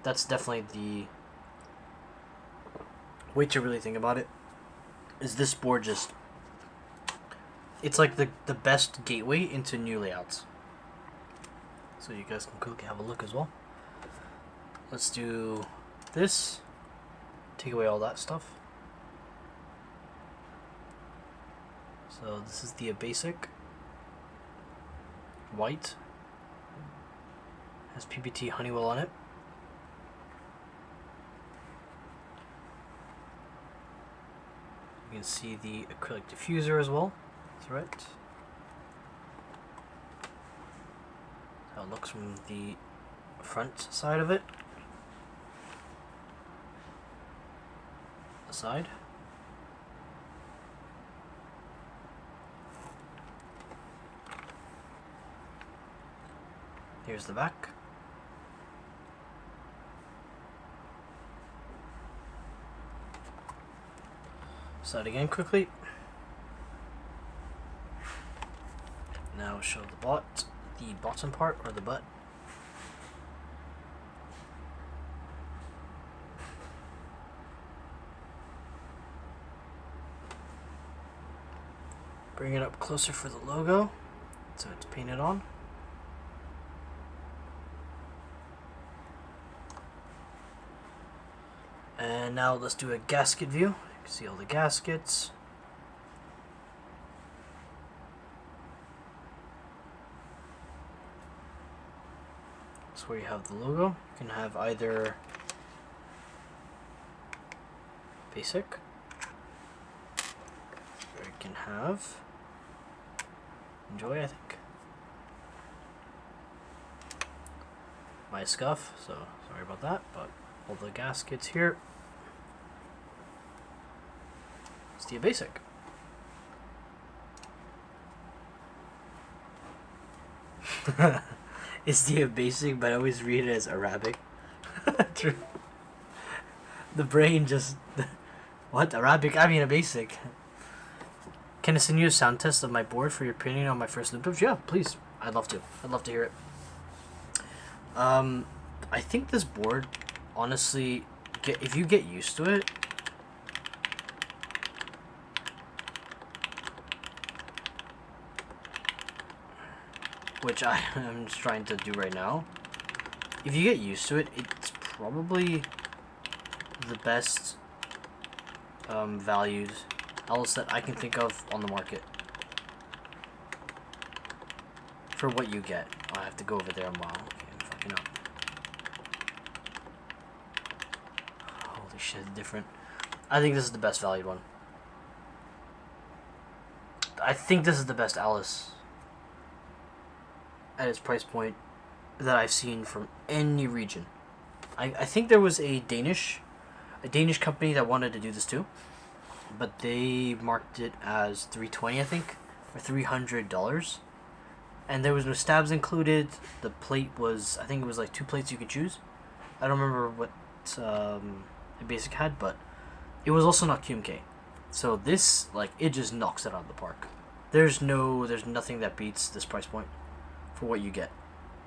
definitely the way to really think about it. Is this board just... It's like the best gateway into new layouts. So you guys can quickly have a look as well. Let's do this. Take away all that stuff. So this is the Abasic. White. Has PBT Honeywell on it. You can see the acrylic diffuser as well. That's right. How it looks from the front side of it. The side. Here's the back. Side again quickly. Now show the bottom part, or the butt. Bring it up closer for the logo, so it's painted on. And now let's do a gasket view. You can see all the gaskets. That's where you have the logo. You can have either basic, or you can have enjoy, I think. My scuff, so sorry about that, but all the gaskets here. It's the basic. It's the basic, but I always read it as Arabic. True. The brain just... What? Arabic? I mean a basic. Can I send you a sound test of my board for your opinion on my first loop bridge? Yeah, please. I'd love to. I'd love to hear it. I think this board, honestly, if you get used to it, which I am just trying to do right now, if you get used to it, it's probably the best valued Alice that I can think of on the market for what you get. Oh, I have to go over there a mile. Okay, I'm fucking up. Holy shit, it's different. I think this is the best valued one. I think this is the best Alice at its price point that I've seen from any region. I think there was a Danish company that wanted to do this too, but they marked it as $320, I think, or $300, and there was no stabs included. The plate was, I think it was like 2 plates you could choose. I don't remember what the basic had, but it was also not QMK. So this, like, it just knocks it out of the park. There's nothing that beats this price point for what you get.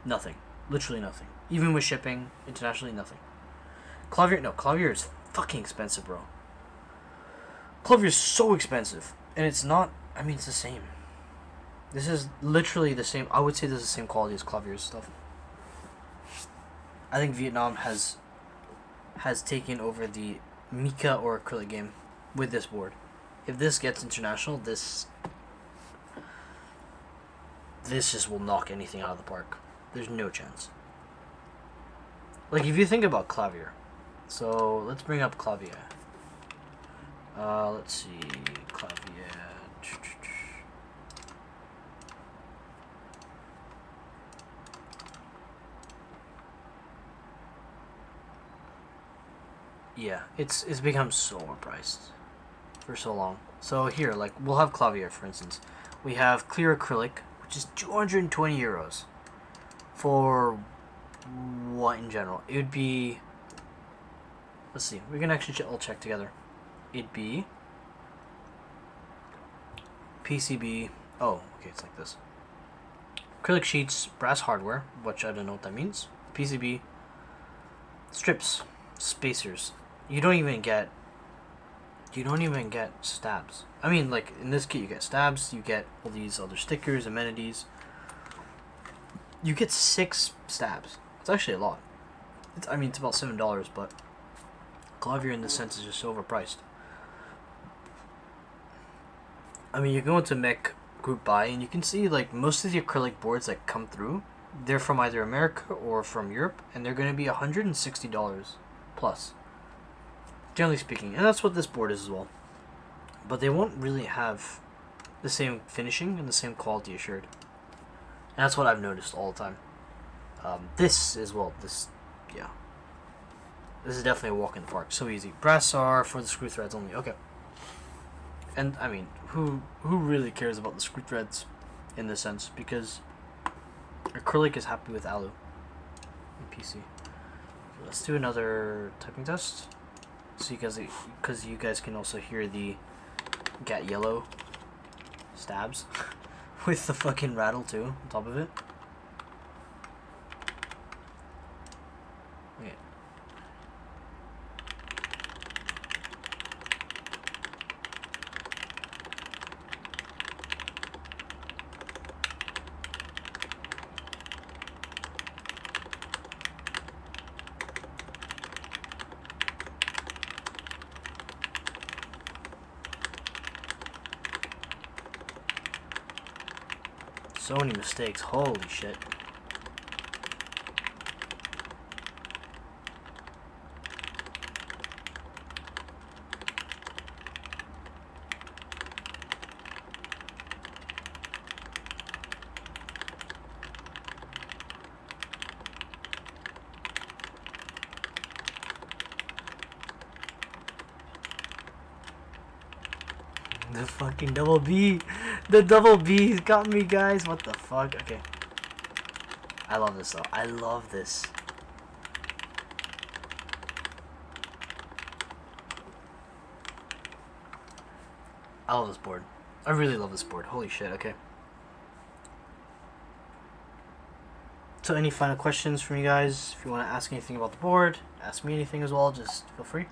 Nothing. Literally nothing. Even with shipping, internationally, nothing. Clavier is fucking expensive, bro. Clavier is so expensive. And it's not, I mean, it's the same. This is literally the same. I would say this is the same quality as Clavier's stuff. I think Vietnam has taken over the mica or acrylic game with this board. If this gets international, this just will knock anything out of the park. There's no chance. Like, if you think about Clavier, so let's bring up Clavier. Let's see, Clavier. Yeah, it's become so overpriced for so long. So here, like, we'll have Clavier, for instance. We have clear acrylic, which is 220 euros. For what in general? It would be... Let's see. We can actually all check together. It'd be... PCB... Oh, okay, it's like this. Acrylic sheets, brass hardware, which I don't know what that means. PCB, strips, spacers. You don't even get stabs. I mean, like in this kit you get stabs, you get all these other stickers, amenities. You get 6 stabs. It's actually a lot. I mean, it's about $7, but Clavier in this sense is just so overpriced. I mean, you go into Mech Group Buy and you can see like most of the acrylic boards that come through, they're from either America or from Europe, and they're going to be $160 plus, generally speaking. And that's what this board is as well. But they won't really have the same finishing and the same quality assured. And that's what I've noticed all the time. This as well. This is definitely a walk in the park. So easy. Brass are for the screw threads only. Okay. And I mean, who really cares about the screw threads in this sense? Because acrylic is happy with alu in PC. Let's do another typing test. So because you guys can also hear the Gat Yellow stabs with the fucking rattle too on top of it. Okay. So many mistakes, holy shit. The fucking double B. The double B got me, guys. What the fuck? Okay. I love this though. I love this. I love this board. I really love this board. Holy shit. Okay. So any final questions from you guys? If you want to ask anything about the board, ask me anything as well, just feel free.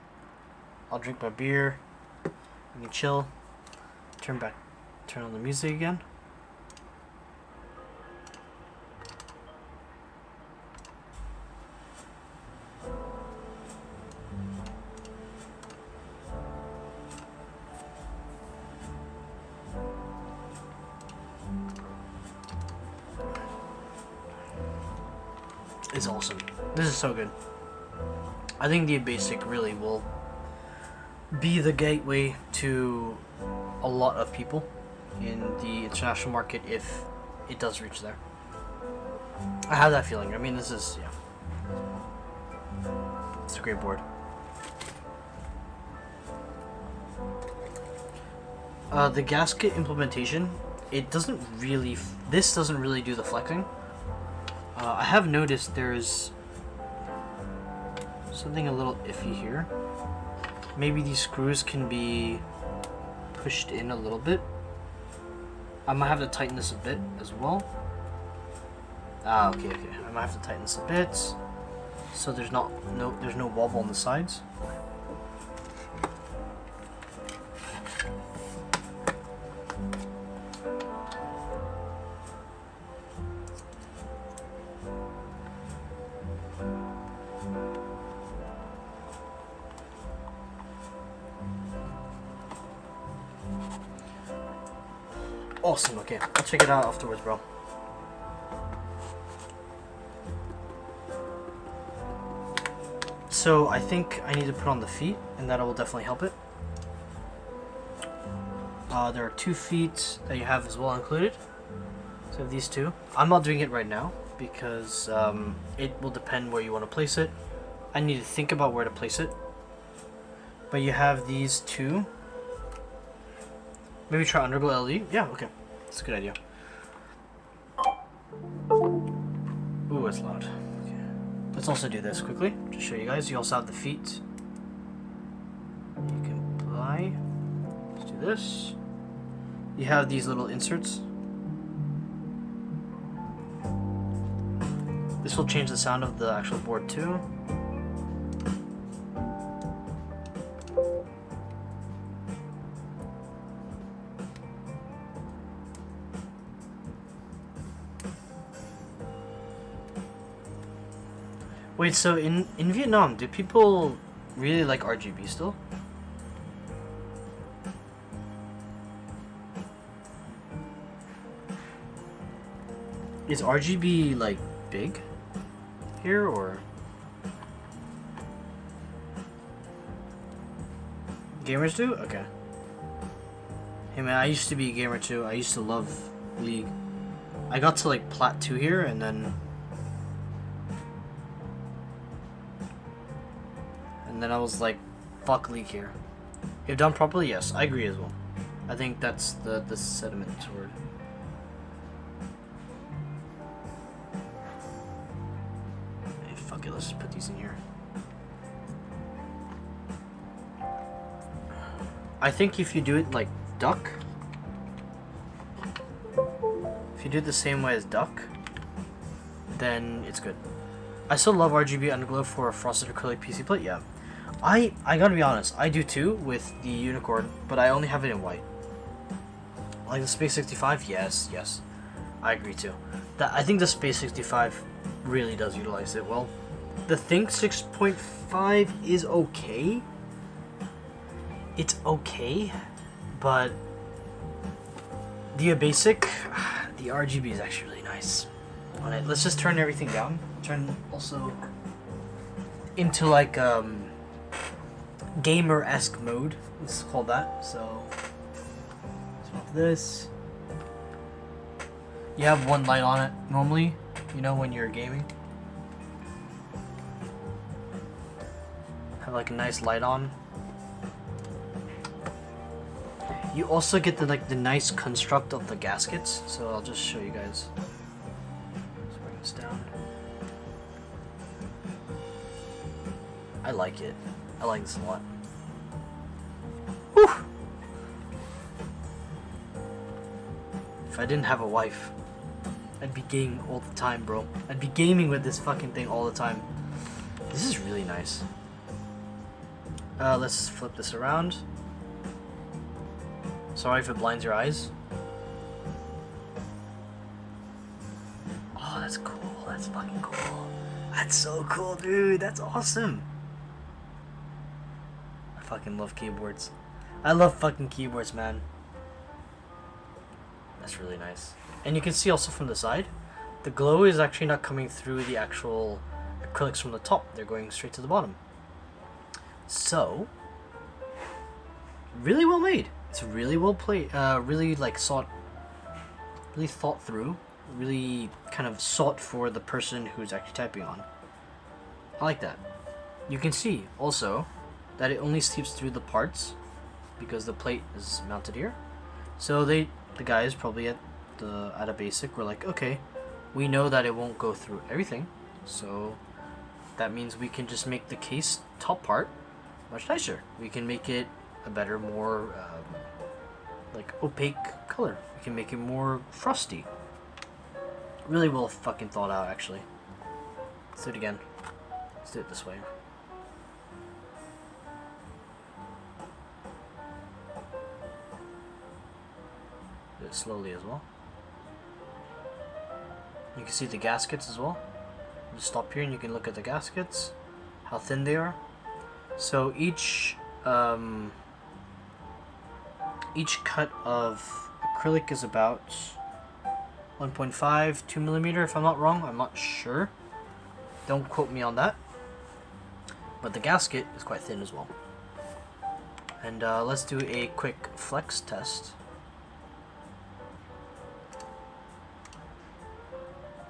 I'll drink my beer. We can chill. Turn on the music again. It's awesome. This is so good. I think the Abasic really will be the gateway to a lot of people in the international market if it does reach there. I have that feeling. I mean, this is, yeah. It's a great board. The gasket implementation, it doesn't really, this doesn't really do the flexing. I have noticed there's something a little iffy here. Maybe these screws can be pushed in a little bit. I might have to tighten this a bit as well. Okay. I might have to tighten this a bit so there's no wobble on the sides. Awesome, okay. I'll check it out afterwards, bro. So I think I need to put on the feet, and that will definitely help it. There are 2 feet that you have as well included. So these 2. I'm not doing it right now because it will depend where you want to place it. I need to think about where to place it. But you have these 2. Maybe try underglow LED. Yeah, okay. That's a good idea. Ooh, it's loud. Okay. Let's also do this quickly. Just show you guys. You also have the feet. You can apply. Let's do this. You have these little inserts. This will change the sound of the actual board too. Wait, so in Vietnam, do people really like RGB still? Is RGB like big here or gamers do? Okay. Hey man, I used to be a gamer too. I used to love League. I got to like Plat 2 here and then I was like, fuck League here. If done properly, yes, I agree as well. I think that's the sentiment word. Hey, fuck it, let's just put these in here. I think if you do it like duck, if you do it the same way as duck, then it's good. I still love RGB underglow for a frosted acrylic PC plate, yeah. I gotta be honest, I do too with the unicorn, but I only have it in white. Like the Space 65, yes, I agree too. I think the Space 65 really does utilize it well. The Think 6.5 is okay. It's okay, but the Abasic, the RGB is actually really nice on it. Let's just turn everything down. Turn also into like gamer-esque mode. Let's call that. So off this. You have one light on it normally, you know, when you're gaming. Have like a nice light on. You also get the nice construct of the gaskets. So I'll just show you guys. Let's bring this down. I like it. I like this a lot. Whew. If I didn't have a wife, I'd be gaming all the time, bro. I'd be gaming with this fucking thing all the time. This is really nice. Let's flip this around. Sorry if it blinds your eyes. Oh, that's cool. That's fucking cool. That's so cool, dude. That's awesome. I fucking love keyboards. I love fucking keyboards, man. That's really nice. And you can see also from the side, the glow is actually not coming through the actual acrylics from the top. They're going straight to the bottom. So, really well made. It's really well played. Really like really thought through. Really kind of sought for the person who's actually typing on. I like that. You can see also that it only seeps through the parts because the plate is mounted here. So the guys probably at Abasic were like, okay, we know that it won't go through everything, so that means we can just make the case top part much nicer. We can make it a better, more like opaque color. We can make it more frosty. Really well fucking thought out, actually. Let's do it again. Let's do it this way. Do it slowly as well. You can see the gaskets as well. Just stop here and you can look at the gaskets, how thin they are. So each cut of acrylic is about 1.5, 2 millimeter, if I'm not wrong. I'm not sure. Don't quote me on that. But the gasket is quite thin as well. And let's do a quick flex test.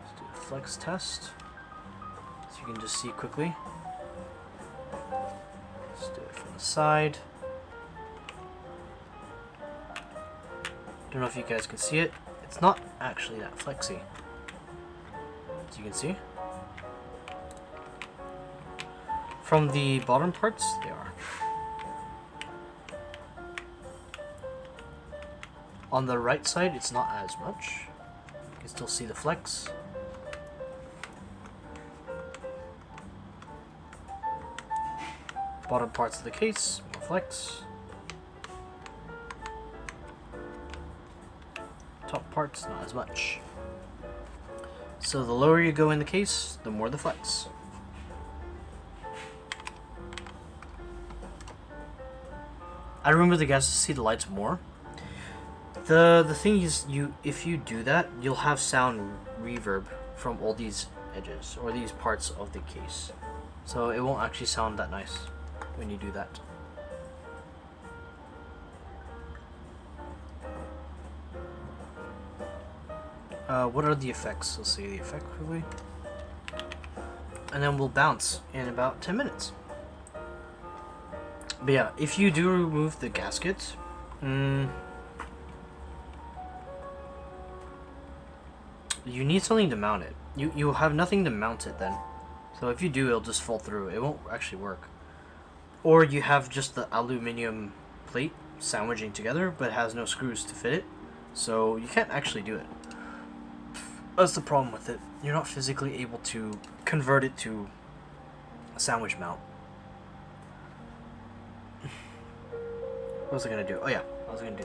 Let's do a flex test, so you can just see quickly. Let's do it from the side. Don't know if you guys can see it. It's not actually that flexy, as you can see. From the bottom parts, they are. On the right side, it's not as much. You can still see the flex. Bottom parts of the case, more flex. Top parts, not as much. So the lower you go in the case, the more the flex. I remember the guys to see the lights more. The thing is, if you do that, you'll have sound reverb from all these edges or these parts of the case. So it won't actually sound that nice when you do that. What are the effects? Let's see the effect quickly. And then we'll bounce in about 10 minutes. But yeah, if you do remove the gasket, you need something to mount it. You'll have nothing to mount it then. So if you do, it'll just fall through. It won't actually work. Or you have just the aluminum plate sandwiching together, but has no screws to fit it. So you can't actually do it. That's the problem with it. You're not physically able to convert it to a sandwich mount. What was I gonna do? Oh yeah, I was gonna do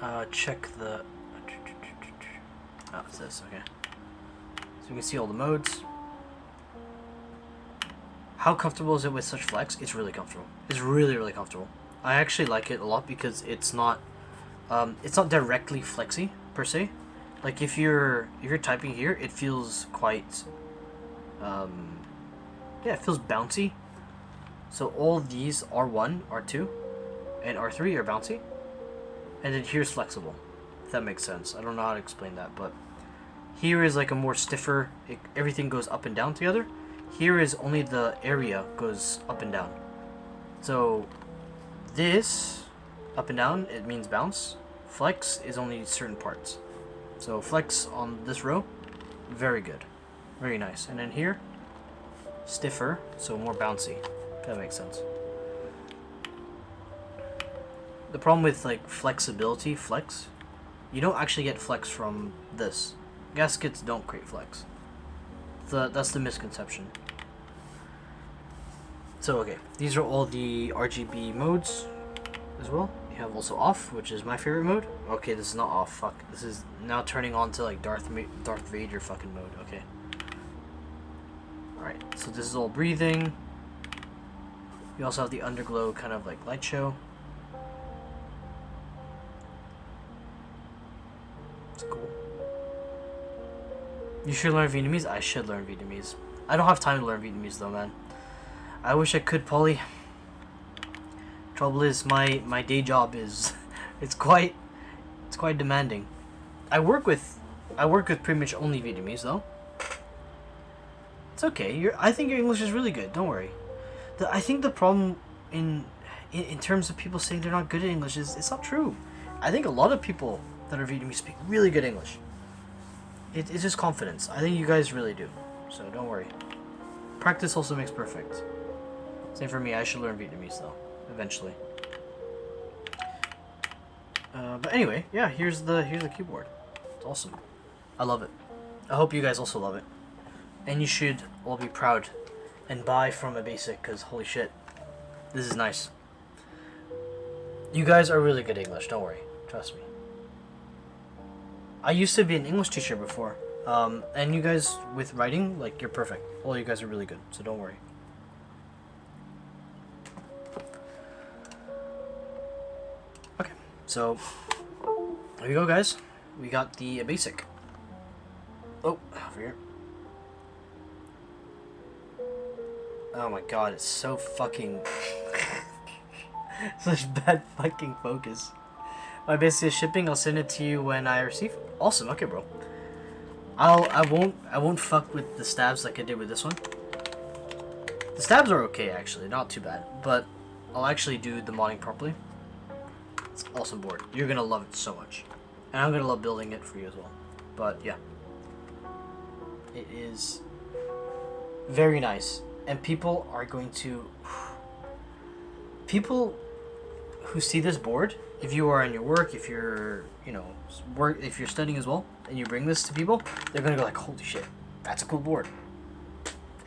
that. Check the... Oh, it's this, okay. So you can see all the modes. How comfortable is it with such flex? It's really comfortable. It's really, really comfortable. I actually like it a lot because it's not directly flexy per se. Like if you're typing here, it feels quite yeah, it feels bouncy. So all of these R1, R2, and R3 are bouncy, and then here's flexible. If that makes sense. I don't know how to explain that, but here is like a more stiffer. Everything goes up and down together. Here is only the area goes up and down. So this up and down, it means bounce. Flex is only certain parts. So flex on this row, very good, very nice. And then here, stiffer, so more bouncy. If that makes sense. The problem with like flexibility, flex, you don't actually get flex from this. Gaskets don't create flex. That's the misconception. So okay, these are all the RGB modes as well. You have also off, which is my favorite mode. Okay, this is not off. Fuck, this is now turning on to like Darth Vader fucking mode. Okay. All right, so this is all breathing. You also have the underglow kind of like light show. It's cool. You should learn Vietnamese? I should learn Vietnamese. I don't have time to learn Vietnamese though, man. I wish I could, Polly. Trouble is, my day job is, it's quite demanding. I work with pretty much only Vietnamese though. It's okay. I think your English is really good. Don't worry. I think the problem in terms of people saying they're not good at English is it's not true. I think a lot of people that are Vietnamese speak really good English. It's just confidence. I think you guys really do. So don't worry. Practice also makes perfect. Same for me. I should learn Vietnamese though, eventually. But anyway, yeah. Here's the keyboard. It's awesome. I love it. I hope you guys also love it. And you should all be proud and buy from Abasic, because holy shit, this is nice. You guys are really good at English. Don't worry. Trust me. I used to be an English teacher before, and you guys with writing, like, you're perfect. All you guys are really good, so don't worry. Okay, so there you go, guys. We got the Abasic. Oh, over here. Oh my god, it's so fucking such bad fucking focus. My Abasic is shipping. I'll send it to you when I receive. Awesome. Okay, bro. I won't fuck with the stabs like I did with this one. The stabs are okay actually, not too bad. But I'll actually do the modding properly. It's an awesome board. You're gonna love it so much, and I'm gonna love building it for you as well. But yeah, it is very nice, and people are going to. People who see this board, if you are in your work, if you're, if you're studying as well, and you bring this to people, they're gonna go like, holy shit, that's a cool board.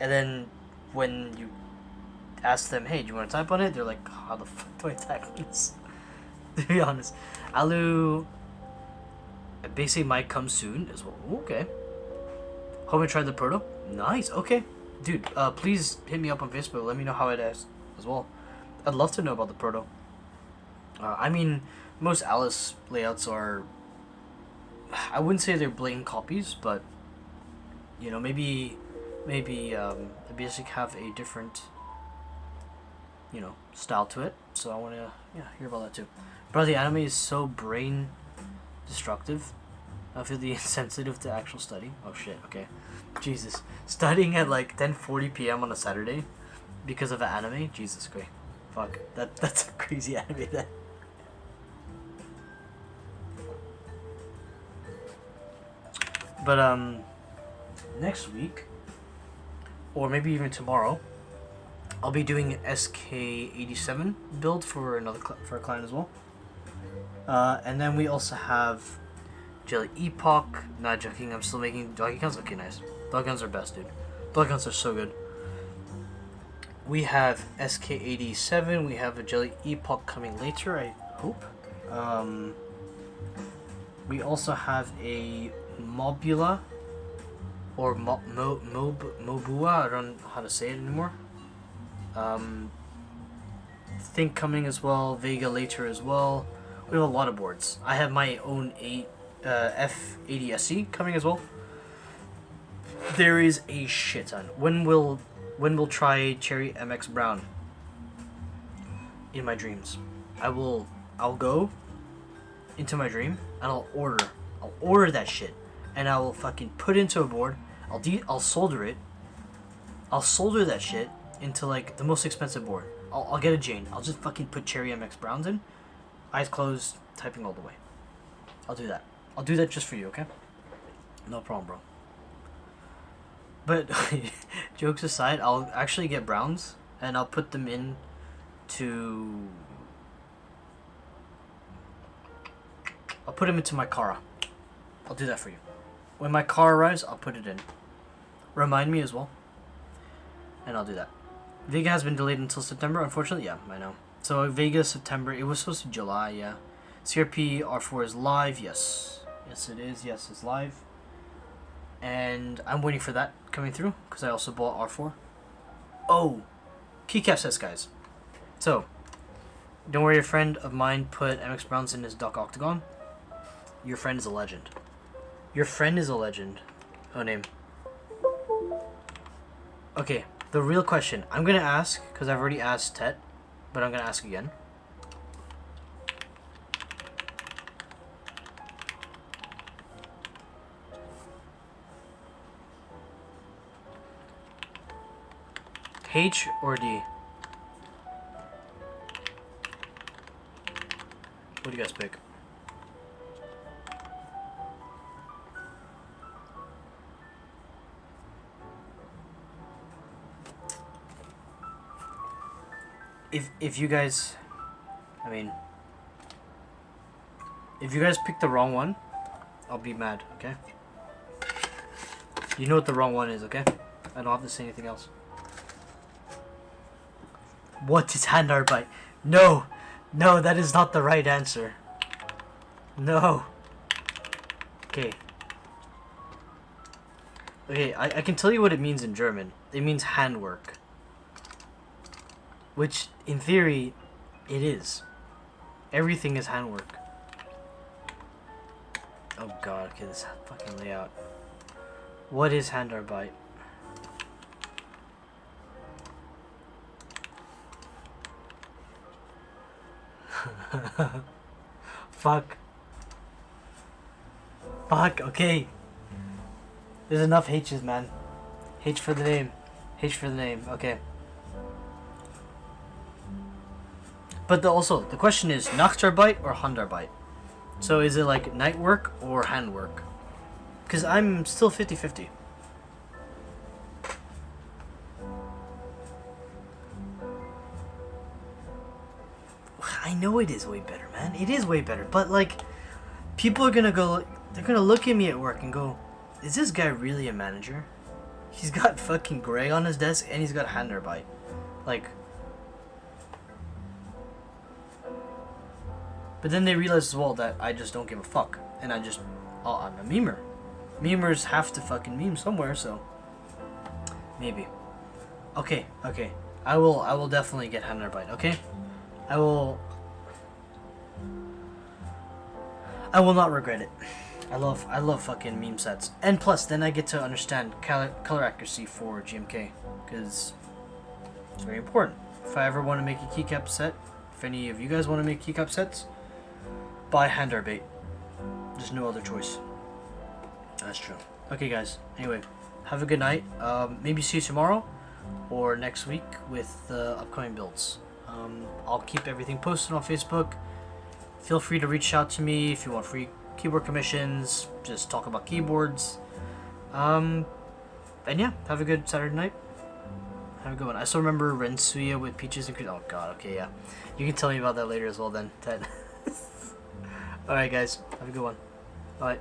And then when you ask them, hey, do you want to type on it? They're like, how the fuck do I type on this? To be honest. Alu basically might come soon as well. Okay. Hope you tried the proto. Nice. Okay. Dude, please hit me up on Facebook. Let me know how it is as well. I'd love to know about the proto. I mean, most Alice layouts are... I wouldn't say they're blatant copies, but... You know, maybe Abasic have a different... You know, style to it. So I want to, hear about that too. Bro, the anime is so brain destructive. I feel the insensitive to actual study. Oh shit, okay. Jesus. Studying at like 10:40 p.m. on a Saturday because of an anime? Jesus Christ. Fuck. That's a crazy anime then. But next week, or maybe even tomorrow, I'll be doing an SK87 build for for a client as well. And then we also have Jelly Epoch. Not joking, I'm still making doggy guns. Okay, nice. Dog guns are best, dude. Dog guns are so good. We have SK87. We have a Jelly Epoch coming later, I hope. We also have a Mobula or Mobua. I don't know how to say it anymore. Think coming as well. Vega later as well. We have a lot of boards. I have my own F80SC coming as well. There is a shit ton. When we'll try Cherry MX Brown? In my dreams. I'll go into my dream and I'll order that shit, and I will fucking put it into a board. I'll solder it. I'll solder that shit into like the most expensive board. I'll get a Jane. I'll just fucking put Cherry MX Browns in, eyes closed, typing all the way. I'll do that. I'll do that just for you, okay? No problem, bro. But jokes aside, I'll actually get Browns and I'll put them in to... I'll put them into my Kara. I'll do that for you. When my car arrives, I'll put it in. Remind me as well. And I'll do that. Vega has been delayed until September, unfortunately. Yeah, I know. So Vega, September. It was supposed to be July, yeah. CRP R4 is live, yes. Yes, it is. Yes, it's live. And I'm waiting for that coming through, because I also bought R4. Oh! Keycap says, guys. So, don't worry, a friend of mine put MX Browns in his Duck Octagon. Your friend is a legend. Your friend is a legend. Oh, name. Okay, the real question. I'm going to ask, because I've already asked Tet, but I'm going to ask again. H or D? What do you guys pick? If you guys, I mean, if you guys pick the wrong one, I'll be mad, okay? You know what the wrong one is, okay? I don't have to say anything else. What is hand art bite? No! No, that is not the right answer. No. Okay. Okay, I can tell you what it means in German. It means handwork. Which, in theory, it is. Everything is handwork. Oh god, okay, this fucking layout. What is hand art bite? Fuck. Fuck, okay. There's enough H's, man. H for the name. H for the name, okay. But also, the question is Nachtarbeit or Handarbeit? So is it like night work or handwork? Because I'm still 50-50. I know it is way better, man. It is way better. But like, people are gonna go, they're gonna look at me at work and go, is this guy really a manager? He's got fucking Grey on his desk, and he's got Handarbite. Like... But then they realize as well that I just don't give a fuck. And I'm a memer. Memers have to fucking meme somewhere, so... Maybe. Okay. I will definitely get Handarbite, okay? I will not regret it. I love fucking meme sets. And plus, then I get to understand color accuracy for GMK. Because it's very important. If I ever want to make a keycap set, if any of you guys want to make keycap sets, buy Handarbite. There's no other choice. That's true. Okay, guys. Anyway, have a good night. Maybe see you tomorrow or next week with the upcoming builds. I'll keep everything posted on Facebook. Feel free to reach out to me if you want free keyboard commissions. Just talk about keyboards. And yeah, have a good Saturday night. Have a good one. I still remember Rensuya with peaches and cream. Oh god, okay, yeah. You can tell me about that later as well then, Ted. Alright guys, have a good one. Bye.